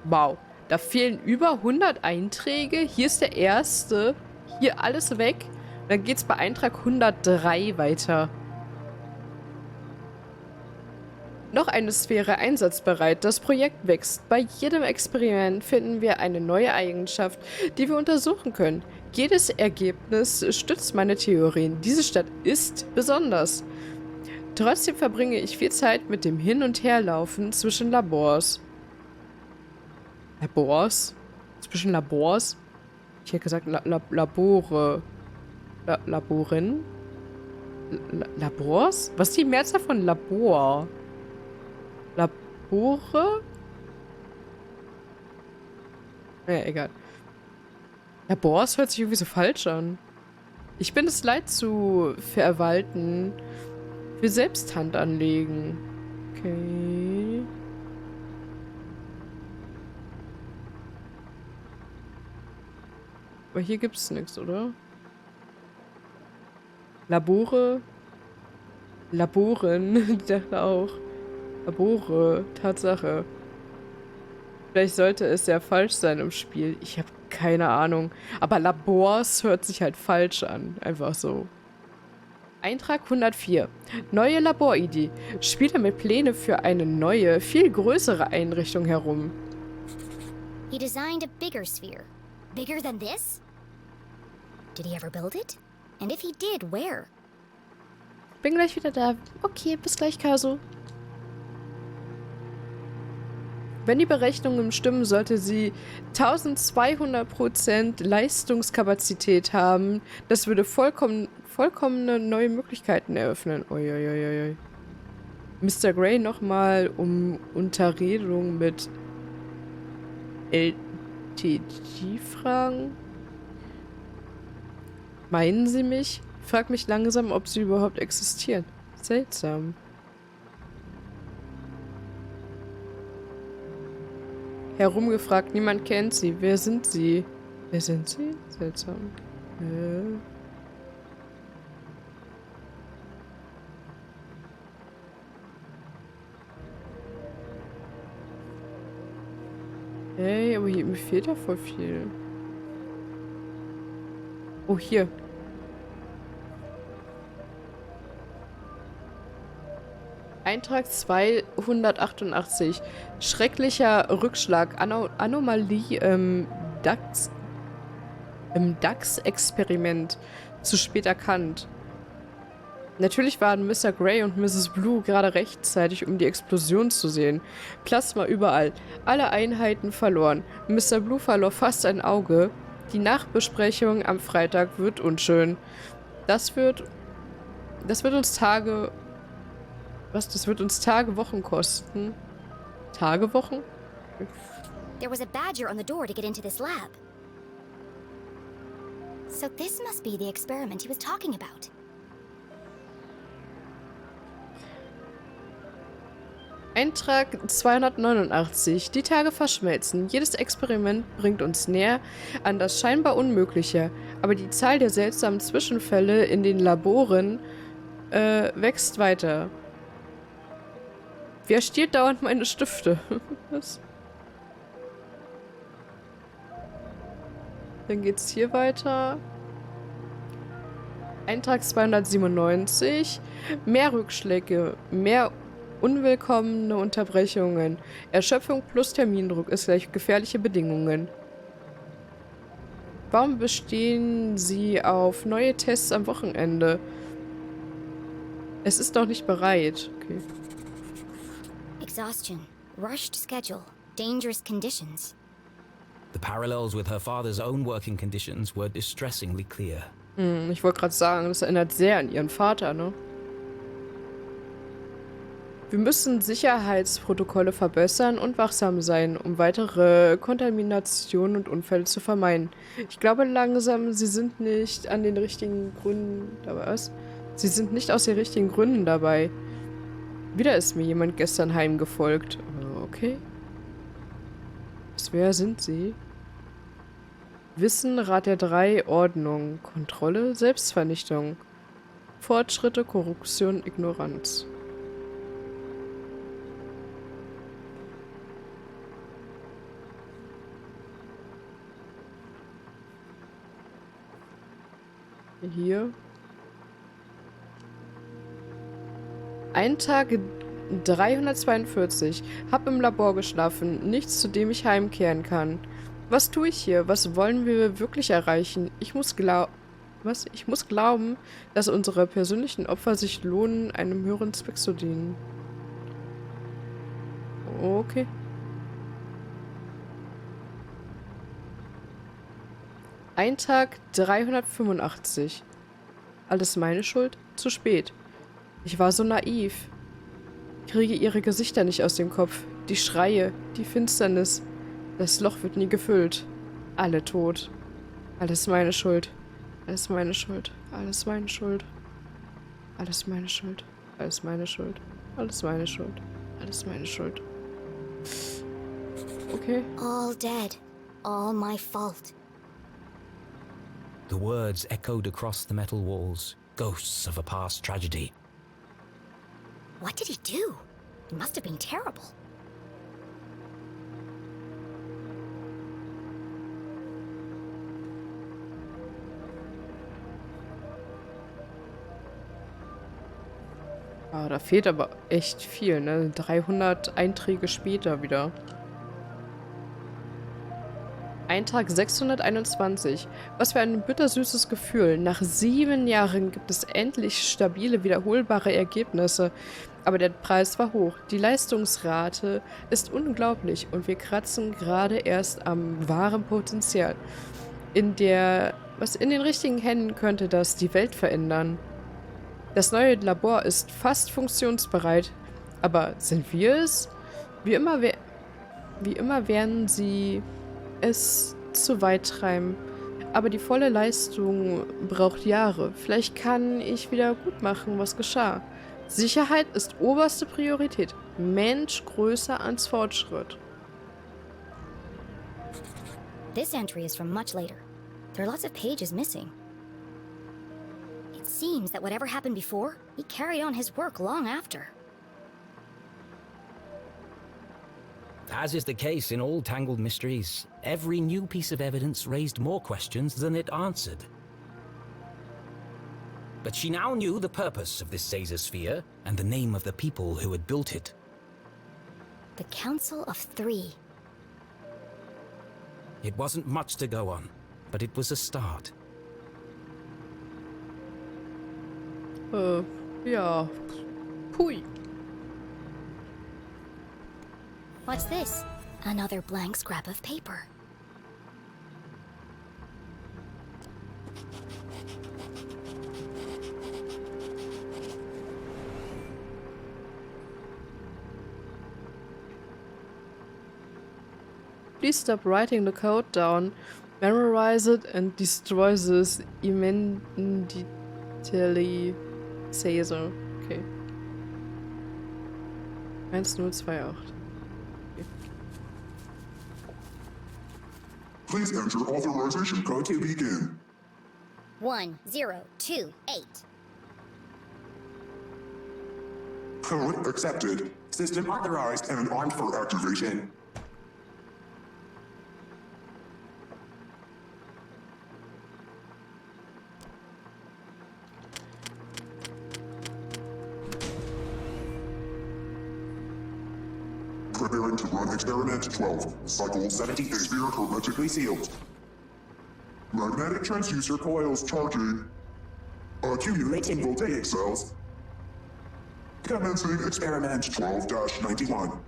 A: Wow. Da fehlen über 100 Einträge. Hier ist der erste. Hier alles weg. Dann geht's bei Eintrag 103 weiter. Noch eine Sphäre einsatzbereit. Das Projekt wächst. Bei jedem Experiment finden wir eine neue Eigenschaft, die wir untersuchen können. Jedes Ergebnis stützt meine Theorien. Diese Stadt ist besonders. Trotzdem verbringe ich viel Zeit mit dem Hin- und Herlaufen zwischen Labors. Labors? Zwischen Labors? Ich hätte gesagt Labore. Laborin? Labors? Was ist die Mehrzahl von Labor? Labore? Ja, egal. Labors hört sich irgendwie so falsch an. Ich bin es leid zu verwalten. Für Selbsthand anlegen. Okay. Aber hier gibt es nichts, oder? Labore? Laboren, ich dachte auch. Labore, Tatsache. Vielleicht sollte es ja falsch sein im Spiel. Ich habe keine Ahnung. Aber Labors hört sich halt falsch an. Einfach so. Eintrag 104. Neue Laboridee. Spiele mit Pläne für eine neue, viel größere Einrichtung herum.
C: He designed a bigger sphere. Bigger than this? Did he ever build it? And if he did, where?
A: Bin gleich wieder da. Okay, bis gleich, Kaso. Wenn die Berechnungen stimmen, sollte sie 1200% Leistungskapazität haben. Das würde vollkommene neue Möglichkeiten eröffnen. Uiuiuiui. Mr. Gray nochmal um Unterredung mit LTG fragen. Meinen Sie mich? Frag mich langsam, ob sie überhaupt existieren. Seltsam. Herumgefragt, niemand kennt sie. Wer sind sie? Wer sind sie? Seltsam. Hey, aber hier, mir fehlt ja voll viel. Oh, hier. Eintrag 288. Schrecklicher Rückschlag. Anomalie, im DAX-Experiment zu spät erkannt. Natürlich waren Mr. Grey und Mrs. Blue gerade rechtzeitig, um die Explosion zu sehen. Plasma überall. Alle Einheiten verloren. Mr. Blue verlor fast ein Auge. Die Nachbesprechung am Freitag wird unschön. Das wird uns Tage... Was? Das wird uns Tage, Wochen kosten. Tage, Wochen?
C: There was a badger on the door to get into this lab. So this must be the experiment he was talking about.
A: Eintrag 289. Die Tage verschmelzen. Jedes Experiment bringt uns näher an das scheinbar Unmögliche. Aber die Zahl der seltsamen Zwischenfälle in den Laboren wächst weiter. Wer stiehlt dauernd meine Stifte? Was? Dann geht's hier weiter. Eintrag 297. Mehr Rückschläge, mehr unwillkommene Unterbrechungen. Erschöpfung plus Termindruck ist gleich gefährliche Bedingungen. Warum bestehen Sie auf neue Tests am Wochenende? Es ist noch nicht bereit. Okay.
C: Exhaustion, rushed schedule, dangerous conditions.
B: The parallels with her father's own working conditions were distressingly clear.
A: Ich wollte gerade sagen, das erinnert sehr an ihren Vater, ne? Wir müssen Sicherheitsprotokolle verbessern und wachsam sein, um weitere Kontaminationen und Unfälle zu vermeiden. Ich glaube langsam, sie sind nicht an den richtigen Gründen dabei. Was? Sie sind nicht aus den richtigen Gründen dabei. Wieder ist mir jemand gestern heimgefolgt. Okay. Wer sind sie? Wissen, Rat der Drei, Ordnung, Kontrolle, Selbstvernichtung, Fortschritte, Korruption, Ignoranz. Hier. Eintrag 342. Hab im Labor geschlafen. Nichts, zu dem ich heimkehren kann. Was tue ich hier? Was wollen wir wirklich erreichen? Ich muss glauben, dass unsere persönlichen Opfer sich lohnen, einem höheren Zweck zu dienen. Okay. Eintrag 385. Alles meine Schuld? Zu spät. Ich war so naiv. Kriege ihre Gesichter nicht aus dem Kopf. Die Schreie, die Finsternis. Das Loch wird nie gefüllt. Alle tot. Alles meine Schuld. Alles meine Schuld. Alles meine Schuld. Alles meine Schuld. Alles meine Schuld. Alles meine Schuld. Alles meine Schuld. Okay.
C: All dead. All my fault.
B: The words echoed across the metal walls, ghosts of a past tragedy.
C: What did he do? It must have been terrible.
A: Ah, da fehlt aber echt viel, ne? 300 Einträge später wieder. Eintrag 621. Was für ein bittersüßes Gefühl. Nach 7 Jahren gibt es endlich stabile, wiederholbare Ergebnisse. Aber der Preis war hoch. Die Leistungsrate ist unglaublich und wir kratzen gerade erst am wahren Potenzial. In den richtigen Händen könnte das die Welt verändern. Das neue Labor ist fast funktionsbereit. Aber sind wir es? Wie immer werden sie es zu weit treiben. Aber die volle Leistung braucht Jahre. Vielleicht kann ich wieder gut machen, was geschah. Sicherheit ist oberste Priorität. Mensch größer als Fortschritt.
C: This entry is from much later. There are lots of pages missing. It seems that whatever happened before, he carried on his work long after.
B: As is the case in all tangled mysteries, every new piece of evidence raised more questions than it answered. But she now knew the purpose of this Caesar-sphere and the name of the people who had built it.
C: The Council of Three.
B: It wasn't much to go on. but it was a start.
A: Ja. Pui.
C: What's this? Another blank scrap of paper.
A: Please stop writing the code down, memorize it, and destroy this immediately. Say so. Okay. 1028. Okay.
E: Please enter authorization code to begin.
C: 1028.
E: Code accepted. System authorized and armed for activation. Preparing to run experiment 12. Cycle 78. Sphere hermetically sealed. Magnetic transducer coils charging. Accumulating voltaic cells. Commencing experiment 12-91.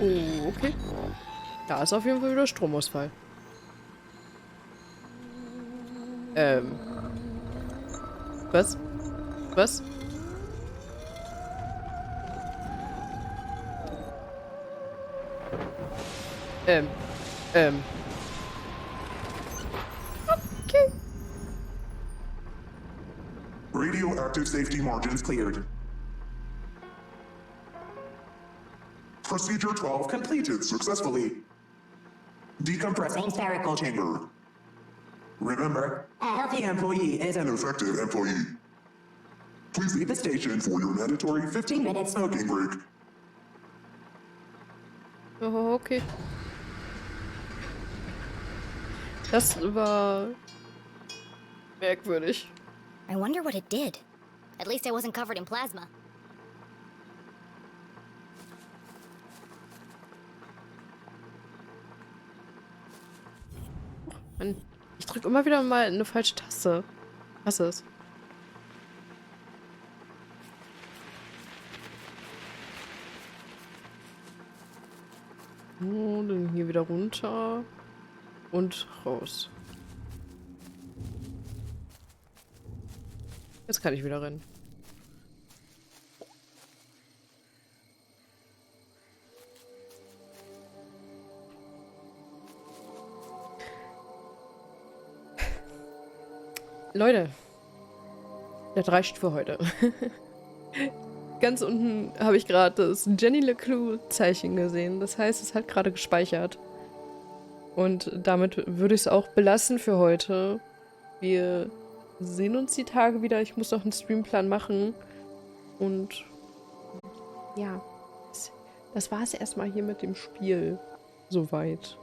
A: Oh, okay. Da ist auf jeden Fall wieder Stromausfall. Was? Was? Okay.
E: Radioactive safety margins cleared. Procedure 12 completed successfully. Decompressing spherical chamber. Remember, a healthy employee is an effective employee. Please leave the station for your mandatory 15-minute smoking break.
A: Oh, okay. Das war merkwürdig.
C: I wonder what it did. At least I wasn't covered in plasma.
A: Mann, ich drücke immer wieder mal eine falsche Taste. Was ist? Oh, dann hier wieder runter und raus. Jetzt kann ich wieder rennen. Leute, das reicht für heute. Ganz unten habe ich gerade das LeClue-Zeichen gesehen. Das heißt, es hat gerade gespeichert. Und damit würde ich es auch belassen für heute. Wir sehen uns die Tage wieder. Ich muss noch einen Streamplan machen. Und ja, das war es erstmal hier mit dem Spiel. Soweit.